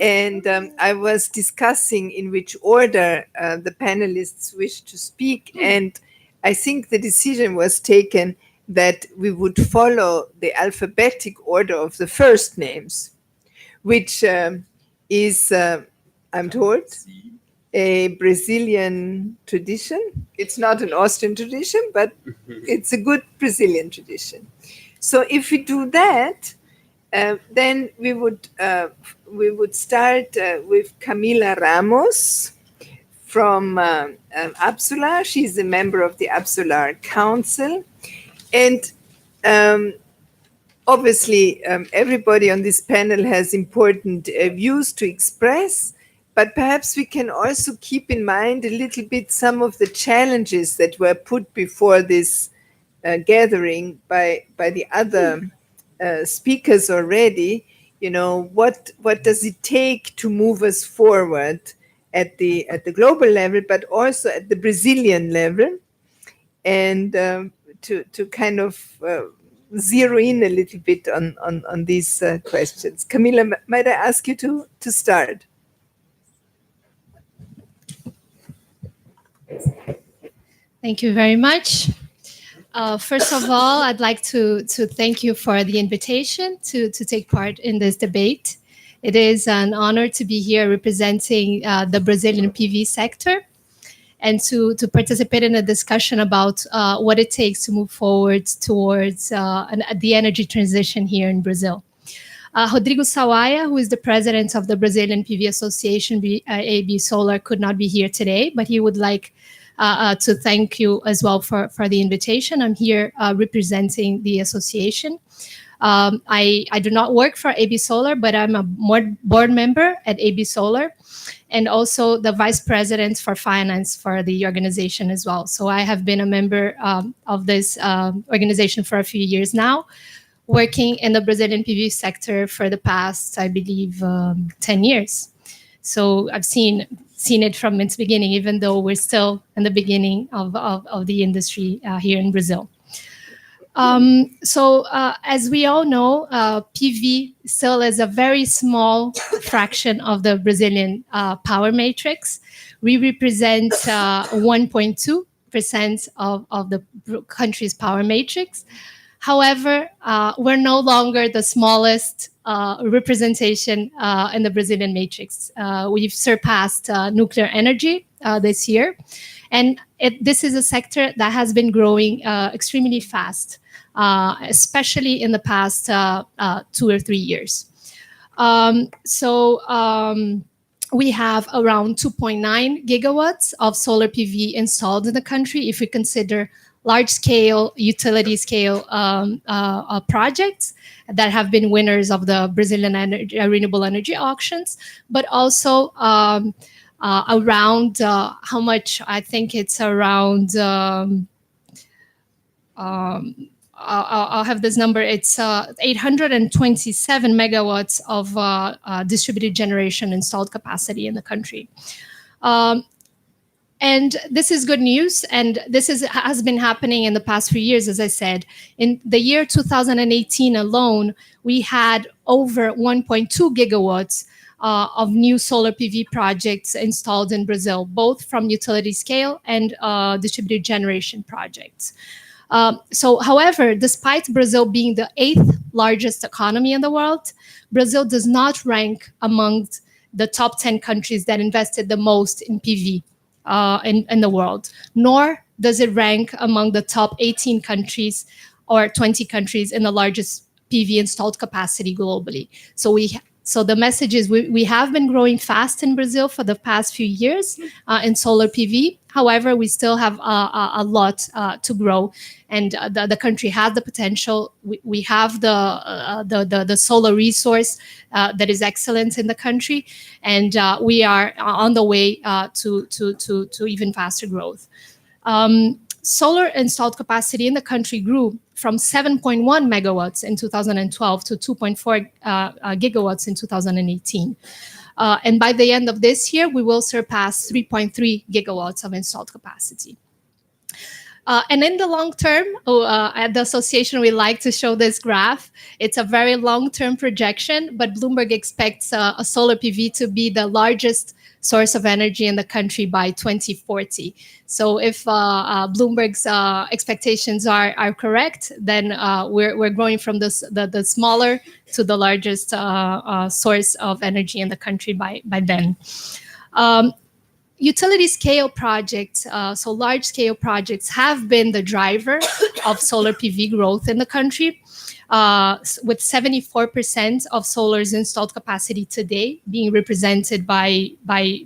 and I was discussing in which order the panelists wish to speak, and I think the decision was taken that we would follow the alphabetic order of the first names, which is, I'm told, a Brazilian tradition. It's not an Austrian tradition, but it's a good Brazilian tradition. So if we do that, then we would start with Camila Ramos from Absolar. She's a member of the Absolar Council, and obviously everybody on this panel has important views to express. But perhaps we can also keep in mind a little bit some of the challenges that were put before this gathering by the other speakers already. You know, what does it take to move us forward at the global level, but also at the Brazilian level, and to kind of zero in a little bit on these questions. Camila, might I ask you to start? Thank you very much. First of all, I'd like to thank you for the invitation to take part in this debate. It is an honor to be here representing the Brazilian PV sector and to participate in a discussion about what it takes to move forward towards the energy transition here in Brazil. Rodrigo Sawaya, who is the president of the Brazilian PV Association, AB Solar, could not be here today, but he would like to thank you as well for the invitation. I'm here representing the association. I do not work for AB Solar, but I'm a board member at AB Solar, and also the vice president for finance for the organization as well. So I have been a member of this organization for a few years now, working in the Brazilian PV sector for the past, I believe, 10 years. So I've seen it from its beginning, even though we're still in the beginning of the industry here in Brazil. As we all know, PV still is a very small fraction of the Brazilian power matrix. We represent 1.2% of the country's power matrix. However, we're no longer the smallest representation in the Brazilian matrix. We've surpassed nuclear energy this year. And this is a sector that has been growing extremely fast, especially in the past 2 or 3 years. We have around 2.9 gigawatts of solar PV installed in the country if we consider large-scale, utility-scale projects that have been winners of the Brazilian renewable energy auctions, but also around how much? I think it's around, I'll have this number, it's 827 megawatts of distributed generation installed capacity in the country. And this is good news, and this has been happening in the past few years, as I said. In the year 2018 alone, we had over 1.2 gigawatts of new solar PV projects installed in Brazil, both from utility scale and distributed generation projects. However, despite Brazil being the 8th largest economy in the world, Brazil does not rank amongst the top 10 countries that invested the most in PV. In the world, nor does it rank among the top 18 countries or 20 countries in the largest PV installed capacity globally. So the message is we have been growing fast in Brazil for the past few years in solar PV. However, we still have a lot to grow, and the country has the potential. We have the solar resource that is excellent in the country, and we are on the way to even faster growth. Solar installed capacity in the country grew from 7.1 megawatts in 2012 to 2.4 gigawatts in 2018. And by the end of this year, we will surpass 3.3 gigawatts of installed capacity. And in the long term, at the association, we like to show this graph. It's a very long-term projection, but Bloomberg expects a solar PV to be the largest source of energy in the country by 2040. So if Bloomberg's expectations are correct, then we're growing from the smaller to the largest source of energy in the country by then. Utility scale projects, so large scale projects, have been the driver of solar PV growth in the country, with 74% of solar's installed capacity today being represented by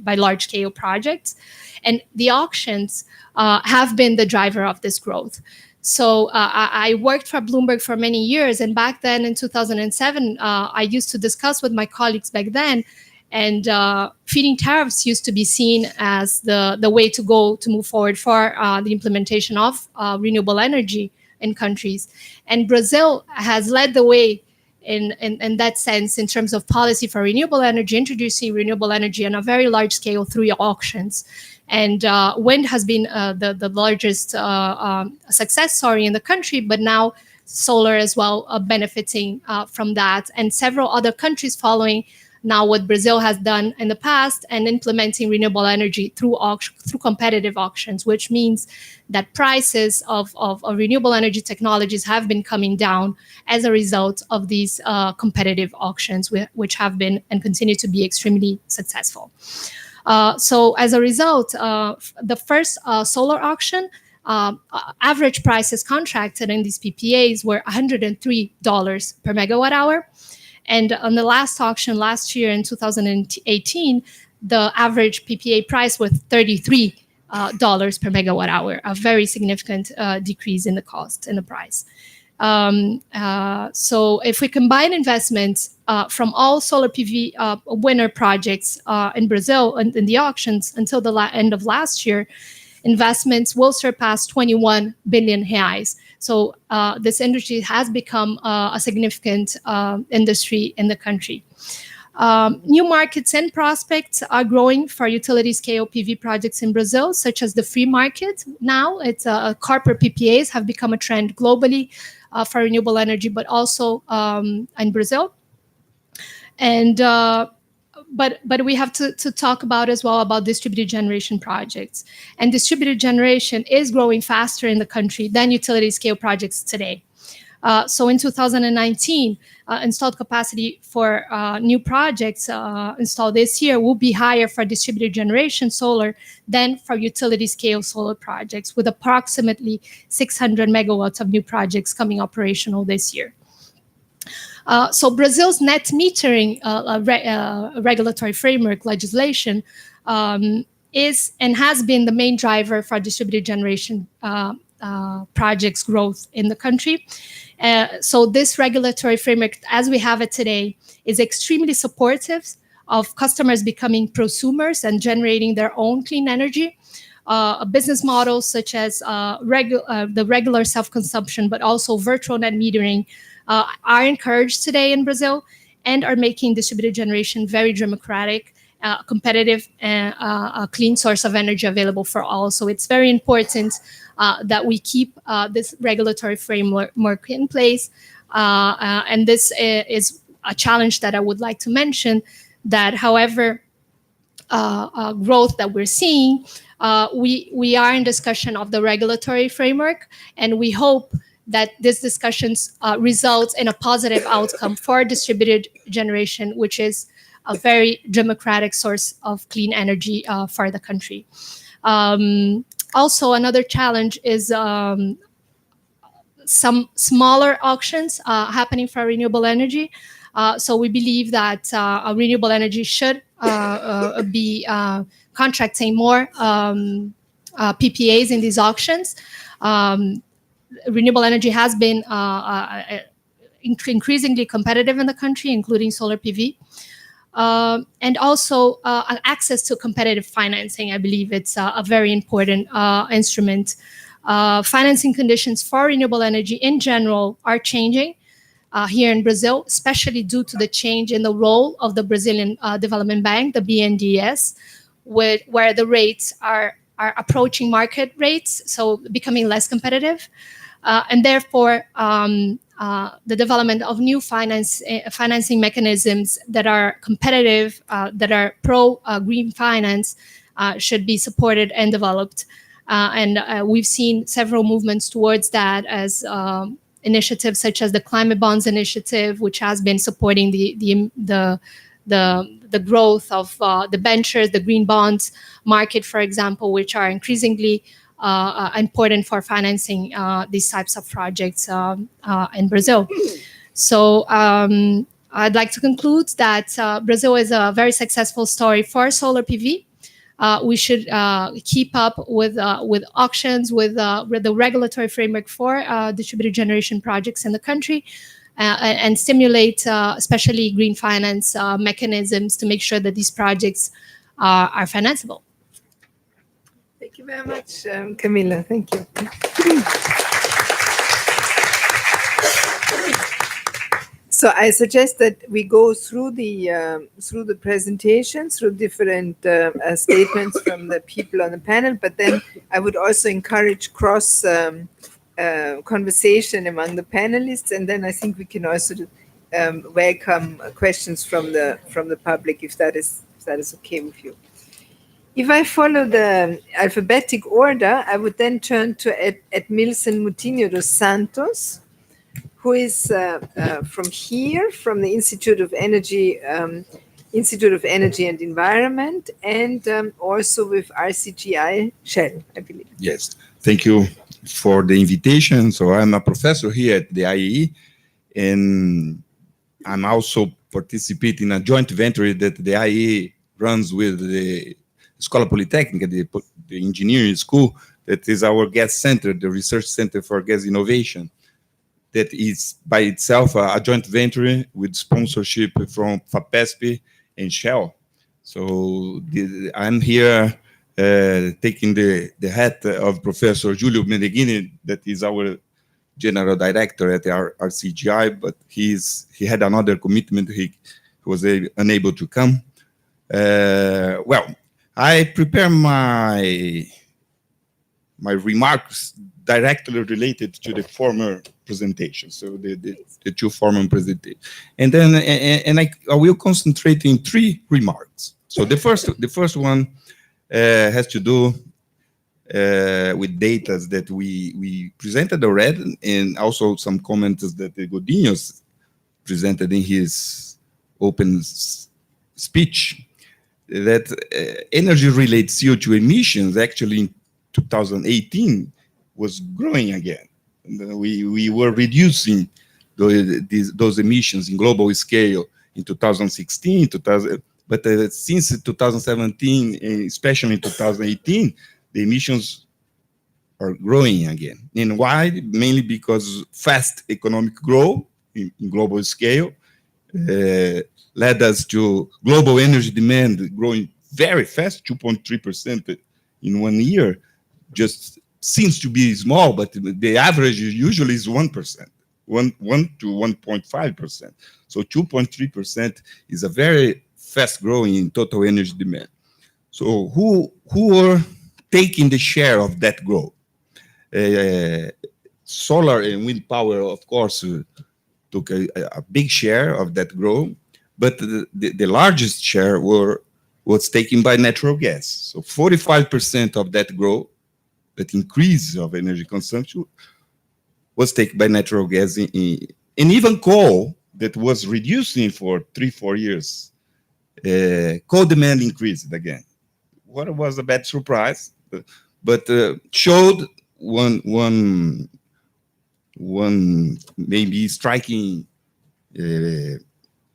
large scale projects. And the auctions have been the driver of this growth. So I worked for Bloomberg for many years, and back then in 2007, I used to discuss with my colleagues back then, and feed-in tariffs used to be seen as the way to go to move forward for the implementation of renewable energy in countries. And Brazil has led the way in that sense in terms of policy for renewable energy, introducing renewable energy on a very large scale through auctions. And wind has been the largest success story in the country, but now solar as well benefiting from that, and several other countries following now what Brazil has done in the past and implementing renewable energy through competitive auctions, which means that prices of renewable energy technologies have been coming down as a result of these competitive auctions, which have been and continue to be extremely successful. So as a result, the first solar auction, average prices contracted in these PPAs were $103 per megawatt hour. And on the last auction last year in 2018, the average PPA price was $33 per megawatt hour, a very significant decrease in the cost and the price. So if we combine investments from all solar PV winner projects in Brazil and in the auctions until the end of last year, investments will surpass 21 billion reais. So this industry has become a significant industry in the country. New markets and prospects are growing for utility scale PV projects in Brazil, such as the free market. Now, it's corporate PPAs have become a trend globally for renewable energy, but also in Brazil. And but we have to talk about as well about distributed generation projects. And distributed generation is growing faster in the country than utility scale projects today. So in 2019, installed capacity for new projects installed this year will be higher for distributed generation solar than for utility scale solar projects, with approximately 600 megawatts of new projects coming operational this year. So Brazil's net metering regulatory framework legislation is and has been the main driver for distributed generation projects growth in the country. So this regulatory framework, as we have it today, is extremely supportive of customers becoming prosumers and generating their own clean energy. Business models such as the regular self-consumption, but also virtual net metering are encouraged today in Brazil and are making distributed generation very democratic, competitive, and a clean source of energy available for all. So it's very important that we keep this regulatory framework in place. And this is a challenge that I would like to mention, that however growth that we're seeing, we are in discussion of the regulatory framework, and we hope that these discussions result in a positive outcome for distributed generation, which is a very democratic source of clean energy for the country. Also, another challenge is some smaller auctions happening for renewable energy. So we believe that renewable energy should be contracting more PPAs in these auctions. Renewable energy has been increasingly competitive in the country, including solar PV. And also access to competitive financing. I believe it's a very important instrument. Financing conditions for renewable energy in general are changing here in Brazil, especially due to the change in the role of the Brazilian Development Bank, the BNDES, where the rates are approaching market rates, so becoming less competitive. And therefore, the development of new financing mechanisms that are competitive, that are pro-green finance, should be supported and developed. And we've seen several movements towards that, as initiatives such as the Climate Bonds Initiative, which has been supporting the growth of the debentures, the green bonds market, for example, which are increasingly important for financing these types of projects in Brazil. So I'd like to conclude that Brazil is a very successful story for solar PV. We should keep up with auctions, with the regulatory framework for distributed generation projects in the country, and stimulate especially green finance mechanisms to make sure that these projects are financeable. Thank you very much, Camila. Thank you. So I suggest that we go through the presentation, through different statements from the people on the panel, but then I would also encourage cross conversation among the panelists, and then I think we can also welcome questions from the public, if that is okay with you. If I follow the alphabetic order, I would then turn to Edmilson Moutinho dos Santos, who is from the Institute of Energy and Environment, and also with RCGI Shell, I believe. Yes, thank you for the invitation. So I'm a professor here at the IEE, and I'm also participating in a joint venture that the IE runs with the Escola Politécnica, the engineering school, that is our gas center, the research center for gas innovation, that is by itself a joint venture with sponsorship from FAPESP and Shell. So I'm here taking the hat of Professor Giulio Meneghini, that is our general director at our RCGI, but he had another commitment. He was unable to come. Well, I prepare my remarks directly related to the former presentation, so the two former presentations, and then I will concentrate in three remarks. So the first one has to do with data that we presented already, and also some comments that Godinho presented in his open speech, that energy-related CO2 emissions actually in 2018 was growing again. We were reducing those emissions in global scale in 2016, but since 2017, especially in 2018, the emissions are growing again. And why? Mainly because fast economic growth in global scale led us to global energy demand growing very fast, 2.3% in 1 year. Just seems to be small, but the average usually is 1%, 1 to 1.5%. So 2.3% is a very fast growing in total energy demand. So who are taking the share of that growth? Solar and wind power, of course, took a big share of that growth, but the largest share was taken by natural gas. So 45% of that growth, that increase of energy consumption, was taken by natural gas, and even coal, that was reducing for 3-4 years. Coal demand increased again. What was a bad surprise, but showed one maybe striking, and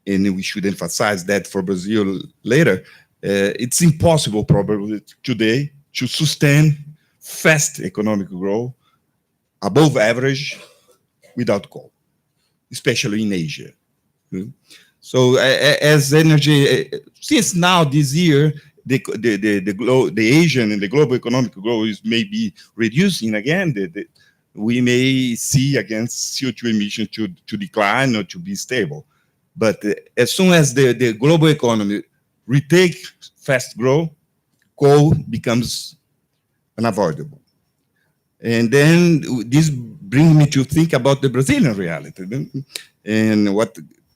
we should emphasize that for Brazil later. It's impossible probably today to sustain fast economic growth above average without coal, especially in Asia. So as energy, since now this year, the Asian and the global economic growth is maybe reducing again, we may see again CO2 emissions to decline or to be stable. But as soon as the global economy retake fast growth, coal becomes unavoidable. And then this brings me to think about the Brazilian reality. And what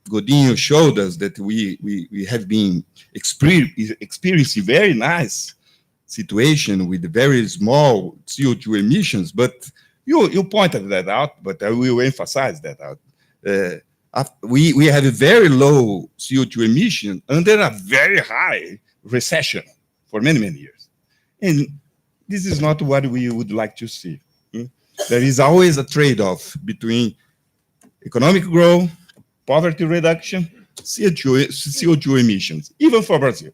Godinho showed us, that we have been experiencing very nice situation with very small CO2 emissions, but you pointed that out, but I will emphasize that out. We have a very low CO2 emission under a very high recession for many, many years. And this is not what we would like to see. There is always a trade-off between economic growth, poverty reduction, CO2 emissions, even for Brazil.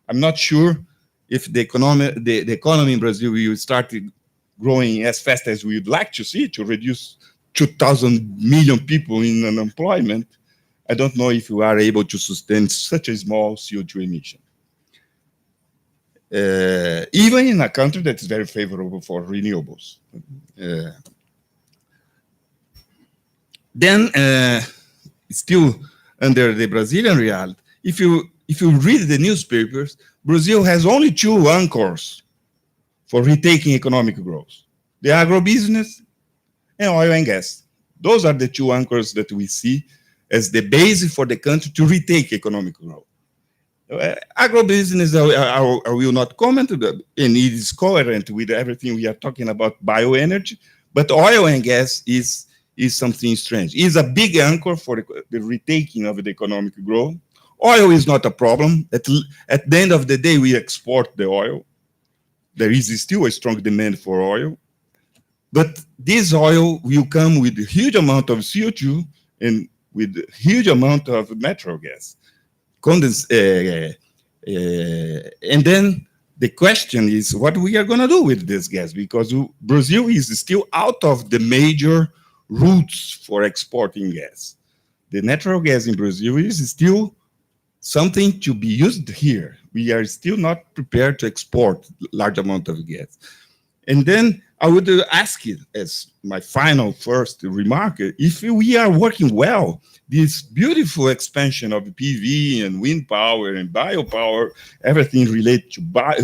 I'm not sure if the economy in Brazil will start growing as fast as we would like to see, to reduce 2,000 million people in unemployment. I don't know if we are able to sustain such a small CO2 emission. Even in a country that is very favorable for renewables. Then, still under the Brazilian reality, if you read the newspapers, Brazil has only two anchors for retaking economic growth: the agribusiness and oil and gas. Those are the two anchors that we see as the basis for the country to retake economic growth. Agribusiness, I will not comment, and it is coherent with everything we are talking about bioenergy, but oil and gas is something strange. It is a big anchor for the retaking of the economic growth. Oil is not a problem. At the end of the day, we export the oil. There is still a strong demand for oil. But this oil will come with a huge amount of CO2, and with huge amount of natural gas. And then the question is what we are going to do with this gas, because Brazil is still out of the major routes for exporting gas. The natural gas in Brazil is still something to be used here. We are still not prepared to export large amount of gas. And then I would ask it as my final first remark, if we are working well, this beautiful expansion of PV and wind power and biopower, everything related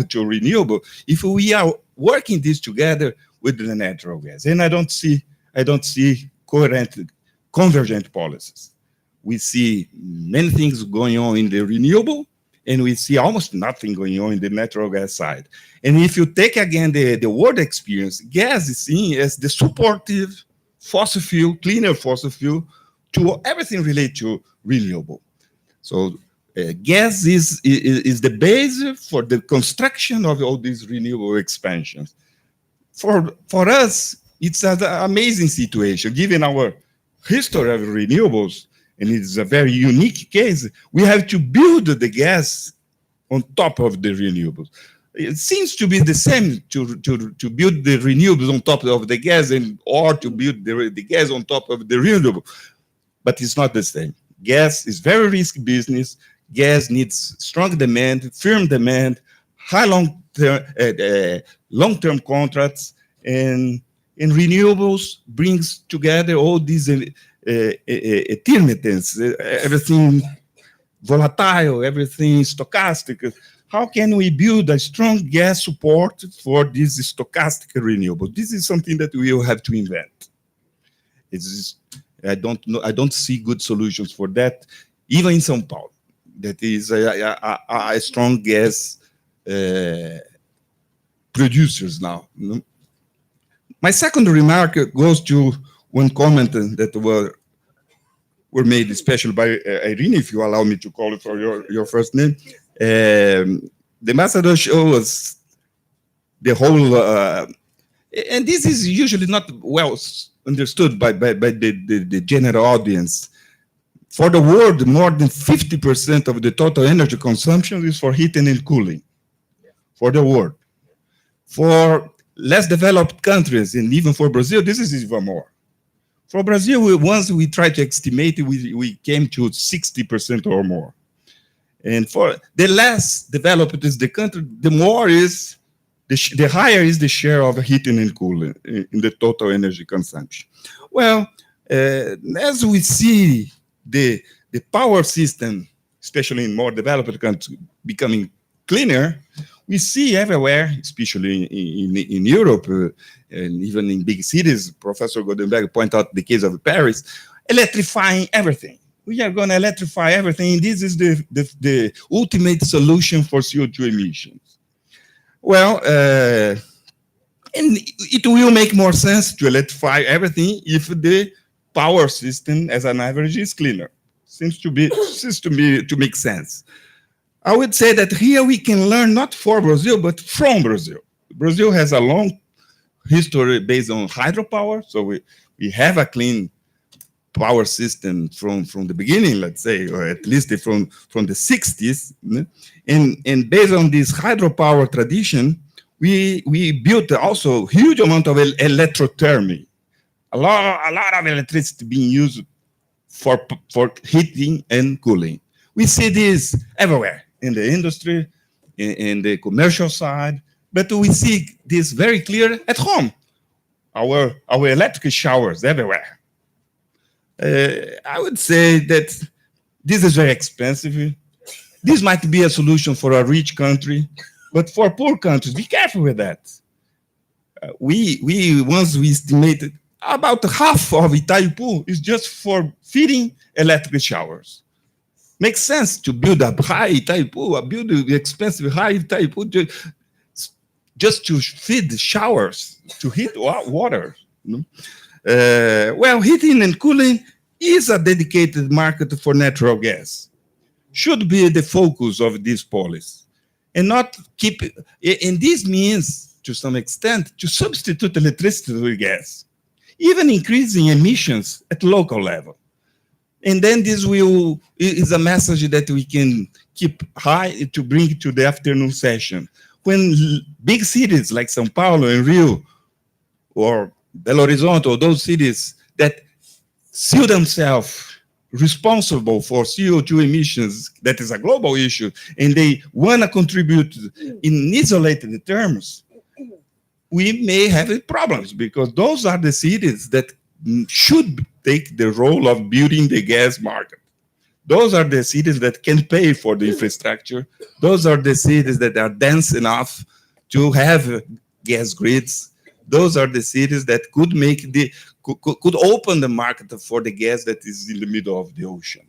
to renewable, if we are working this together with the natural gas, and I don't see convergent policies. We see many things going on in the renewable, and we see almost nothing going on in the natural gas side. And if you take again the world experience, gas is seen as the supportive fossil fuel, cleaner fossil fuel, to everything related to renewable. So gas is the base for the construction of all these renewable expansions. For us, it's an amazing situation, given our history of renewables, and it's a very unique case. We have to build the gas on top of the renewables. It seems to be the same to build the renewables on top of the gas or to build the gas on top of the renewable, but it's not the same. Gas is very risky business. Gas needs strong demand, firm demand, high long-term contracts, and renewables brings together all these intermittents, everything volatile, everything stochastic. How can we build a strong gas support for this stochastic renewable? This is something that we will have to invent. I don't see good solutions for that, even in São Paulo. That is a strong gas producers now. My second remark goes to one comment that were made, especially by Irene, if you allow me to call it for your first name. The ambassador showed us the whole, and this is usually not well understood by the general audience. For the world, more than 50% of the total energy consumption is for heating and cooling, for the world. For less developed countries, and even for Brazil, this is even more. For Brazil, once we tried to estimate, we came to 60% or more. And for the less developed is the country, the more is, the higher is the share of heating and cooling in the total energy consumption. Well, as we see the power system, especially in more developed countries, becoming cleaner, we see everywhere, especially in Europe, and even in big cities, Professor Goldenberg pointed out the case of Paris, electrifying everything. We are going to electrify everything. This is the ultimate solution for CO2 emissions. Well, and it will make more sense to electrify everything if the power system, as an average, is cleaner. Seems to make sense. I would say that here we can learn not for Brazil, but from Brazil. Brazil has a long history based on hydropower, so we have a clean power system from the beginning, let's say, or at least from the 60s. And based on this hydropower tradition, we built also huge amount of electrothermy. A lot of electricity being used for heating and cooling. We see this everywhere, in the industry, in the commercial side, but we see this very clear at home. Our electric showers everywhere. I would say that this is very expensive. This might be a solution for a rich country, but for poor countries, be careful with that. Once we estimated about half of Itaipu is just for feeding electric showers. Makes sense to build a high Itaipu, build the expensive high Itaipu just to feed showers, to heat water. Well, heating and cooling is a dedicated market for natural gas. Should be the focus of this policy. And not keep, and this means, to some extent, to substitute electricity with gas, even increasing emissions at local level. And then this is a message that we can keep high to bring to the afternoon session. When big cities like São Paulo and Rio or Belo Horizonte or those cities that see themselves responsible for CO2 emissions, that is a global issue, and they want to contribute in isolated terms, we may have problems because those are the cities that should take the role of building the gas market. Those are the cities that can pay for the infrastructure. Those are the cities that are dense enough to have gas grids. Those are the cities that could make could open the market for the gas that is in the middle of the ocean.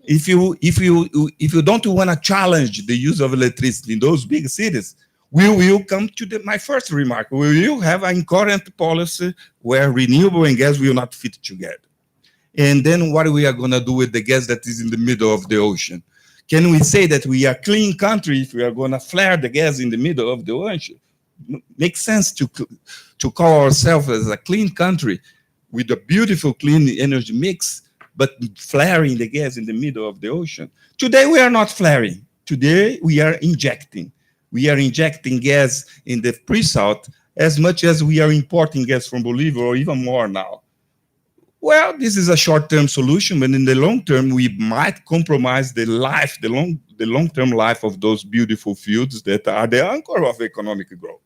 If you don't want to challenge the use of electricity in those big cities, we will come to my first remark. We will have an current policy where renewable and gas will not fit together. And then what we are going to do with the gas that is in the middle of the ocean? Can we say that we are a clean country if we are going to flare the gas in the middle of the ocean? Makes sense to call ourselves as a clean country with a beautiful clean energy mix, but flaring the gas in the middle of the ocean. Today we are not flaring. Today we are injecting. We are injecting gas in the pre-salt as much as we are importing gas from Bolivia, or even more now. Well, this is a short-term solution, but in the long term, we might compromise the long-term life of those beautiful fields that are the anchor of economic growth.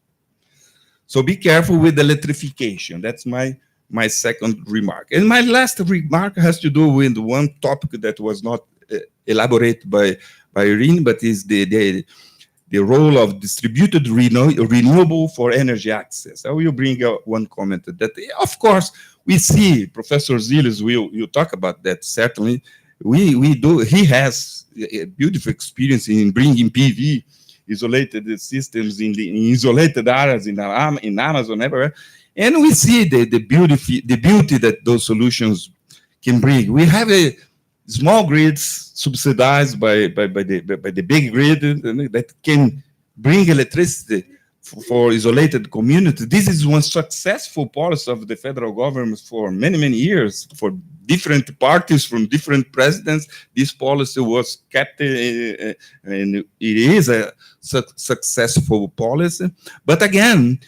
So be careful with electrification. That's my second remark. And my last remark has to do with one topic that was not elaborated by Irene, but is the role of distributed renewable for energy access. I will bring one comment that, of course, we see Professor Ziles will talk about that, certainly. We do. He has a beautiful experience in bringing PV, isolated systems in isolated areas in Amazon, everywhere. And we see the beauty that those solutions can bring. We have a small grids subsidized by the big grid that can bring electricity for isolated communities. This is one successful policy of the federal government for many, many years. For different parties from different presidents, this policy was kept, and it is a successful policy. But again,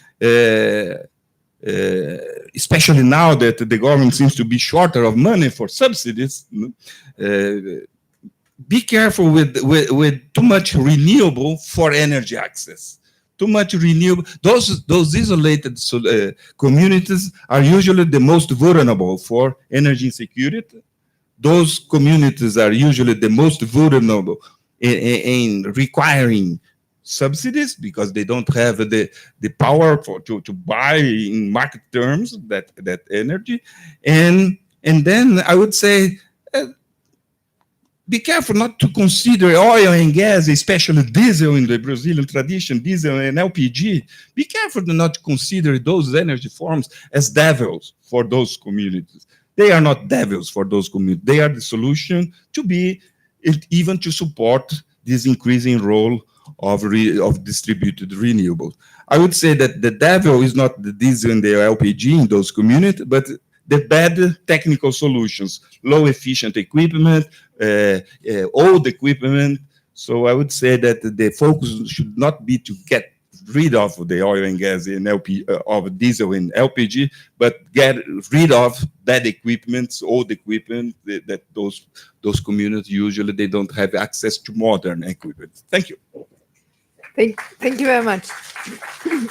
especially now that the government seems to be shorter of money for subsidies, be careful with too much renewable for energy access. Too much renewable. Those isolated communities are usually the most vulnerable for energy insecurity. Those communities are usually the most vulnerable in requiring subsidies because they don't have the power to buy in market terms that energy. And then I would say, be careful not to consider oil and gas, especially diesel in the Brazilian tradition, diesel and LPG. Be careful not to consider those energy forms as devils for those communities. They are not devils for those communities. They are the solution to be, even to support this increasing role of distributed renewables. I would say that the devil is not the diesel and the LPG in those communities, but the bad technical solutions, low efficient equipment, old equipment. So I would say that the focus should not be to get rid of the oil and gas and of diesel and LPG, but get rid of bad equipment, old equipment that those communities usually they don't have access to modern equipment. Thank you. Thank you very much.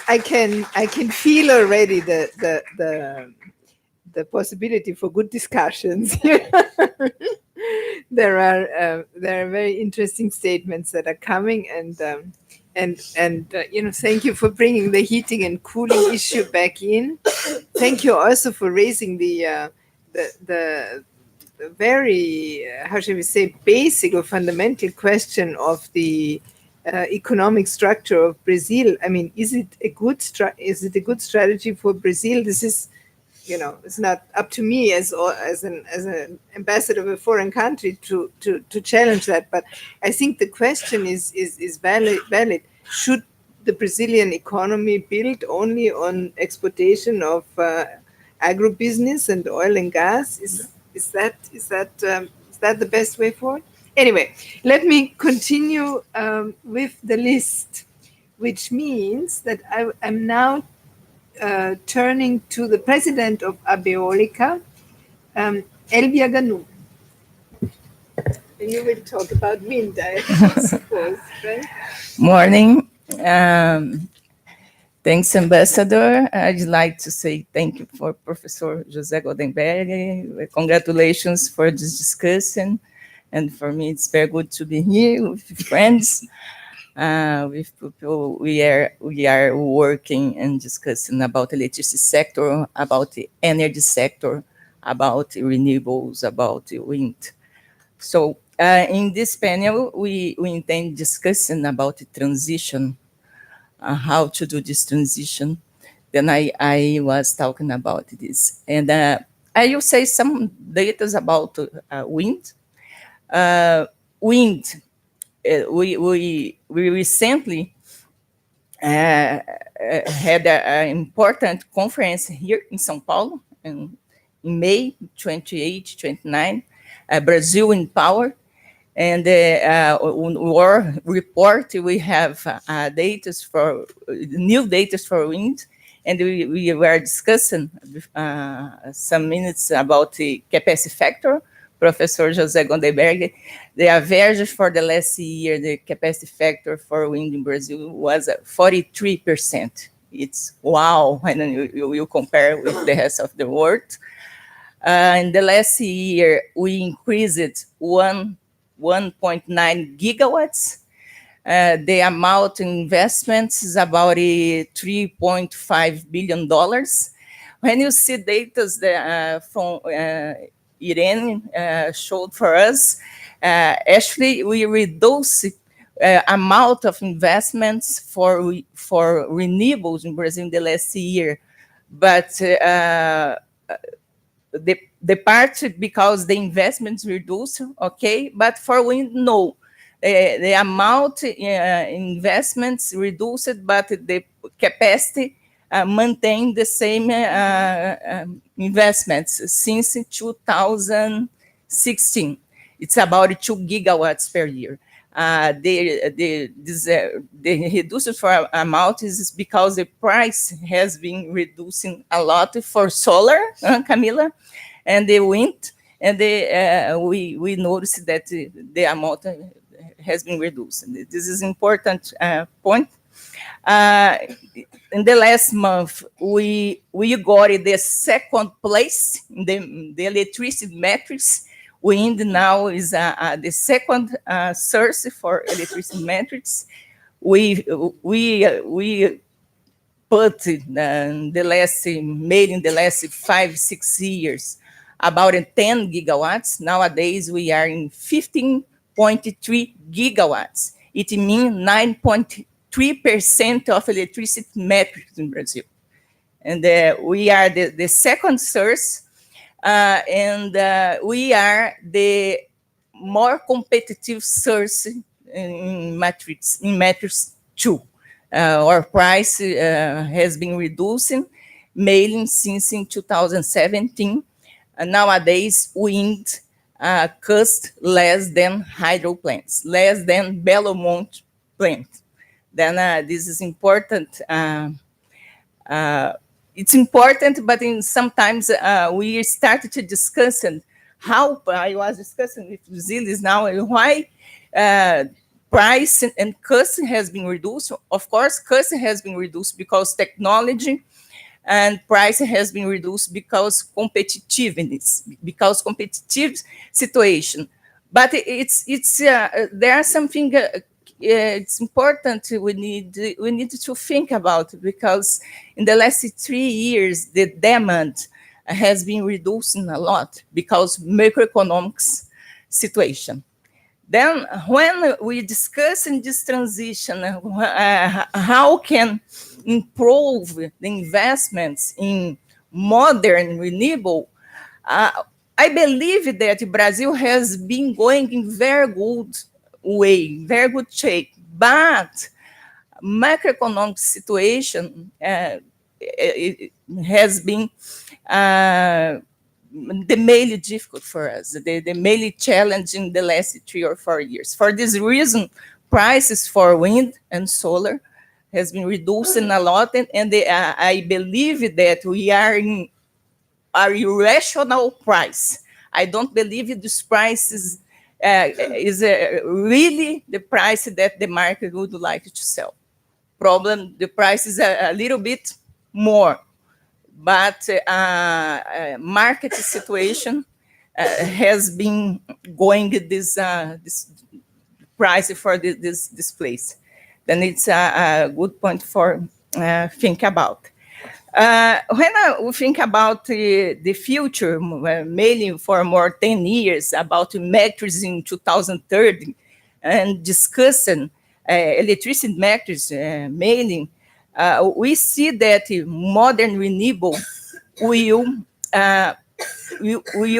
I can feel already the possibility for good discussions. There are very interesting statements that are coming, and thank you for bringing the heating and cooling issue back in. Thank you also for raising the very, how should we say, basic or fundamental question of the economic structure of Brazil. I mean, is it a good strategy for Brazil? This is, it's not up to me as an ambassador of a foreign country to challenge that. But I think the question is valid. Should the Brazilian economy build only on exportation of agribusiness and oil and gas? Is that the best way forward? Anyway, let me continue with the list, which means that I am now turning to the president of Abeolica, Elvia Ganu. And you will talk about wind, I suppose, right? Morning. Thanks, Ambassador. I'd like to say thank you for Professor José Goldenberg. Congratulations for this discussion. And for me, it's very good to be here with friends, with people we are working and discussing about the electricity sector, about the energy sector, about renewables, about the wind. So in this panel, we intend discussing about the transition, how to do this transition. Then I was talking about this. And I will say some data about wind. Wind, we recently had an important conference here in São Paulo in May 28, 29, Brazil in Power. And on our report, we have new data for wind, and we were discussing some minutes about the capacity factor. Professor José Gondeberg, the average for the last year, the capacity factor for wind in Brazil was 43%. It's wow when you compare with the rest of the world. In the last year, we increased 1.9 gigawatts. The amount in investments is about $3.5 billion. When you see data from Irene showed for us, actually we reduce amount of investments for renewables in Brazil in the last year, but the part because the investments reduced, okay, but for wind, no. The amount investments reduced, but the capacity maintained the same investments since 2016. It's about 2 gigawatts per year. The reduced for amount is because the price has been reducing a lot for solar, Camila, and the wind, and we noticed that the amount has been reduced. This is important point. In the last month, we got the second place in the electricity metrics. Wind now is the second source for electricity metrics. We put the last made in the last 5-6 years about 10 gigawatts. Nowadays we are in 15.3 gigawatts. It means 9.3% of electricity metrics in Brazil, and we are the second source. And we are the more competitive source in metrics 2. Our price has been reducing mainly since in 2017. Nowadays, wind costs less than hydro plants, less than Belo Monte plant. Then this is important. It's important, but sometimes we started to discuss how I was discussing with Zilis now why price and cost has been reduced. Of course, cost has been reduced because technology, and price has been reduced because competitiveness, because competitive situation. But it's there are something. It's important we need to think about, because in the last 3 years the demand has been reducing a lot because macroeconomics situation. Then when we discuss in this transition how can improve the investments in modern renewable, I believe that Brazil has been going in very good way, very good shape, but macroeconomic situation it has been the mainly difficult for us, the mainly challenge in the last 3 or 4 years. For this reason, prices for wind and solar has been reducing a lot, and I believe that we are in a irrational price. I don't believe this price is really the price that the market would like to sell. Problem, the price is a little bit more, but market situation has been going this price for this place. Then it's a good point for think about. When we think about the future, mainly for more 10 years, about metrics in 2030, and discussing electricity metrics mainly, we see that modern renewable will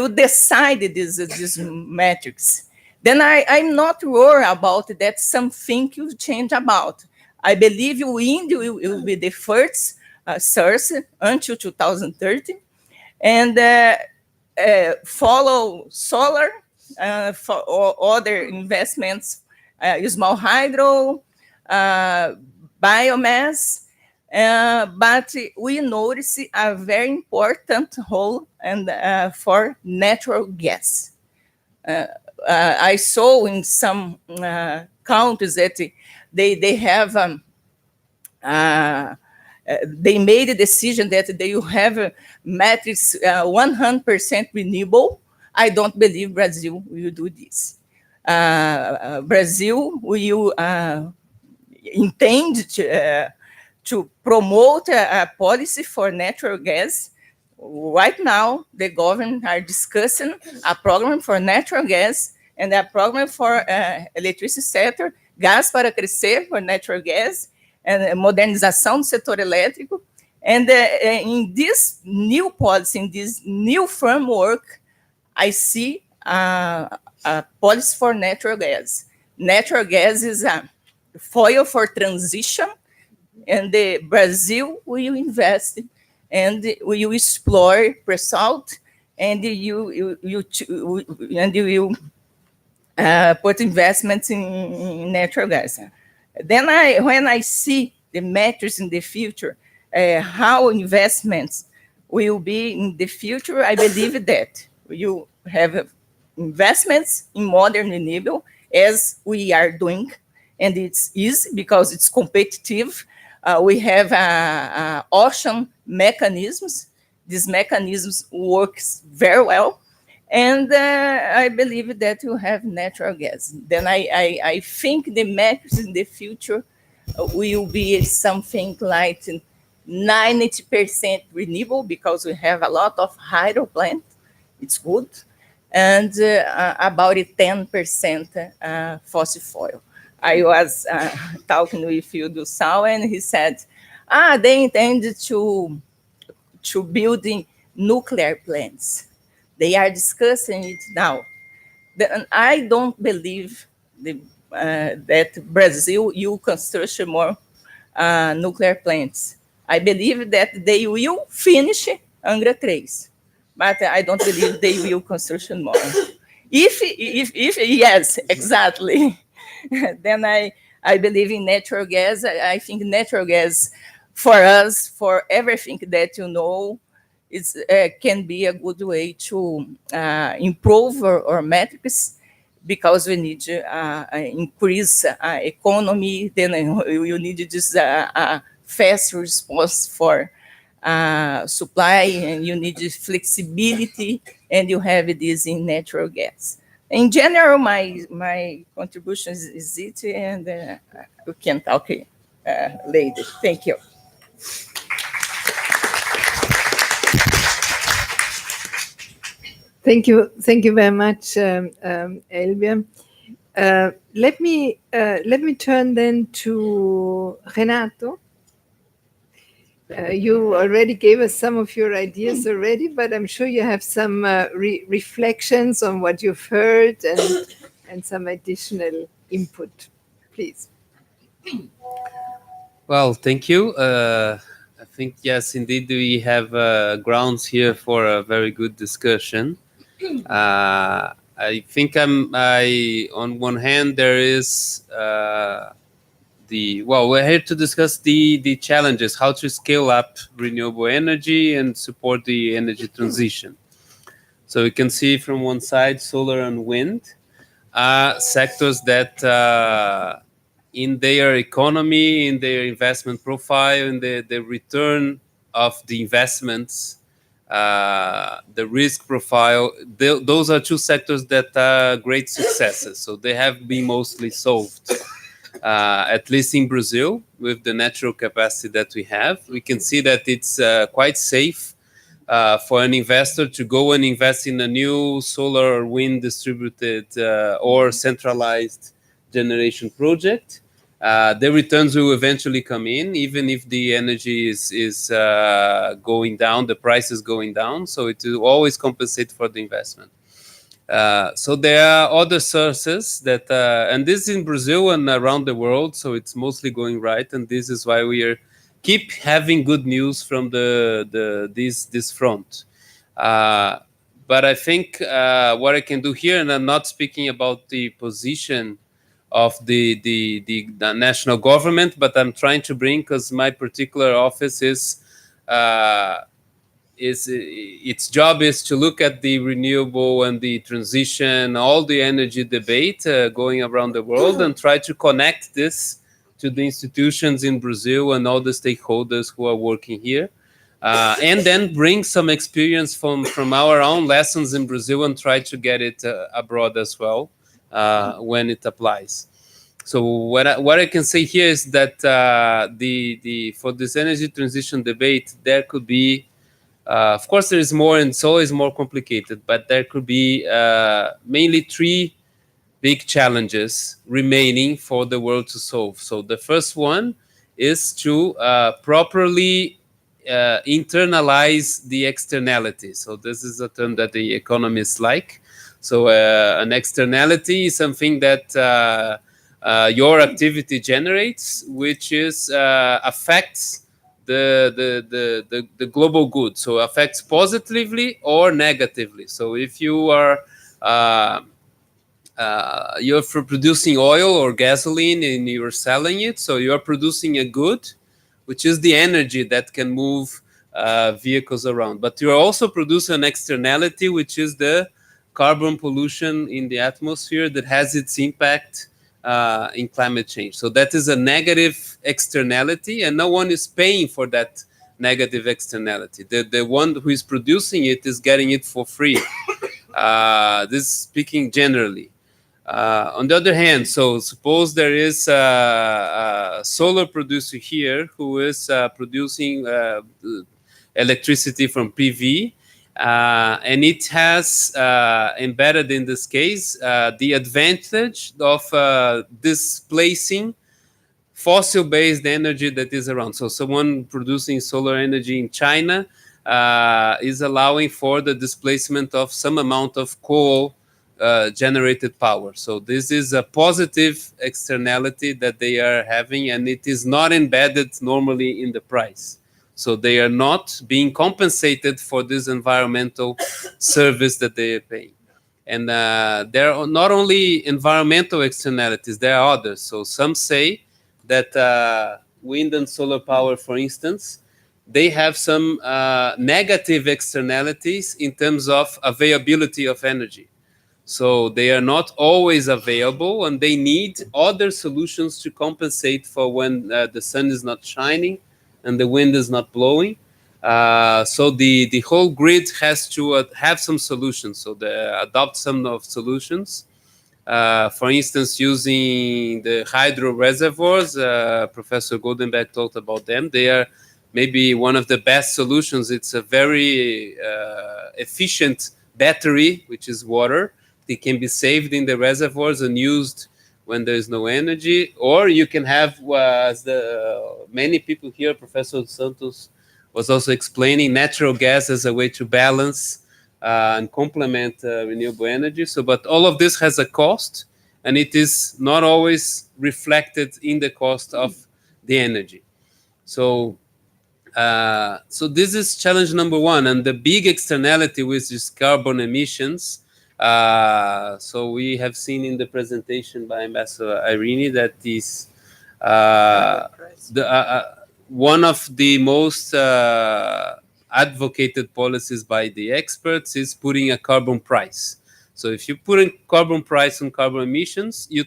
decide these metrics. Then I'm not worried about that something will change about. I believe wind will be the first source until 2030, and follow solar for other investments, small hydro, biomass, but we notice a very important role and for natural gas. I saw in some countries that they have they made a decision that they will have metrics 100% renewable. I don't believe Brazil will do this. Brazil will intend to promote a policy for natural gas. Right now, the government are discussing a program for natural gas and a program for electricity sector, Gás para Crescer for natural gas, and modernização do setor elétrico. And in this new policy, in this new framework, I see a policy for natural gas. Natural gas is a foil for transition, and Brazil will invest and will explore pre-salt, and you will put investments in natural gas. Then when I see the metrics in the future, how investments will be in the future, I believe that you have investments in modern renewable, as we are doing, and it's easy because it's competitive. We have auction mechanisms. These mechanisms works very well, and I believe that you have natural gas. Then I think the metrics in the future will be something like 90% renewable, because we have a lot of hydro plant. It's good. And about 10% fossil fuel. I was talking with you, Dusal, and he said, they intend to build nuclear plants. They are discussing it now. And I don't believe that Brazil will construct more nuclear plants. I believe that they will finish Angra 3, but I don't believe they will construct more. If yes, exactly. Then I believe in natural gas. I think natural gas, for us, for everything that you know, can be a good way to improve our metrics, because we need to increase economy. Then you need this fast response for supply, and you need flexibility, and you have this in natural gas. In general, my contribution is it, and we can talk later. Thank you. Thank you very much, Elvia. Let me turn then to Renato. You already gave us some of your ideas already, but I'm sure you have some reflections on what you've heard and some additional input. Please. Well, thank you. I think, yes, indeed, we have grounds here for a very good discussion. I think on one hand, there is we're here to discuss the challenges, how to scale up renewable energy and support the energy transition. So you can see from one side, solar and wind are sectors that in their economy, in their investment profile, in the return of the investments, the risk profile, those are two sectors that are great successes. So they have been mostly solved, at least in Brazil, with the natural capacity that we have. We can see that it's quite safe for an investor to go and invest in a new solar or wind distributed or centralized generation project. The returns will eventually come in, even if the energy is going down, the price is going down. So it will always compensate for the investment. So there are other sources that, and this is in Brazil and around the world, so it's mostly going right. And this is why we keep having good news from this front. But I think what I can do here, and I'm not speaking about the position of the national government, but I'm trying to bring, because my particular office is its job is to look at the renewable and the transition, all the energy debate going around the world, and try to connect this to the institutions in Brazil and all the stakeholders who are working here. And then bring some experience from our own lessons in Brazil and try to get it abroad as well when it applies. So what I can say here is that for this energy transition debate, there could be, of course, there is more, and it's always more complicated, but there could be mainly three big challenges remaining for the world to solve. So the first one is to properly internalize the externality. So this is a term that the economists like. So an externality is something that your activity generates, which is affects the global good. So affects positively or negatively. So if you are you're producing oil or gasoline and you're selling it, so you're producing a good, which is the energy that can move vehicles around. But you're also producing an externality, which is the carbon pollution in the atmosphere that has its impact in climate change. So that is a negative externality, and no one is paying for that negative externality. The one who is producing it is getting it for free. This is speaking generally. On the other hand, so suppose there is a solar producer here who is producing electricity from PV, and it has embedded in this case the advantage of displacing fossil-based energy that is around. So someone producing solar energy in China is allowing for the displacement of some amount of coal generated power. So this is a positive externality that they are having, and it is not embedded normally in the price. So they are not being compensated for this environmental service that they are paying. And there are not only environmental externalities, there are others. So some say that wind and solar power, for instance, they have some negative externalities in terms of availability of energy. So they are not always available, and they need other solutions to compensate for when the sun is not shining and the wind is not blowing. So the whole grid has to have some solutions. So they adopt some of solutions. For instance, using the hydro reservoirs, Professor Goldenberg talked about them. They are maybe one of the best solutions. It's a very efficient battery, which is water. It can be saved in the reservoirs and used when there is no energy. Or you can have, as many people here, Professor Santos was also explaining, natural gas as a way to balance and complement renewable energy. So, but all of this has a cost, and it is not always reflected in the cost of the energy. So So this is challenge number one, and the big externality with this carbon emissions. So we have seen in the presentation by Ambassador Irene that is one of the most advocated policies by the experts is putting a carbon price. So if you put a carbon price on carbon emissions, you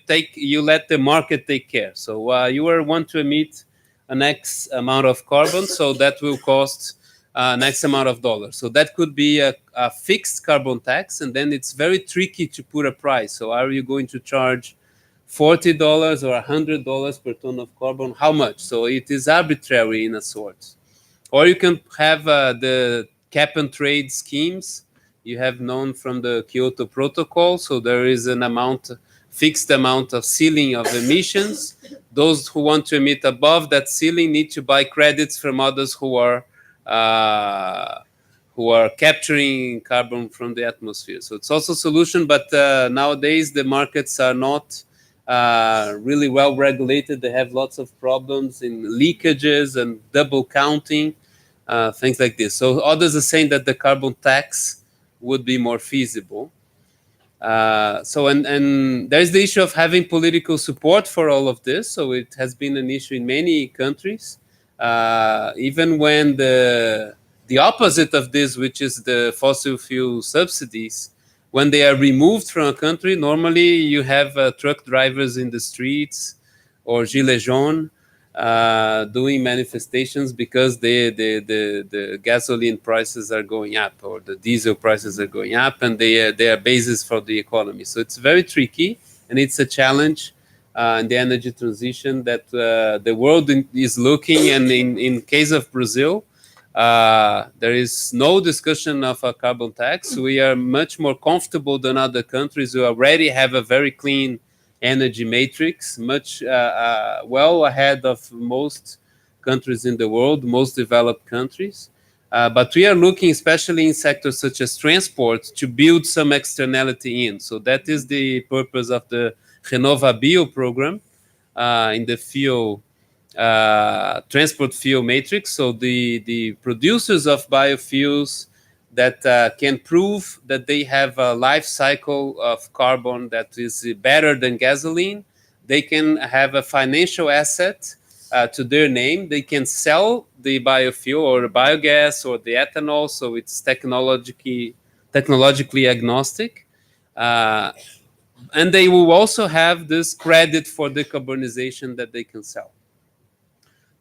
let the market take care. So you want to emit an X amount of carbon, so that will cost an X amount of dollars. So that could be a fixed carbon tax, and then it's very tricky to put a price. So are you going to charge $40 or $100 per ton of carbon? How much? So it is arbitrary in a sort. Or you can have the cap and trade schemes you have known from the Kyoto Protocol. So there is an fixed amount of ceiling of emissions. Those who want to emit above that ceiling need to buy credits from others who are capturing carbon from the atmosphere. So it's also a solution, but nowadays the markets are not really well regulated. They have lots of problems in leakages and double counting, things like this. So others are saying that the carbon tax would be more feasible. And there's the issue of having political support for all of this. So it has been an issue in many countries, even when the opposite of this, which is the fossil fuel subsidies, when they are removed from a country, normally you have truck drivers in the streets or gilets jaunes doing manifestations because the gasoline prices are going up or the diesel prices are going up, and they are basis for the economy. So it's very tricky, and it's a challenge in the energy transition that the world is looking. And in case of Brazil, there is no discussion of a carbon tax. We are much more comfortable than other countries who already have a very clean energy matrix, much well ahead of most countries in the world, most developed countries. But we are looking, especially in sectors such as transport, to build some externality in. So that is the purpose of the Renewable program in the fuel transport fuel matrix. So the producers of biofuels that can prove that they have a life cycle of carbon that is better than gasoline, they can have a financial asset to their name. They can sell the biofuel or biogas or the ethanol, so it's technologically agnostic. And they will also have this credit for decarbonization that they can sell.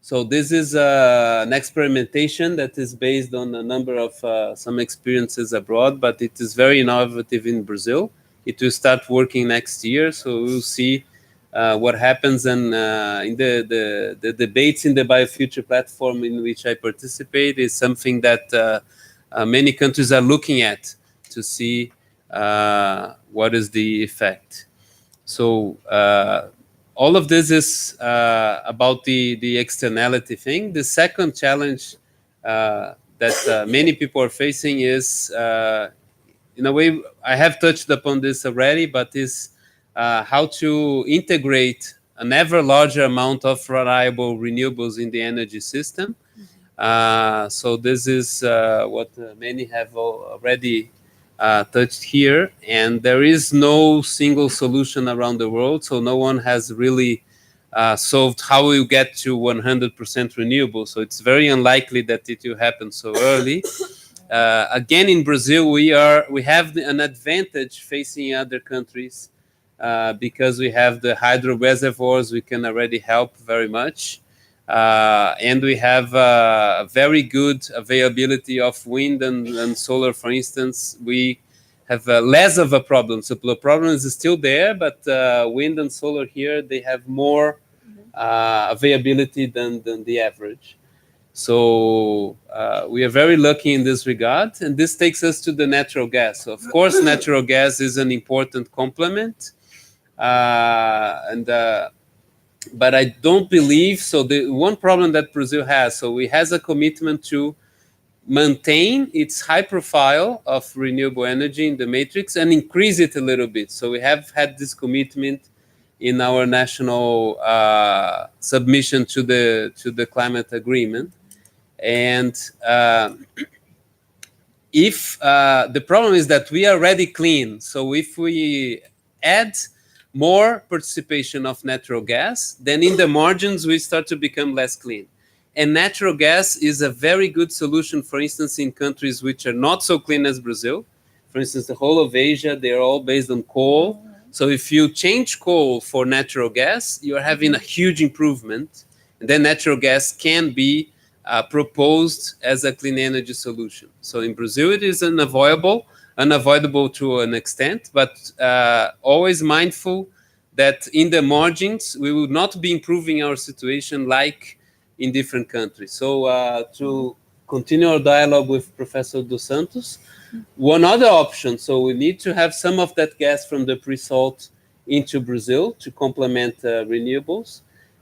So this is an experimentation that is based on a number of some experiences abroad, but it is very innovative in Brazil. It will start working next year, so we'll see what happens. And in the debates in the BioFuture platform in which I participate is something that many countries are looking at to see what is the effect. So all of this is about the externality thing. The second challenge that many people are facing is, in a way, I have touched upon this already, but is how to integrate an ever larger amount of reliable renewables in the energy system. So this is what many have already touched here, and there is no single solution around the world, so no one has really solved how we get to 100% renewable. So it's very unlikely that it will happen so early. Again, in Brazil, we have an advantage facing other countries because we have the hydro reservoirs. We can already help very much. And we have very good availability of wind and solar, for instance. We have less of a problem. So the problem is still there, but wind and solar here, they have more availability than the average. So we are very lucky in this regard. And this takes us to the natural gas. So of course, natural gas is an important complement. But I don't believe so. The one problem that Brazil has, so it has a commitment to maintain its high profile of renewable energy in the matrix and increase it a little bit. So we have had this commitment in our national submission to the climate agreement. And if the problem is that we are already clean, so if we add more participation of natural gas, then in the margins we start to become less clean. And natural gas is a very good solution, for instance, in countries which are not so clean as Brazil. For instance, the whole of Asia, they're all based on coal. So if you change coal for natural gas, you're having a huge improvement. And then natural gas can be proposed as a clean energy solution. So in Brazil, it is unavoidable to an extent, but always mindful that in the margins, we will not be improving our situation like in different countries. So to continue our dialogue with Professor Dos Santos, one other option, so we need to have some of that gas from the pre-salt into Brazil to complement renewables.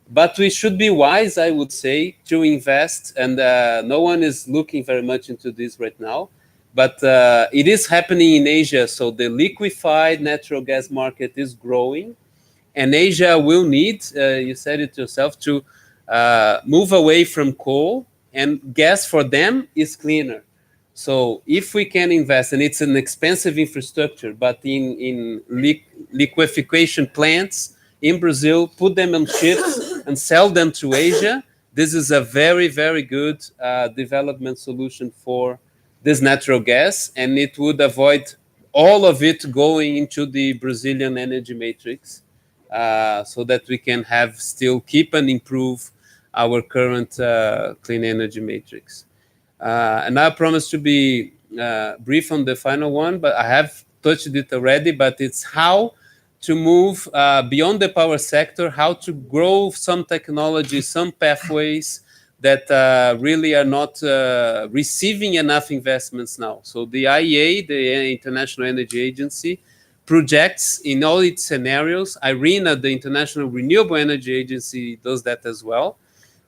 But we should be wise, I would say, to invest, and no one is looking very much into this right now, but it is happening in Asia. So the liquefied natural gas market is growing, and Asia will need, you said it yourself, to move away from coal, and gas for them is cleaner. So if we can invest, and it's an expensive infrastructure, but in liquefaction plants in Brazil, put them on ships and sell them to Asia, this is a very, very good development solution for this natural gas, and it would avoid all of it going into the Brazilian energy matrix, so that we can have still keep and improve our current clean energy matrix. And I promise to be brief on the final one, but I have touched it already, but it's how to move beyond the power sector, how to grow some technologies, some pathways that really are not receiving enough investments now. So the IEA, the International Energy Agency, projects in all its scenarios, IRENA, the International Renewable Energy Agency, does that as well,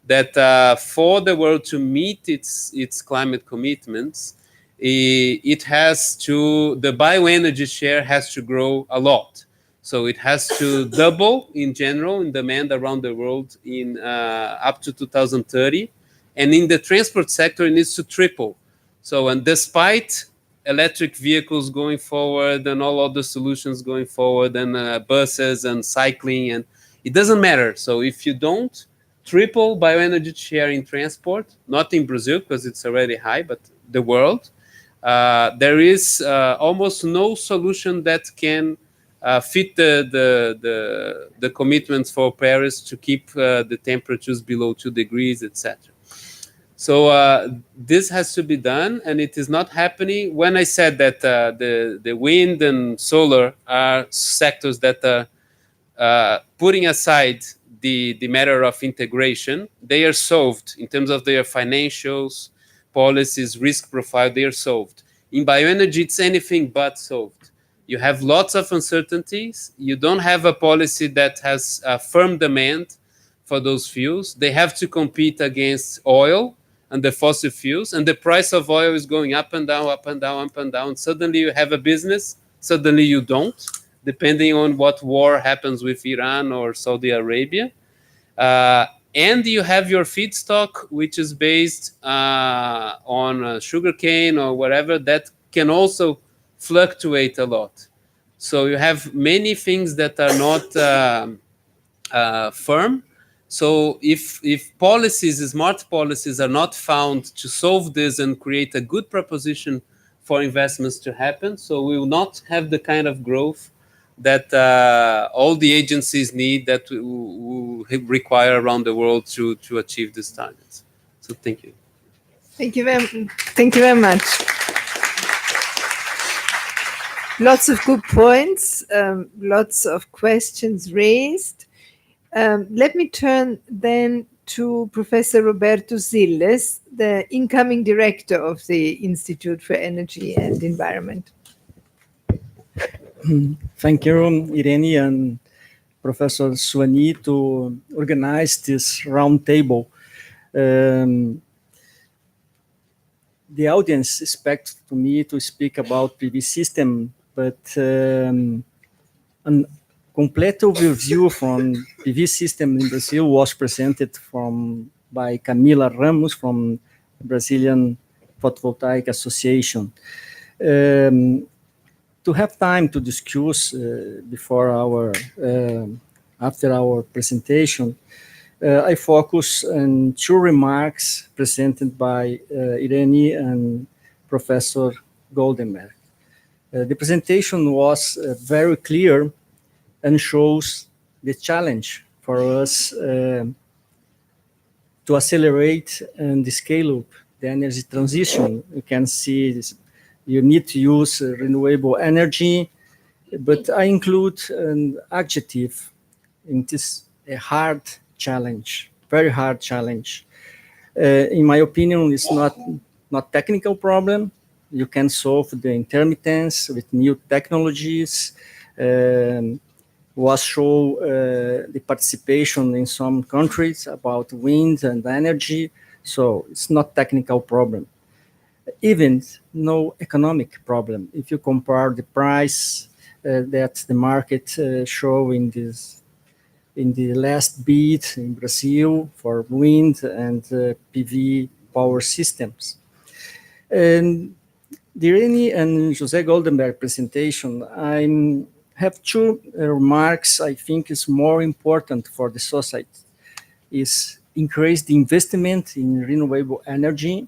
that for the world to meet its climate commitments, it has to, the bioenergy share has to grow a lot. So it has to double in general in demand around the world in up to 2030. And in the transport sector, it needs to triple. So, and despite electric vehicles going forward and all other solutions going forward, and buses and cycling, and it doesn't matter. So if you don't triple bioenergy share in transport, not in Brazil because it's already high, but the world, there is almost no solution that can fit the commitments for Paris to keep the temperatures below 2 degrees, etc. So this has to be done, and it is not happening. When I said that the wind and solar are sectors that are putting aside the matter of integration, they are solved in terms of their financials, policies, risk profile, they are solved. In bioenergy, it's anything but solved. You have lots of uncertainties. You don't have a policy that has a firm demand for those fuels. They have to compete against oil and the fossil fuels, and the price of oil is going up and down, up and down, up and down. Suddenly you have a business, suddenly you don't, depending on what war happens with Iran or Saudi Arabia. And you have your feedstock, which is based on sugarcane or whatever, that can also fluctuate a lot. So you have many things that are not firm. So if policies, smart policies, are not found to solve this and create a good proposition for investments to happen, so we will not have the kind of growth that all the agencies need, that we require around the world to achieve these targets. So thank you. Thank you very much. Lots of good points, lots of questions raised. Let me turn then to Professor Roberto Zilles, the incoming director of the Institute for Energy and Environment. Thank you, Irene and Professor Suani, to organize this roundtable. The audience expects me to speak about PV system, but a complete overview from PV system in Brazil was presented by Camila Ramos from Brazilian Photovoltaic Association. To have time to discuss after our presentation, I focus on two remarks presented by Irene and Professor Goldenberg. The presentation was very clear and shows the challenge for us to accelerate and scale up the energy transition. You can see this, you need to use renewable energy, but I include an adjective. It is a hard challenge, very hard challenge. In my opinion, it's not technical problem. You can solve the intermittence with new technologies. Was show the participation in some countries about wind and energy. So it's not technical problem. Even no economic problem. If you compare the price that the market show in the last bid in Brazil for wind and PV power systems. And the Irene and Jose Goldenberg presentation, I have two remarks I think is more important for the society, is increase the investment in renewable energy,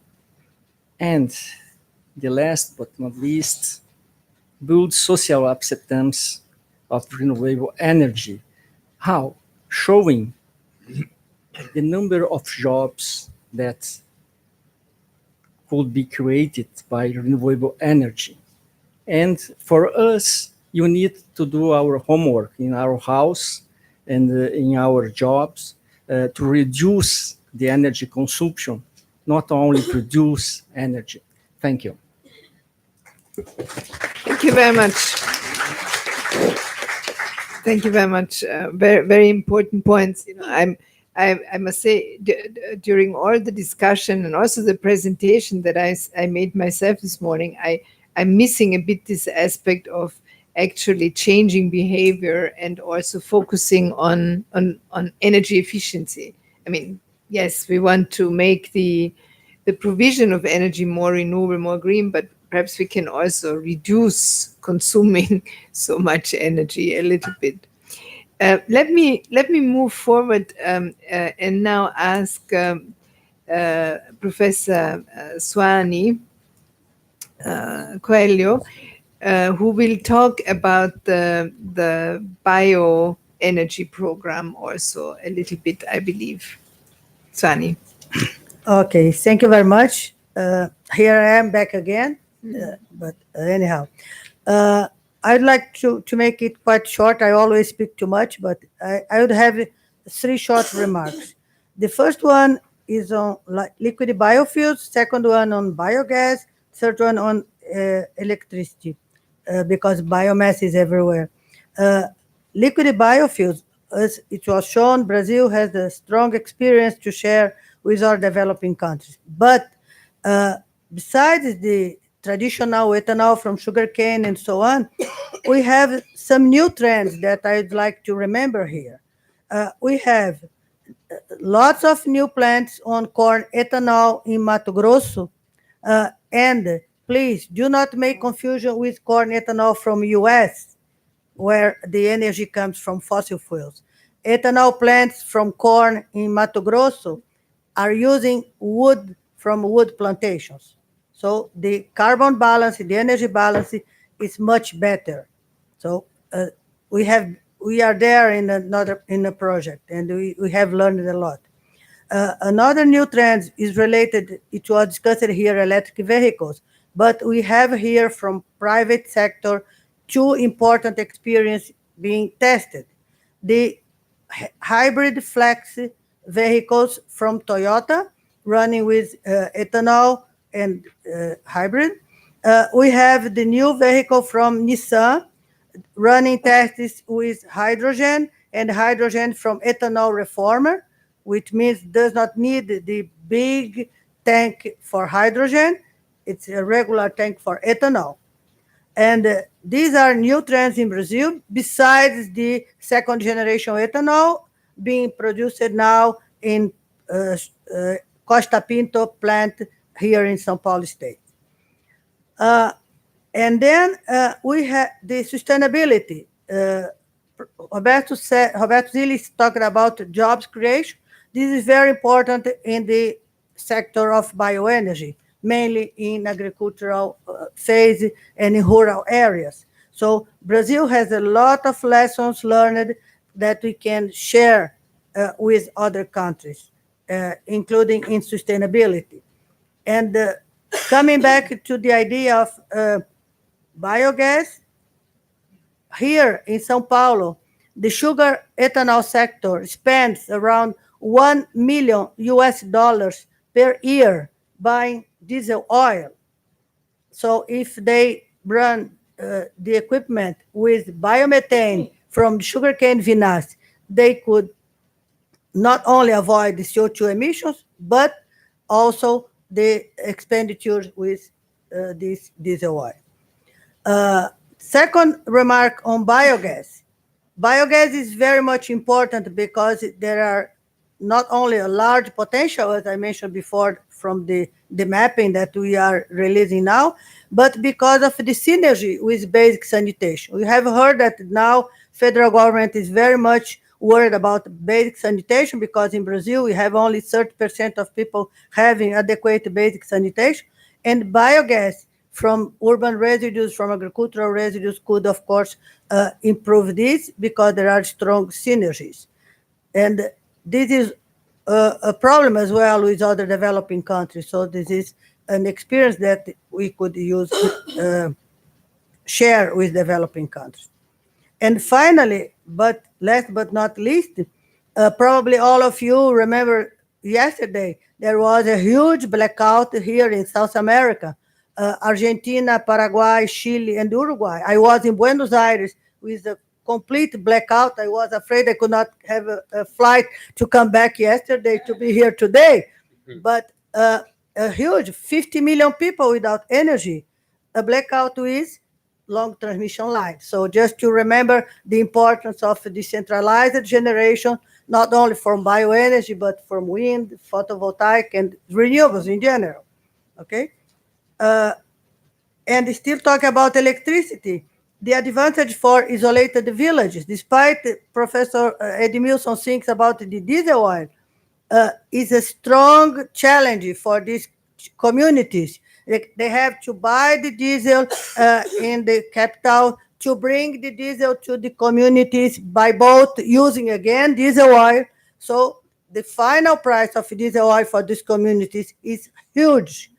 and the last but not least, build social acceptance of renewable energy. How? Showing the number of jobs that could be created by renewable energy. And for us, you need to do our homework in our house and in our jobs to reduce the energy consumption, not only produce energy. Thank you. Thank you very much. Thank you very much. Very, very important points. You know, I must say, during all the discussion and also the presentation that I made myself this morning, I'm missing a bit this aspect of actually changing behavior and also focusing on energy efficiency. I mean, yes, we want to make the provision of energy more renewable, more green, but perhaps we can also reduce consuming so much energy a little bit. Let me move forward and now ask Professor Swani Coelho, who will talk about the bioenergy program also a little bit, I believe. Swani. Okay, thank you very much. Here I am back again, but anyhow. I'd like to make it quite short. I always speak too much, but I would have 3 short remarks. The first one is on liquid biofuels, second one on biogas, third one on electricity, because biomass is everywhere. Liquid biofuels, as it was shown, Brazil has a strong experience to share with our developing countries. But besides the traditional ethanol from sugarcane and so on, we have some new trends that I'd like to remember here. We have lots of new plants on corn ethanol in Mato Grosso, and please do not make confusion with corn ethanol from US, where the energy comes from fossil fuels. Ethanol plants from corn in Mato Grosso are using wood from wood plantations. So the carbon balance, the energy balance is much better. So we are there in a project, and we have learned a lot. Another new trend is related, it was discussed here, electric vehicles, but we have here from private sector 2 important experiences being tested. The hybrid flex vehicles from Toyota running with ethanol and hybrid. We have the new vehicle from Nissan running tests with hydrogen and hydrogen from ethanol reformer, which means does not need the big tank for hydrogen. It's a regular tank for ethanol. And these are new trends in Brazil, besides the second generation ethanol being produced now in Costa Pinto plant here in São Paulo State. And then we have the sustainability. Roberto Zilli talked about jobs creation. This is very important in the sector of bioenergy, mainly in agricultural phase and in rural areas. So Brazil has a lot of lessons learned that we can share with other countries, including in sustainability. And coming back to the idea of biogas, here in São Paulo, the sugar ethanol sector spends around $1 million per year buying diesel oil. So if they run the equipment with biomethane from sugarcane vinasse, they could not only avoid the CO2 emissions, but also the expenditures with this diesel oil. Second remark on biogas. Biogas is very much important because there are not only a large potential, as I mentioned before, from the mapping that we are releasing now, but because of the synergy with basic sanitation. We have heard that now federal government is very much worried about basic sanitation because in Brazil we have only 30% of people having adequate basic sanitation, and biogas from urban residues, from agricultural residues could, of course, improve this because there are strong synergies. And this is a problem as well with other developing countries. So this is an experience that we could use, share with developing countries. And finally, but last but not least, probably all of you remember yesterday, there was a huge blackout here in South America. Argentina, Paraguay, Chile, and Uruguay. I was in Buenos Aires with a complete blackout. I was afraid I could not have a flight to come back yesterday to be here today. But a huge 50 million people without energy. A blackout with long transmission lines. So just to remember the importance of decentralized generation, not only from bioenergy, but from wind, photovoltaic, and renewables in general. Okay? And still talk about electricity, the advantage for isolated villages, despite Professor Edmilson thinks about the diesel oil, is a strong challenge for these communities. They have to buy the diesel in the capital to bring the diesel to the communities by boat using again diesel oil. So the final price of diesel oil for these communities is huge.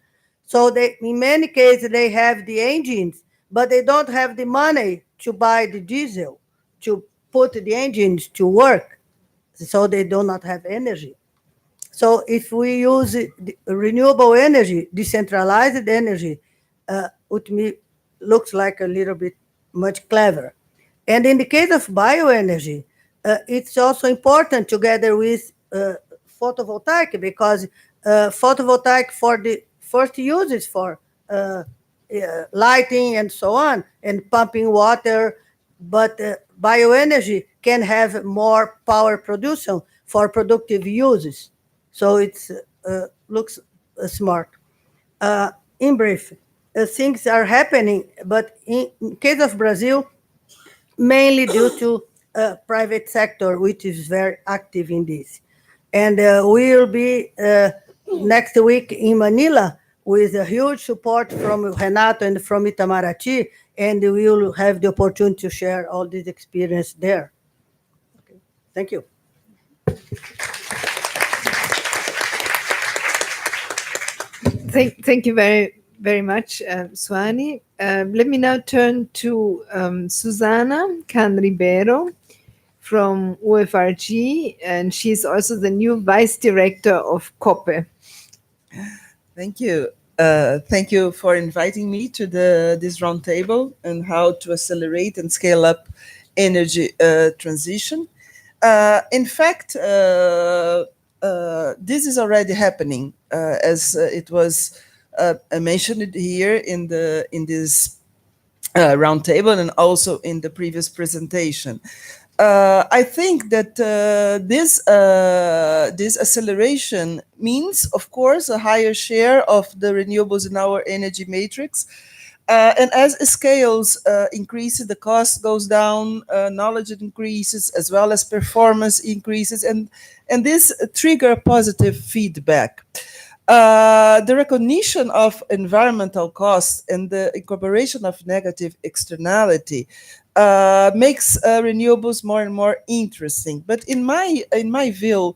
So they, in many cases, they have the engines, but they don't have the money to buy the diesel, to put the engines to work. So they do not have energy. So if we use renewable energy, decentralized energy, it looks like a little bit much clever. And in the case of bioenergy, it's also important together with photovoltaic because photovoltaic for the first uses for lighting and so on, and pumping water, but bioenergy can have more power production for productive uses. So it looks smart. In brief, things are happening, but in case of Brazil, mainly due to private sector, which is very active in this. And we will be next week in Manila with a huge support from Renato and from Itamaraty, and we will have the opportunity to share all this experience there. Okay. Thank you. Thank you very much, Suani. Let me now turn to Susana Can Ribeiro from UFRG, and she's also the new Vice Director of COPE. Thank you. Thank you for inviting me to this roundtable on how to accelerate and scale up energy transition. In fact, this is already happening, as it was mentioned here in this roundtable and also in the previous presentation. I think that this acceleration means, of course, a higher share of the renewables in our energy matrix. And as scales increases, the cost goes down, knowledge increases, as well as performance increases, and this trigger positive feedback. The recognition of environmental costs and the incorporation of negative externality makes renewables more and more interesting. But in my view,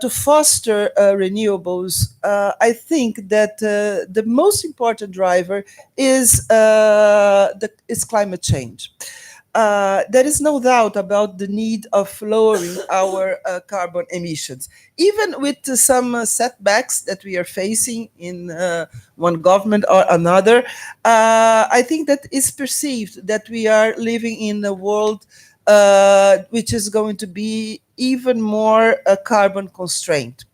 to foster renewables, I think that the most important driver is climate change. There is no doubt about the need of lowering our carbon emissions, even with some setbacks that we are facing in one government or another. I think that it's perceived that we are living in a world which is going to be even more carbon constrained.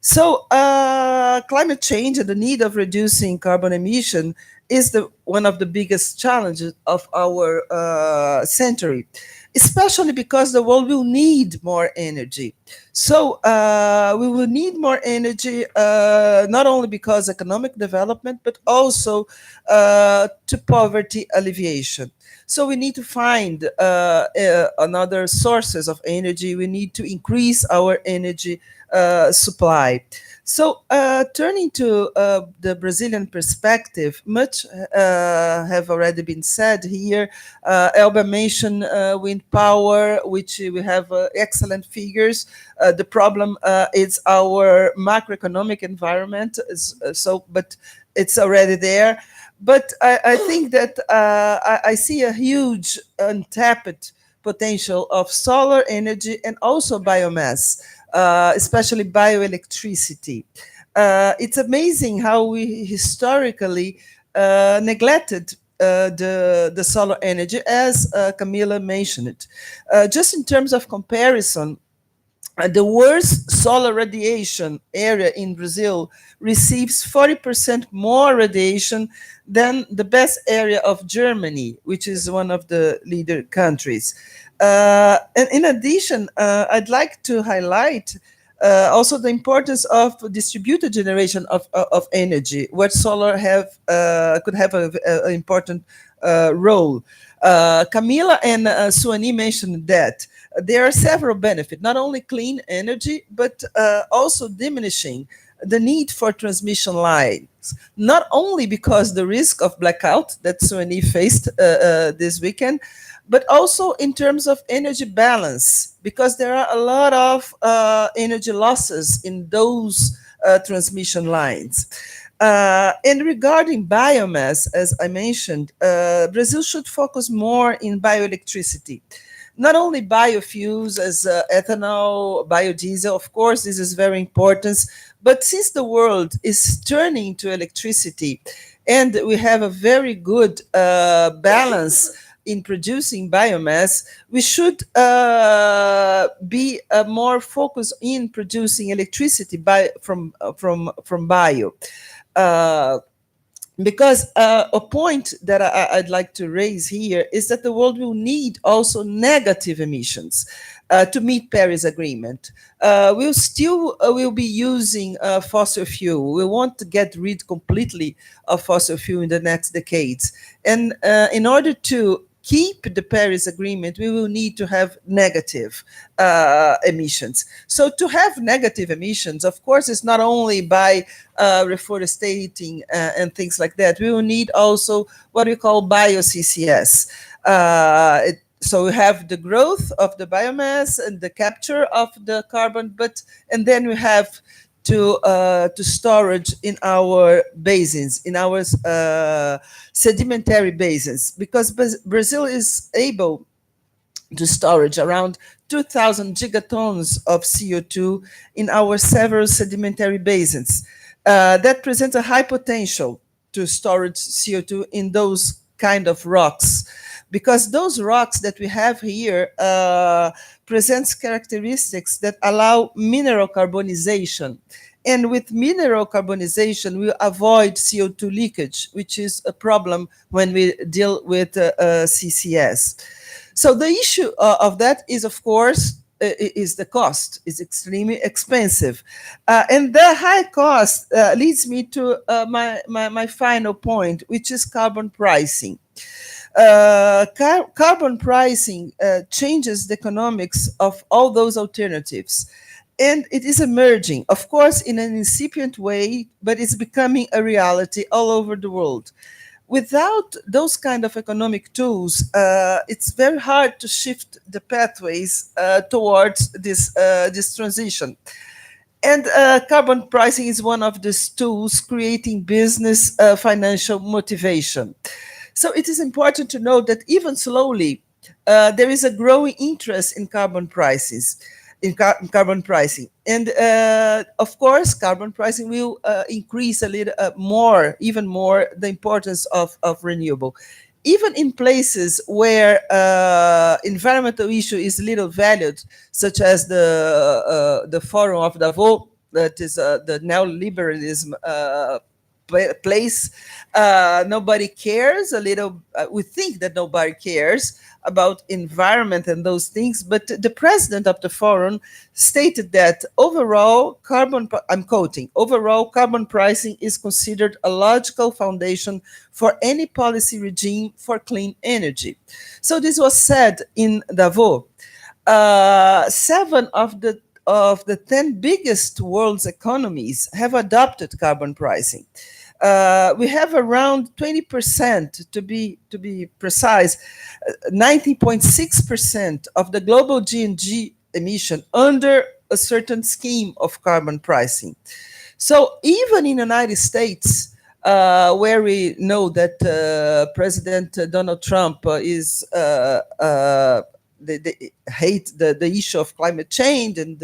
So climate change and the need of reducing carbon emission is one of the biggest challenges of our century, especially because the world will need more energy. So we will need more energy, not only because economic development, but also to poverty alleviation. So we need to find another sources of energy. We need to increase our energy supply. So turning to the Brazilian perspective, much have already been said here. Elba mentioned wind power, which we have excellent figures. The problem is our macroeconomic environment, but it's already there. But I think that I see a huge untapped potential of solar energy and also biomass, especially bioelectricity. It's amazing how we historically neglected the solar energy, as Camila mentioned it. Just in terms of comparison, the worst solar radiation area in Brazil receives 40% more radiation than the best area of Germany, which is one of the leader countries. And in addition, I'd like to highlight also the importance of distributed generation of energy, where solar could have an important role. Camila and Suani mentioned that there are several benefits, not only clean energy, but also diminishing the need for transmission lines, not only because the risk of blackout that Suani faced this weekend, but also in terms of energy balance, because there are a lot of energy losses in those transmission lines. And regarding biomass, as I mentioned, Brazil should focus more in bioelectricity. Not only biofuels as ethanol, biodiesel, of course, this is very important, but since the world is turning to electricity and we have a very good balance in producing biomass, we should be more focused in producing electricity from bio. Because a point that I'd like to raise here is that the world will need also negative emissions to meet Paris Agreement. We'll still will be using fossil fuel. We want to get rid completely of fossil fuel in the next decades. And in order to keep the Paris Agreement, we will need to have negative emissions. So to have negative emissions, of course, it's not only by reforestating and things like that. We will need also what we call bio-CCS. So we have the growth of the biomass and the capture of the carbon, and then we have to storage in our basins, in our sedimentary basins, because Brazil is able to storage around 2,000 gigatons of CO2 in our several sedimentary basins. That presents a high potential to storage CO2 in those kind of rocks, because those rocks that we have here presents characteristics that allow mineral carbonization. And with mineral carbonization, we avoid CO2 leakage, which is a problem when we deal with CCS. So the issue of that is, of course, is the cost. It's extremely expensive. And the high cost leads me to my final point, which is carbon pricing. Carbon pricing changes the economics of all those alternatives. And it is emerging, of course, in an incipient way, but it's becoming a reality all over the world. Without those kind of economic tools, it's very hard to shift the pathways towards this transition. And carbon pricing is one of these tools creating business financial motivation. So it is important to note that even slowly, there is a growing interest in carbon prices, in carbon pricing. And of course, carbon pricing will increase a little more, even more, the importance of renewable. Even in places where environmental issue is little valued, such as the Forum of Davos, that is the neoliberalism place, nobody cares a little. We think that nobody cares about environment and those things, but the president of the forum stated that overall I'm quoting, overall carbon pricing is considered a logical foundation for any policy regime for clean energy. So this was said in Davos. 7 of the 10 biggest world's economies have adopted carbon pricing. We have around 20%, to be precise, 19.6% of the global GNG emission under a certain scheme of carbon pricing. So even in the United States, where we know that President Donald Trump is they hate the issue of climate change, and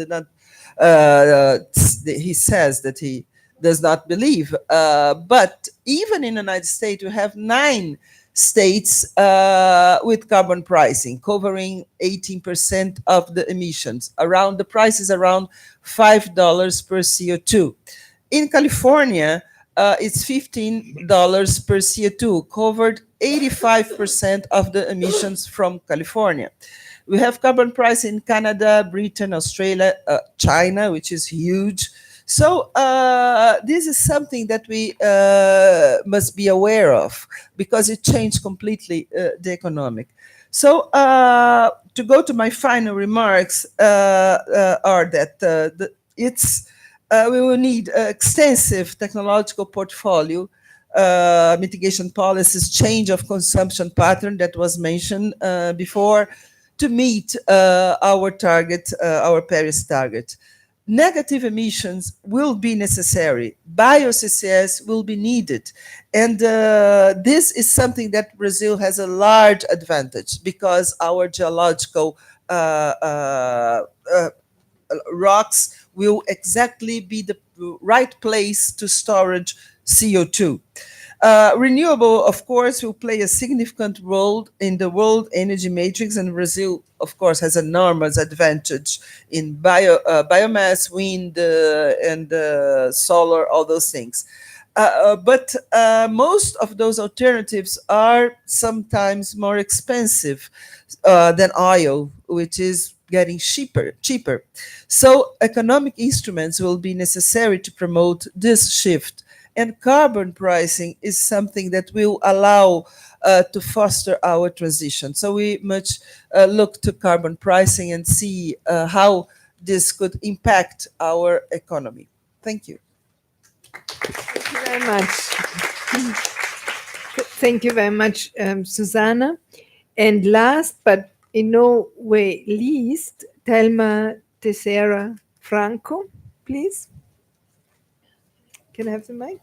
he says that he does not believe. But even in the United States, we have 9 states with carbon pricing, covering 18% of the emissions. The price is around $5 per CO2. In California, it's $15 per CO2, covered 85% of the emissions from California. We have carbon price in Canada, Britain, Australia, China, which is huge. So this is something that we must be aware of, because it changed completely the economic. So to go to my final remarks are that we will need extensive technological portfolio, mitigation policies, change of consumption pattern that was mentioned before, to meet our target, our Paris target. Negative emissions will be necessary. Bio-CCS will be needed. And this is something that Brazil has a large advantage, because our geological rocks will exactly be the right place to storage CO2. Renewable, of course, will play a significant role in the world energy matrix, and Brazil, of course, has enormous advantage in biomass, wind, and solar, all those things. But most of those alternatives are sometimes more expensive than oil, which is getting cheaper. So economic instruments will be necessary to promote this shift. And carbon pricing is something that will allow to foster our transition. So we must look to carbon pricing and see how this could impact our economy. Thank you. Thank you very much. Thank you very much, Susanna. And last but in no way least, Thelma Teixeira Franco, please. Can I have the mic?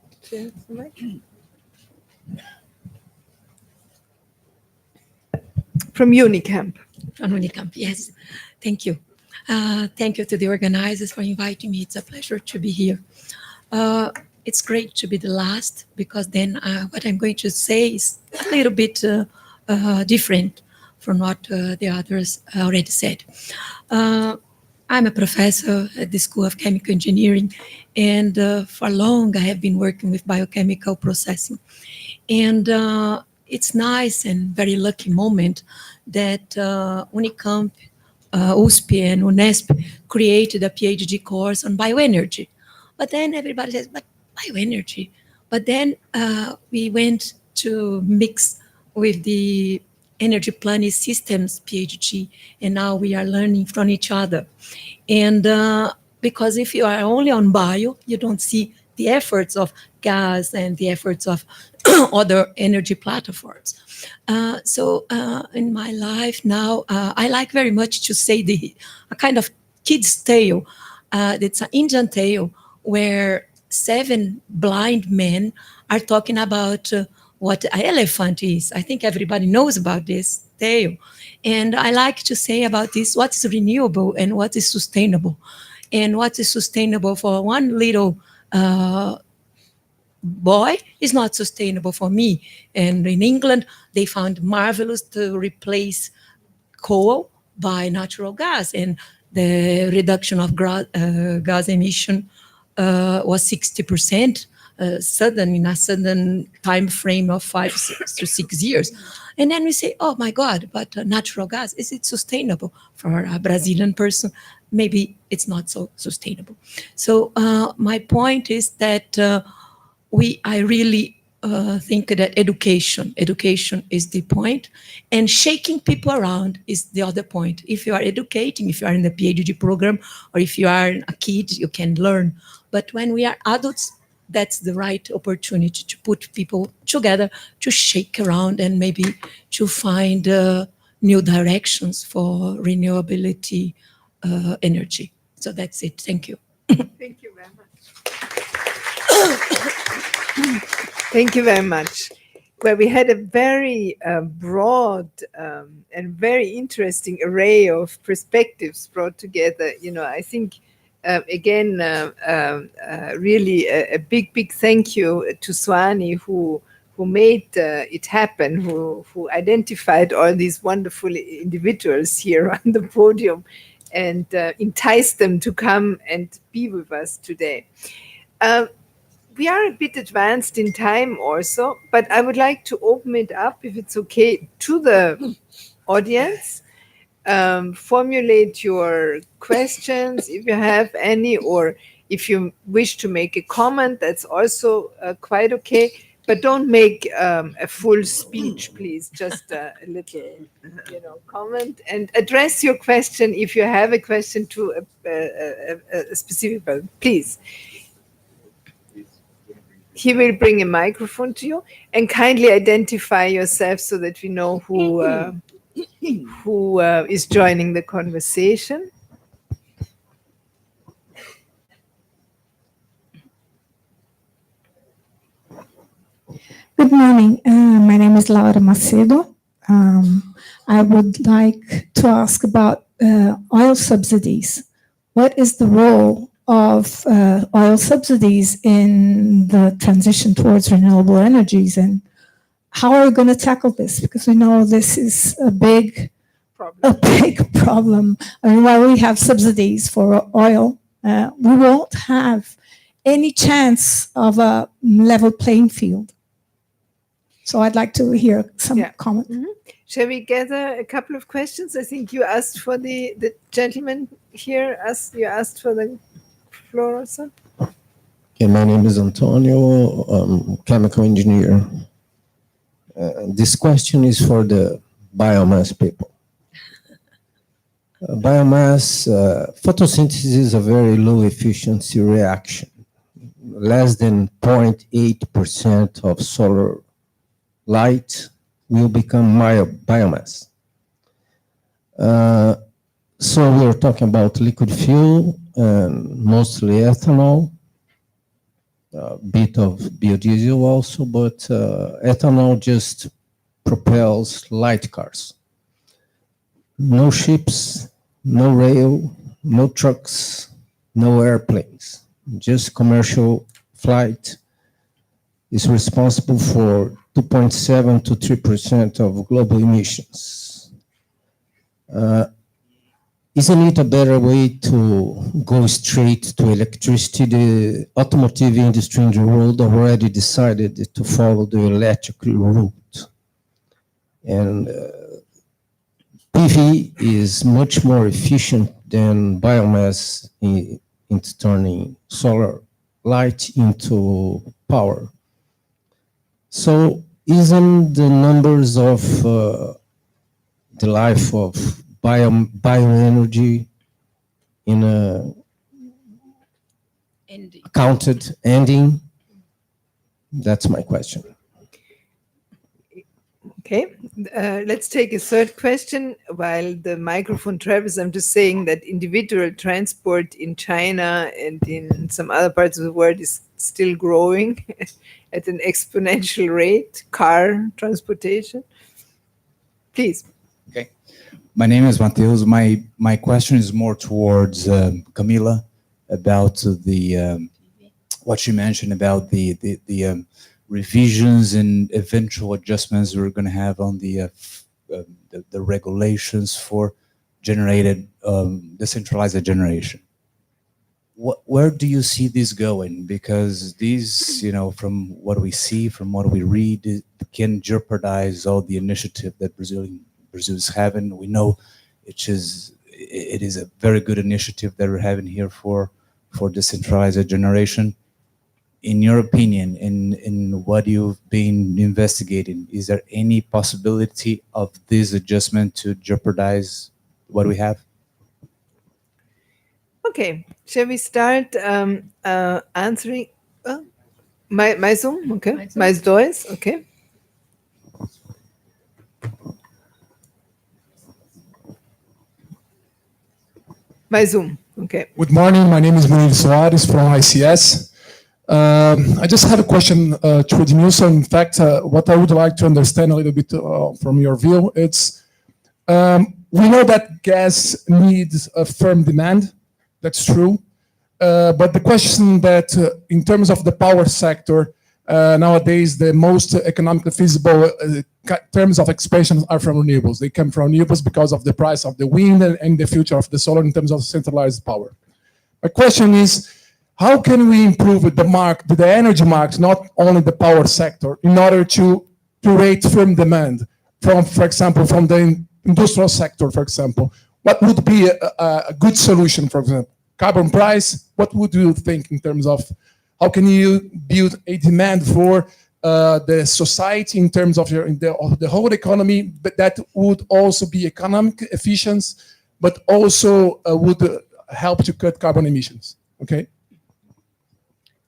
From Unicamp. From Unicamp, yes. Thank you. Thank you to the organizers for inviting me. It's a pleasure to be here. It's great to be the last, because then what I'm going to say is a little bit different from what the others already said. I'm a professor at the School of Chemical Engineering, and for long I have been working with biochemical processing. And it's nice and very lucky moment that Unicamp, USP, and Unesp created a PhD course on bioenergy. But then everybody says, but bioenergy. But then we went to mix with the energy planning systems PhD, and now we are learning from each other. And because if you are only on bio, you don't see the efforts of gas and the efforts of other energy platforms. So in my life now, I like very much to say a kind of kid's tale. It's an Indian tale where 7 blind men are talking about what an elephant is. I think everybody knows about this tale. And I like to say about this, what is renewable and what is sustainable. And what is sustainable for one little boy is not sustainable for me. And in England, they found marvelous to replace coal by natural gas. And the reduction of gas emission was 60%. In a sudden time frame of 5 to 6 years. And then we say, oh my God, but natural gas, is it sustainable? For a Brazilian person, maybe it's not so sustainable. So my point is that I really think that education is the point, and shaking people around is the other point. If you are educating, if you are in the PhD program, or if you are a kid, you can learn. But when we are adults, that's the right opportunity to put people together, to shake around and maybe to find new directions for renewability energy. So that's it. Thank you. Thank you very much. Thank you very much. Well, we had a very broad and very interesting array of perspectives brought together. I think again, really a big thank you to Swani, who made it happen, who identified all these wonderful individuals here on the podium and enticed them to come and be with us today. We are a bit advanced in time also, but I would like to open it up, if it's okay, to the audience. Formulate your questions if you have any, or if you wish to make a comment, that's also quite okay. But don't make a full speech, please. Just a little, comment, and address your question if you have a question to a specific person. Please. He will bring a microphone to you, and kindly identify yourself so that we know who is joining the conversation. Good morning. My name is Laura Macedo. I would like to ask about oil subsidies. What is the role of oil subsidies in the transition towards renewable energies, and how are we going to tackle this? Because we know this is a big problem. I mean, while we have subsidies for oil, we won't have any chance of a level playing field. So I'd like to hear some comment. Mm-hmm. Shall we gather a couple of questions? I think you asked for the gentleman here. You asked for the floor also. Okay, my name is Antonio. I'm chemical engineer. This question is for the biomass people. Biomass, photosynthesis is a very low efficiency reaction. Less than 0.8% of solar light will become biomass. So we're talking about liquid fuel, mostly ethanol, a bit of biodiesel also, but ethanol just propels light cars. No ships, no rail, no trucks, no airplanes, just commercial flight is responsible for 2.7 to 3% of global emissions. Isn't it a better way to go straight to electricity? The automotive industry in the world already decided to follow the electric route. And PV is much more efficient than biomass into turning solar light into power. So isn't the numbers of the life of bioenergy in a counted ending? That's my question. Okay, let's take a third question. While the microphone travels, I'm just saying that individual transport in China and in some other parts of the world is still growing at an exponential rate, car transportation. Please. Okay. My name is Mateus. My question is more towards Camila about the what you mentioned about the revisions and eventual adjustments we're going to have on the regulations for generated decentralized generation. Where do you see this going? Because these, from what we see, from what we read, it can jeopardize all the initiative that Brazil is having. We know it is a very good initiative that we're having here for decentralized generation. In your opinion, in what you've been investigating, is there any possibility of this adjustment to jeopardize what we have? Okay, shall we start answering? My Zoom, okay. My dois, okay. My Zoom, okay. Good morning. My name is Murilo Soares from ICS. I just have a question to Edmilson. In fact, what I would like to understand a little bit from your view, it's we know that gas needs a firm demand. That's true. But the question that in terms of the power sector, nowadays the most economically feasible terms of expansion are from renewables. They come from renewables because of the price of the wind and the future of the solar in terms of centralized power. My question is, how can we improve the energy market, not only the power sector, in order to create firm demand from, for example, from the industrial sector, for example? What would be a good solution, for example? Carbon price, what would you think in terms of how can you build a demand for the society in terms of the whole economy, but that would also be economic efficiency, but also would help to cut carbon emissions, okay?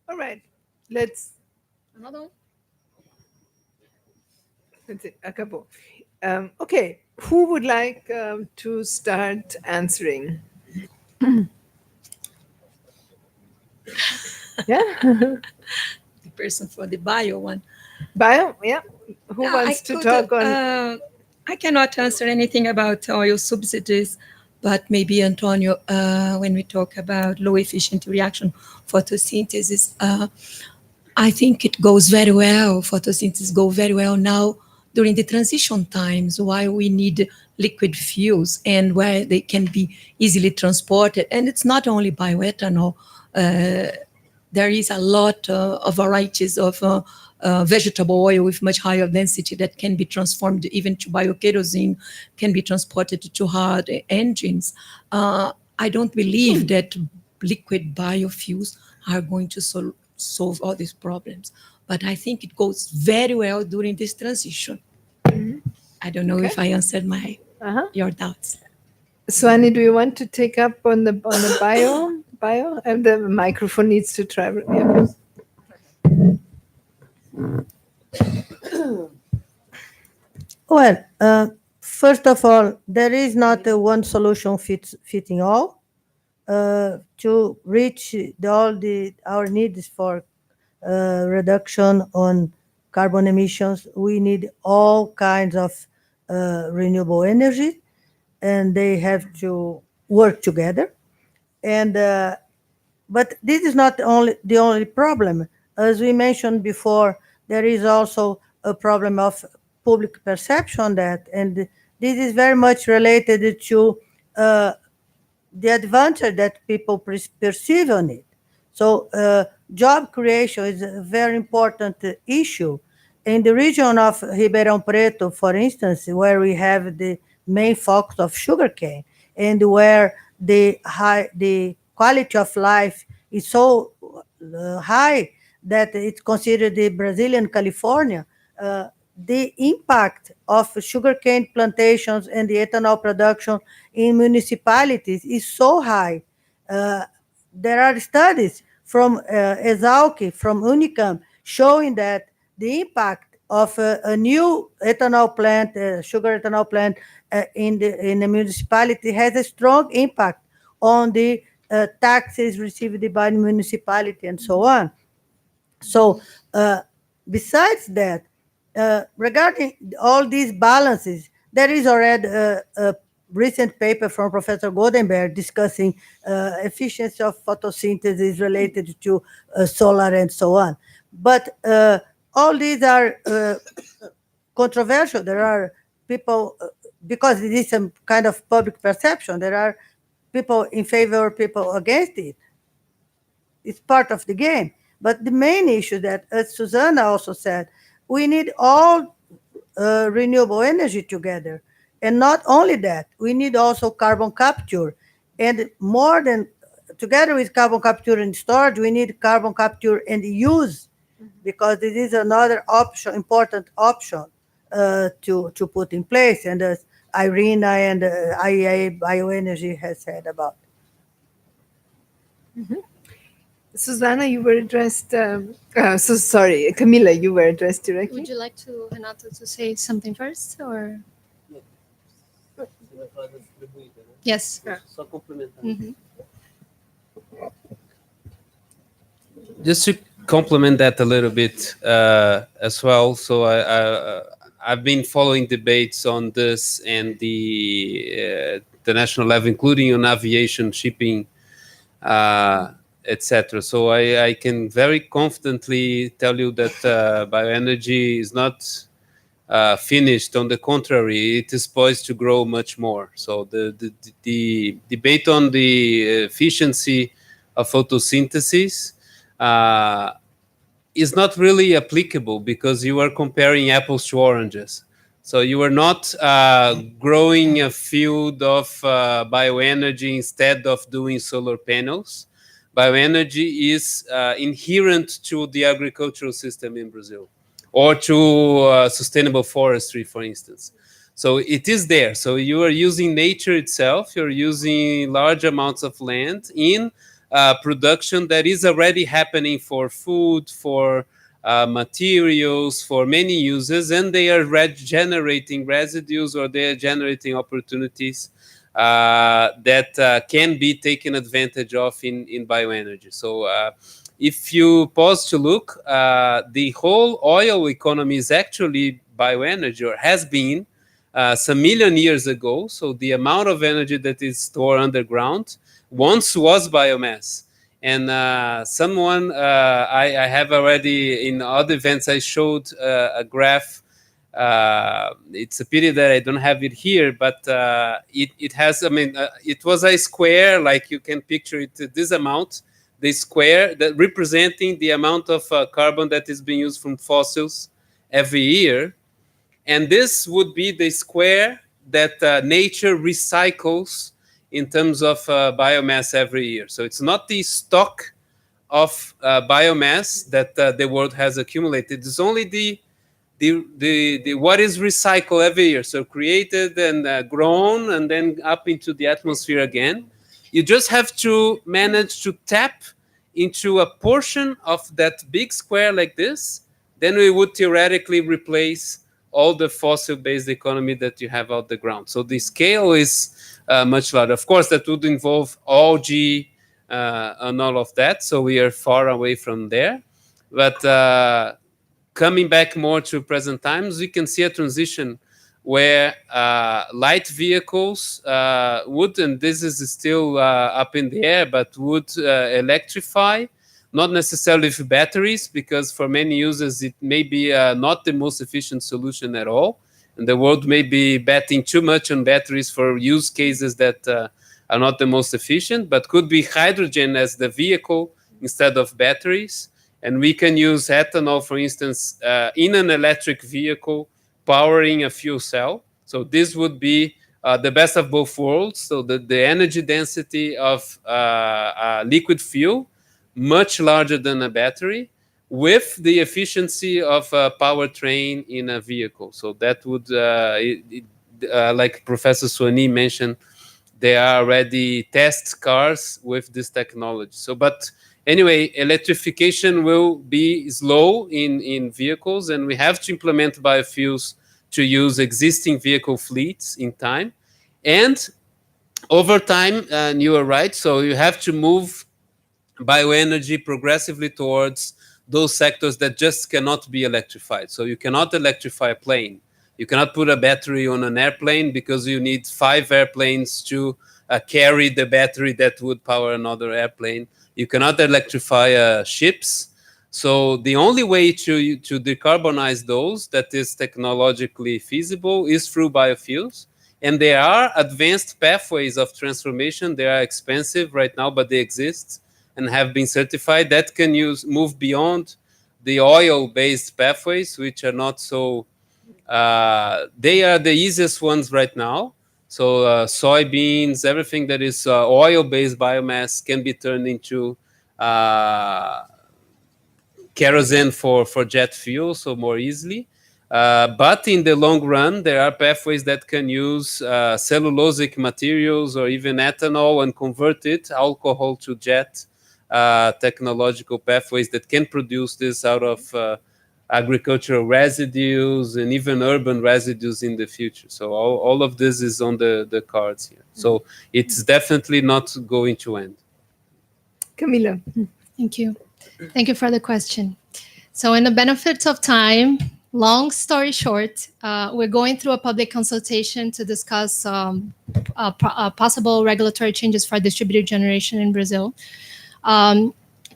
All right, let's Another one? That's it, acabou. Okay, who would like to start answering? Yeah. The person for the bio one. Bio, yeah. Who wants to talk on? I cannot answer anything about oil subsidies, but maybe Antonio, when we talk about low efficient reaction photosynthesis, I think it goes very well. Photosynthesis go very well now during the transition times, while we need liquid fuels and where they can be easily transported. And it's not only bioethanol. There is a lot of varieties of vegetable oil with much higher density that can be transformed even to biokerosene, can be transported to hard engines. I don't believe that liquid biofuels are going to solve all these problems, but I think it goes very well during this transition. I don't know if I answered your doubts. Suani, do you want to take up on the bio? And the microphone needs to travel. Yeah, Well, first of all, there is not a one solution fitting all. To reach our needs for reduction on carbon emissions, we need all kinds of renewable energy, and they have to work together. And but this is not the only problem. As we mentioned before, there is also a problem of public perception that, and this is very much related to the advantage that people perceive on it. So job creation is a very important issue, in the region of Ribeirão Preto, for instance, where we have the main focus of sugarcane, and where the quality of life is so high that it's considered the Brazilian California, the impact of sugarcane plantations and the ethanol production in municipalities is so high. There are studies from Exalc, from Unicam, showing that the impact of a new ethanol plant, sugar ethanol plant in the municipality has a strong impact on the taxes received by the municipality and so on. So besides that, regarding all these balances, there is already a recent paper from Professor Goldenberg discussing efficiency of photosynthesis related to solar and so on. But all these are controversial. There are people, because it is some kind of public perception, there are people in favor, people against it. It's part of the game. But the main issue that, as Susanna also said, we need all renewable energy together. And not only that, we need also carbon capture. And more than, together with carbon capture and storage, we need carbon capture and use, because this is another option, important option to put in place. And as Irina and IEA Bioenergy has said about. Mm-hmm. Susanna, you were addressed, sorry, Camila, you were addressed directly. Would you like to, Renato, to say something first, or? Yes. Mm-hmm. Just to complement that a little bit as well. So I've been following debates on this and the national level, including on aviation, shipping, etc. So I can very confidently tell you that bioenergy is not finished. On the contrary, it is poised to grow much more. So the debate on the efficiency of photosynthesis is not really applicable, because you are comparing apples to oranges. So you are not growing a field of bioenergy instead of doing solar panels. Bioenergy is inherent to the agricultural system in Brazil, or to sustainable forestry, for instance. So it is there. So you are using nature itself. You're using large amounts of land in production that is already happening for food, for materials, for many uses, and they are generating residues, or they are generating opportunities that can be taken advantage of in bioenergy. So if you pause to look, the whole oil economy is actually bioenergy, or has been some million years ago. So the amount of energy that is stored underground once was biomass. And someone, I have already, in other events, I showed a graph. It's a pity that I don't have it here, but it has, I mean, it was a square, like you can picture it, this amount, the square that representing the amount of carbon that is being used from fossils every year. And this would be the square that nature recycles in terms of biomass every year. So it's not the stock of biomass that the world has accumulated. It's only the what is recycled every year. So created and grown and then up into the atmosphere again. You just have to manage to tap into a portion of that big square like this. Then we would theoretically replace all the fossil-based economy that you have out the ground. So the scale is much larger. Of course, that would involve algae and all of that. So we are far away from there. But coming back more to present times, we can see a transition where light vehicles would, and this is still up in the air, but would electrify. Not necessarily with batteries, because for many users it may be not the most efficient solution at all. And the world may be betting too much on batteries for use cases that are not the most efficient, but could be hydrogen as the vehicle instead of batteries. And we can use ethanol, for instance, in an electric vehicle powering a fuel cell. So this would be the best of both worlds. So the energy density of liquid fuel, much larger than a battery, with the efficiency of a powertrain in a vehicle. So that would, like Professor Suani mentioned, there are already test cars with this technology. So, but anyway, electrification will be slow in vehicles, and we have to implement biofuels to use existing vehicle fleets in time. And over time, and you are right, so you have to move bioenergy progressively towards those sectors that just cannot be electrified. So you cannot electrify a plane. You cannot put a battery on an airplane because you need 5 airplanes to carry the battery that would power another airplane. You cannot electrify ships. So the only way to decarbonize those that is technologically feasible is through biofuels. And there are advanced pathways of transformation. They are expensive right now, but they exist and have been certified that can move beyond the oil-based pathways, which are not so. They are the easiest ones right now. So soybeans, everything that is oil-based biomass can be turned into kerosene for jet fuel, so more easily. But in the long run, there are pathways that can use cellulosic materials or even ethanol and convert it, alcohol to jet, technological pathways that can produce this out of agricultural residues and even urban residues in the future. So all of this is on the cards here. So it's definitely not going to end. Camila. Thank you. Thank you for the question. So in the benefits of time, long story short, we're going through a public consultation to discuss possible regulatory changes for distributed generation in Brazil.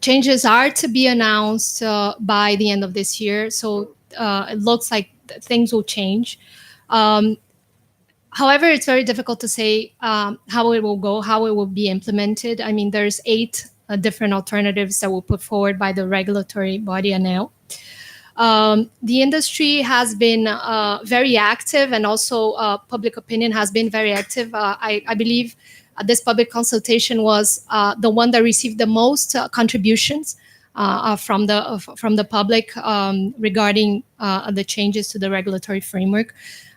Changes are to be announced by the end of this year. So it looks like things will change. However, it's very difficult to say how it will go, how it will be implemented. I mean, there's 8 different alternatives that were put forward by the regulatory body ANEEL. The industry has been very active, and also public opinion has been very active. I believe this public consultation was the one that received the most contributions from the public regarding the changes to the regulatory framework.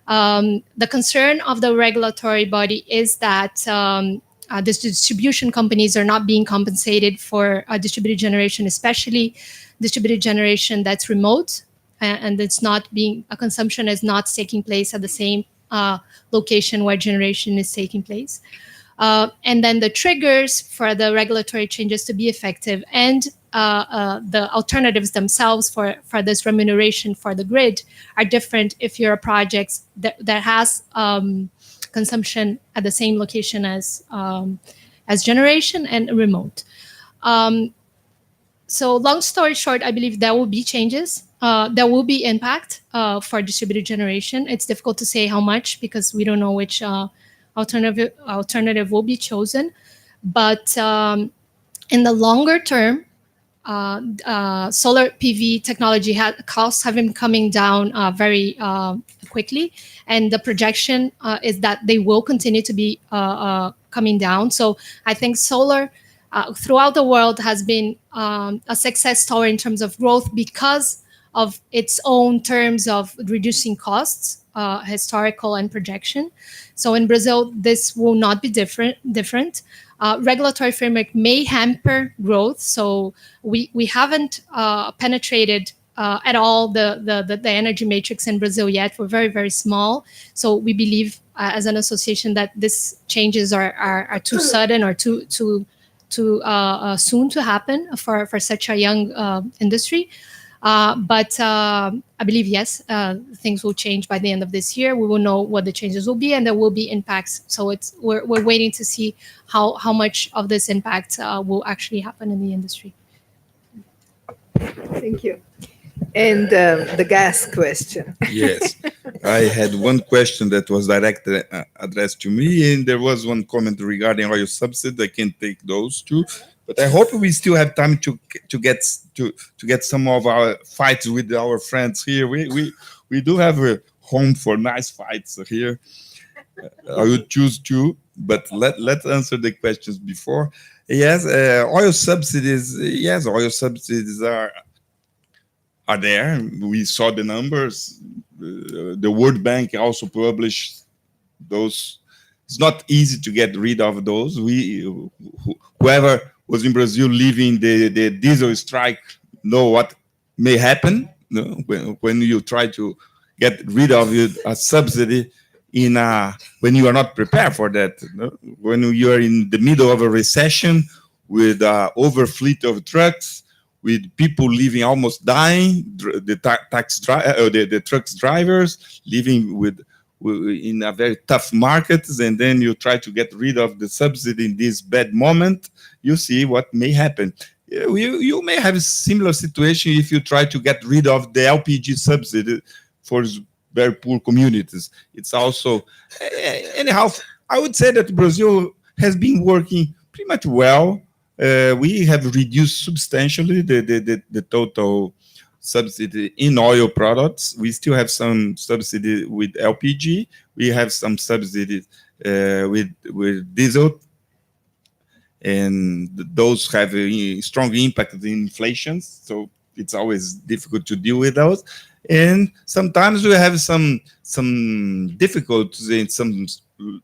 The concern of the regulatory body is that the distribution companies are not being compensated for distributed generation, especially distributed generation that's remote, and it's not being, a consumption is not taking place at the same location where generation is taking place. And then the triggers for the regulatory changes to be effective and the alternatives themselves for this remuneration for the grid are different if you're a project that has consumption at the same location as generation and remote. So long story short, I believe there will be changes. There will be impact for distributed generation. It's difficult to say how much because we don't know which alternative will be chosen. But in the longer term, solar PV technology costs have been coming down very quickly, and the projection is that they will continue to be coming down. So I think solar throughout the world has been a success story in terms of growth because of its own terms of reducing costs, historical and projection. So in Brazil, this will not be different. Regulatory framework may hamper growth. So we haven't penetrated at all the energy matrix in Brazil yet. We're very, very small. So we believe as an association that these changes are too sudden or too soon to happen for such a young industry. But I believe, yes, things will change by the end of this year. We will know what the changes will be, and there will be impacts. So we're waiting to see how much of this impact will actually happen in the industry. Thank you. And the gas question. Yes, I had one question that was directly addressed to me, and there was one comment regarding oil subsidy. I can take those two. But I hope we still have time to get some of our fights with our friends here. We do have a home for nice fights here. I would choose two, but let's answer the questions before. Yes, oil subsidies. Yes, oil subsidies are there. We saw the numbers. The World Bank also published those. It's not easy to get rid of those. Whoever was in Brazil living the diesel strike know what may happen, you know, when you try to get rid of a subsidy when you are not prepared for that. You know? When you are in the middle of a recession with overfleet of trucks, with people living almost dying, the trucks drivers living in a very tough market, and then you try to get rid of the subsidy in this bad moment, you see what may happen. You may have a similar situation if you try to get rid of the LPG subsidy for very poor communities. It's also, anyhow, I would say that Brazil has been working pretty much well. We have reduced substantially the total subsidy in oil products. We still have some subsidy with LPG. We have some subsidy with diesel, and those have a strong impact in inflation. So it's always difficult to deal with those. And sometimes we have some difficulties in some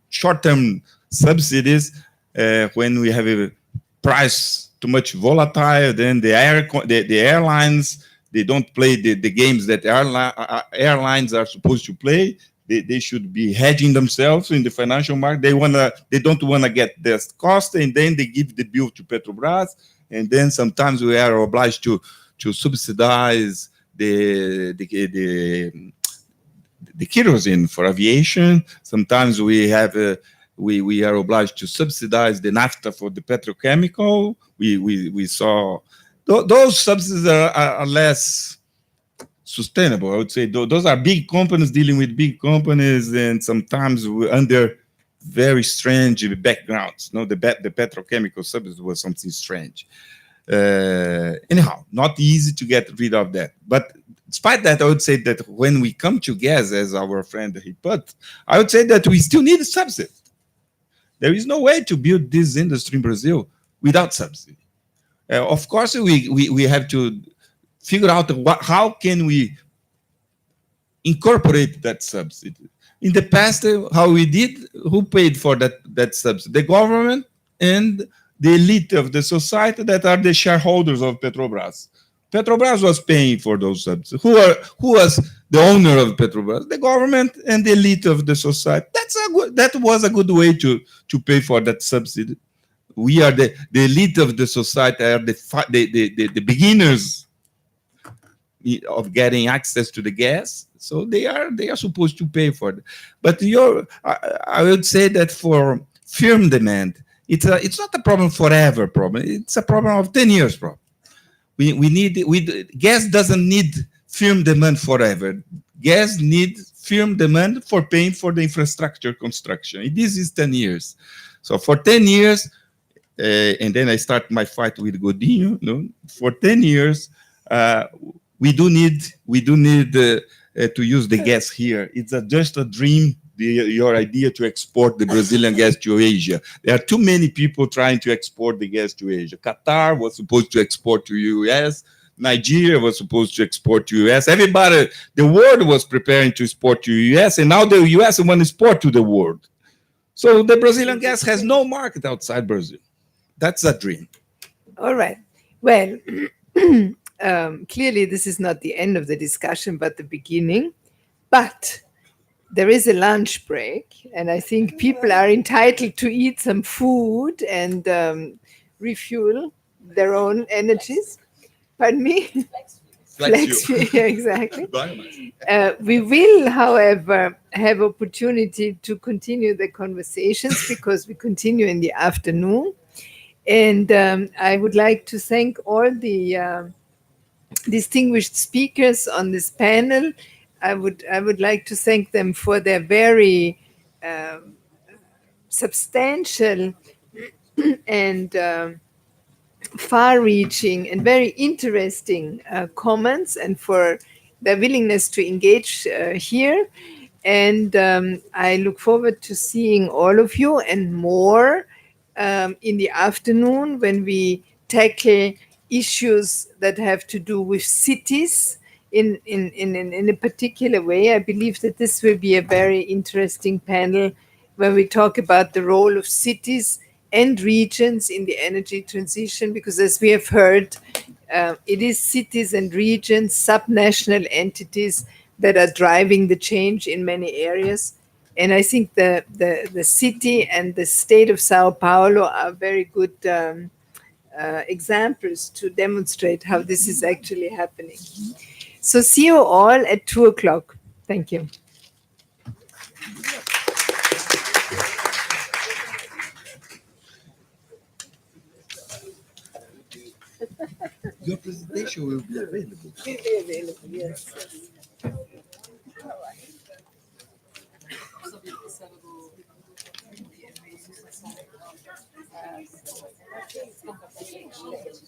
short-term subsidies when we have a price too much volatile. Then the airlines, they don't play the games that airlines are supposed to play. They should be hedging themselves in the financial market. They don't want to get this cost, and then they give the bill to Petrobras. And then sometimes we are obliged to subsidize the kerosene for aviation. Sometimes we are obliged to subsidize the naphtha for the petrochemical. We saw those subsidies are less sustainable. I would say those are big companies dealing with big companies, and sometimes under very strange backgrounds. No, the petrochemical subsidies was something strange. Anyhow, not easy to get rid of that. But despite that, I would say that when we come to gas, as our friend he put, I would say that we still need a subsidy. There is no way to build this industry in Brazil without subsidy. Of course, we have to figure out how can we incorporate that subsidy. In the past, how we did, who paid for that subsidy? The government and the elite of the society that are the shareholders of Petrobras. Petrobras was paying for those subsidies. Who was the owner of Petrobras? The government and the elite of the society. That was a good way to pay for that subsidy. We are the elite of the society, are the beginners of getting access to the gas. So they are supposed to pay for it. But I would say that for firm demand, it's not a problem forever problem. It's a problem of 10 years problem. Gas doesn't need firm demand forever. Gas needs firm demand for paying for the infrastructure construction. This is 10 years. So for 10 years, and then I start my fight with Godinho. No? For 10 years, we do need to use the gas here. It's just a dream. Your idea to export the Brazilian gas to Asia. There are too many people trying to export the gas to Asia. Qatar was supposed to export to US. Nigeria was supposed to export to US. Everybody, the world was preparing to export to US, and now the US want to export to the world. So the Brazilian gas has no market outside Brazil. That's a dream. All right. Well, clearly this is not the end of the discussion, but the beginning. But there is a lunch break, and I think people are entitled to eat some food and refuel their own energies. Pardon me? Flex fuel. Yeah, exactly. We will, however, have opportunity to continue the conversations because we continue in the afternoon. And I would like to thank all the distinguished speakers on this panel. I would like to thank them for their very substantial and far-reaching and very interesting comments and for their willingness to engage here. And I look forward to seeing all of you and more in the afternoon when we tackle issues that have to do with cities in a particular way. I believe that this will be a very interesting panel when we talk about the role of cities and regions in the energy transition, because as we have heard, it is cities and regions, subnational entities that are driving the change in many areas. And I think the city and the state of Sao Paulo are very good examples to demonstrate how this is actually happening. So see you all at 2:00. Thank you. Your presentation will be available. Will be available, yes.